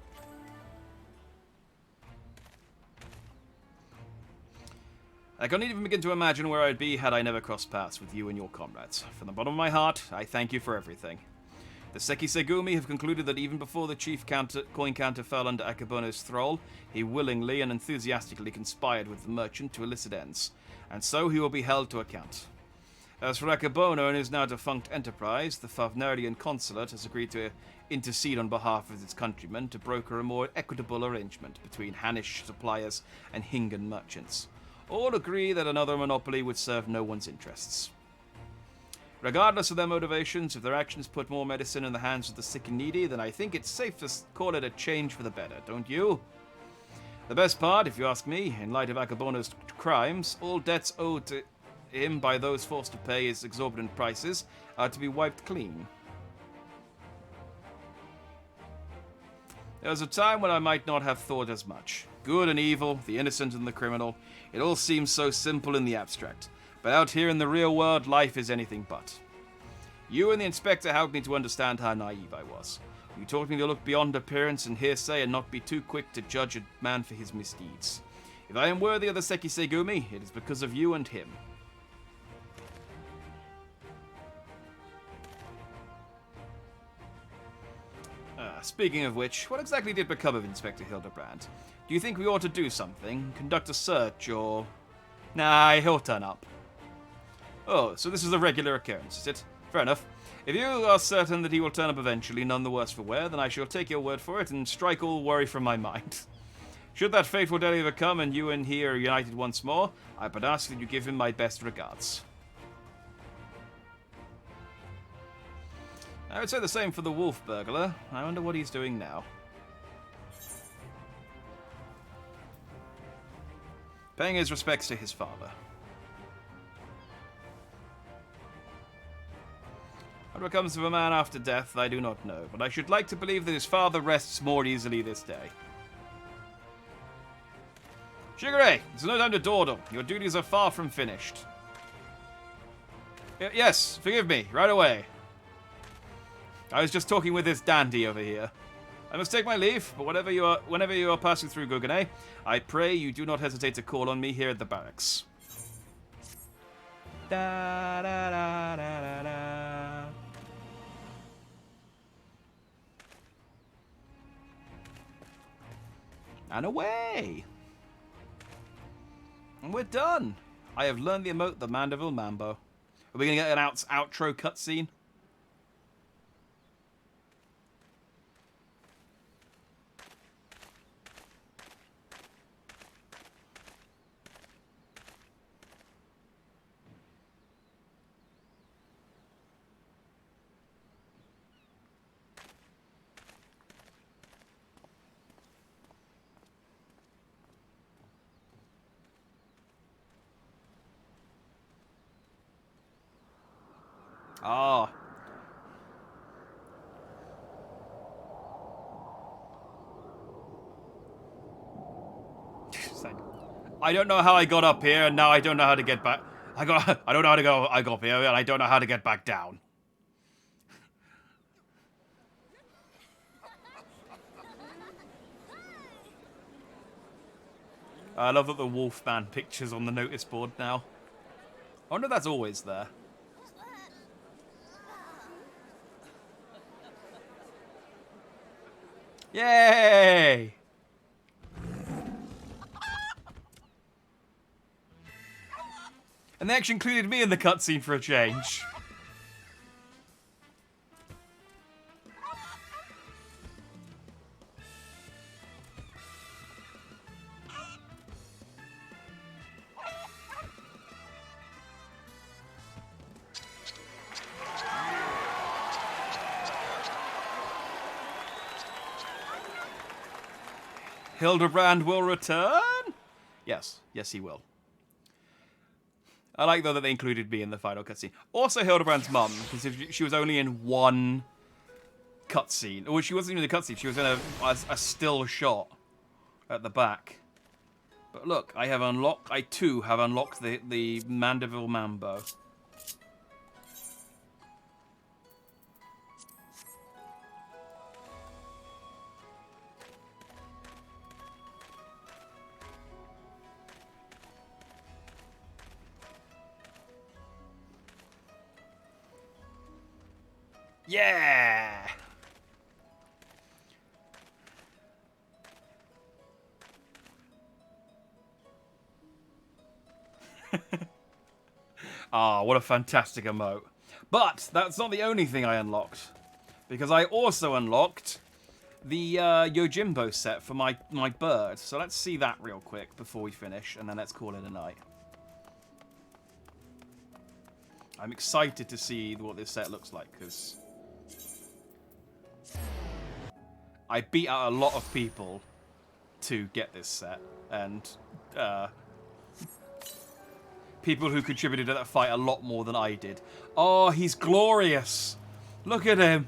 I can't even begin to imagine where I'd be had I never crossed paths with you and your comrades. From the bottom of my heart, I thank you for everything. The Seki Segumi have concluded that even before the chief coin counter fell under Akebono's thrall, he willingly and enthusiastically conspired with the merchant to illicit ends, and so he will be held to account. As for Akebono and his now defunct enterprise, the Favnarian consulate has agreed to intercede on behalf of its countrymen to broker a more equitable arrangement between Hannish suppliers and Hingan merchants. All agree that another monopoly would serve no one's interests. Regardless of their motivations, if their actions put more medicine in the hands of the sick and needy, then I think it's safe to call it a change for the better, don't you? The best part, if you ask me, in light of Akebono's crimes, all debts owed to him by those forced to pay his exorbitant prices are to be wiped clean. There was a time when I might not have thought as much. Good and evil, the innocent and the criminal, it all seems so simple in the abstract. But out here in the real world, life is anything but. You and the inspector helped me to understand how naive I was. You taught me to look beyond appearance and hearsay and not be too quick to judge a man for his misdeeds. If I am worthy of the Seki Segumi, it is because of you and him. Speaking of which, what exactly did become of Inspector Hildibrand? Do you think we ought to do something? Conduct a search, or... Nah, he'll turn up. Oh, so this is a regular occurrence, is it? Fair enough. If you are certain that he will turn up eventually, none the worse for wear, then I shall take your word for it and strike all worry from my mind. Should that fateful day ever come and you and he are united once more, I but ask that you give him my best regards. I would say the same for the wolf burglar. I wonder what he's doing now. Paying his respects to his father. What becomes of a man after death, I do not know, but I should like to believe that his father rests more easily this day. Shigure, it's no time to dawdle. Your duties are far from finished. Yes, forgive me, right away. I was just talking with this dandy over here. I must take my leave, but whenever you are passing through Gugane, I pray you do not hesitate to call on me here at the barracks. Da, da, da, da, da, da. And away! And we're done! I have learned the emote, the Mandeville Mambo. Are we going to get an outro cutscene? Ah. I don't know how I got up here, and now I don't know how to get back. I don't know how to go. I got up here, and I don't know how to get back down. I love that the Wolfman picture's on the notice board now. I wonder if that's always there. Yay! And they actually included me in the cutscene for a change. Hildibrand will return? Yes. Yes, he will. I like, though, that they included me in the final cutscene. Also, Hildibrand's mum, because she was only in one cutscene. Or she wasn't even in the cutscene. She was in a still shot at the back. But look, I too have unlocked the Mandeville Mambo. Yeah! Ah, what a fantastic emote. But that's not the only thing I unlocked. Because I also unlocked the Yojimbo set for my bird. So let's see that real quick before we finish, and then let's call it a night. I'm excited to see what this set looks like, because I beat out a lot of people to get this set, and people who contributed to that fight a lot more than I did. Oh, he's glorious! Look at him!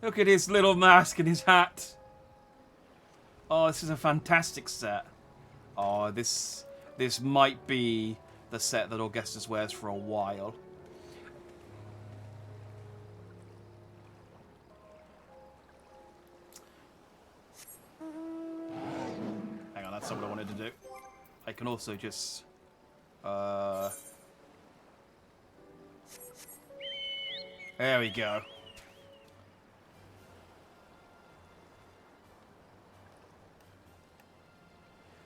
Look at his little mask and his hat! Oh, this is a fantastic set. Oh, this might be the set that Augustus wears for a while. Hang on, that's not what I wanted to do. I can also just... There we go.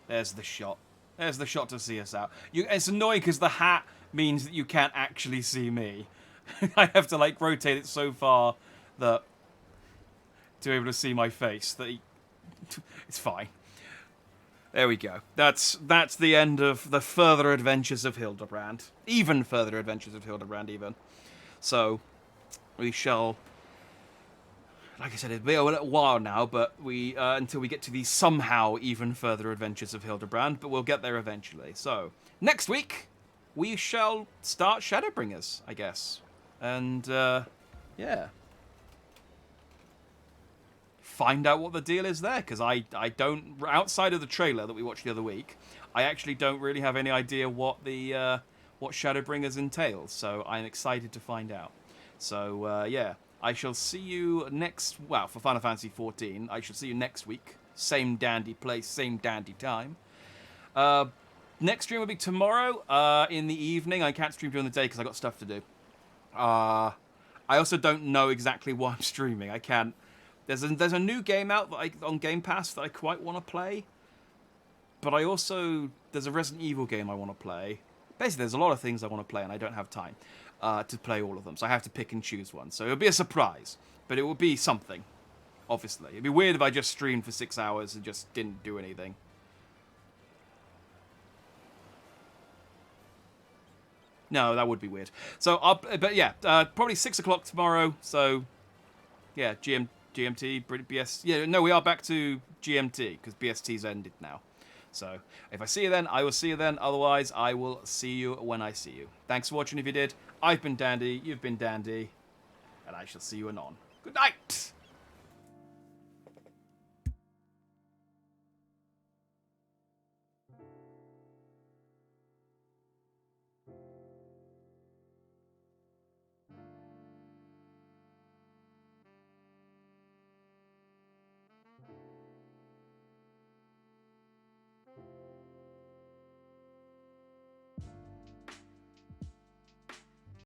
There's the shot. There's the shot to see us out. It's annoying because the hat means that you can't actually see me. I have to like rotate it so far that to be able to see my face. It's fine. There we go. That's the end of the further adventures of Hildibrand. Even further adventures of Hildibrand, even. So we shall. Like I said, it'll be a little while now, but until we get to the somehow even further adventures of Hildibrand, but we'll get there eventually. So, next week, we shall start Shadowbringers, I guess. And, yeah. Find out what the deal is there, because I don't, outside of the trailer that we watched the other week, I actually don't really have any idea what what Shadowbringers entails, so I'm excited to find out. So, yeah. I shall see you for Final Fantasy XIV, I shall see you next week. Same dandy place, same dandy time. Next stream will be tomorrow in the evening. I can't stream during the day because I got stuff to do. I also don't know exactly what I'm streaming. I can't. There's a new game out that on Game Pass that I quite want to play. But there's a Resident Evil game I want to play. Basically, there's a lot of things I want to play and I don't have time to play all of them. So I have to pick and choose one. So it'll be a surprise. But it will be something, obviously. It'd be weird if I just streamed for 6 hours and just didn't do anything. No, that would be weird. So, but yeah, probably 6 o'clock tomorrow. So, yeah, GMT, BS. Yeah, no, we are back to GMT because BST's ended now. So if I see you then, I will see you then. Otherwise, I will see you when I see you. Thanks for watching if you did. I've been Dandy, you've been Dandy, and I shall see you anon. Good night!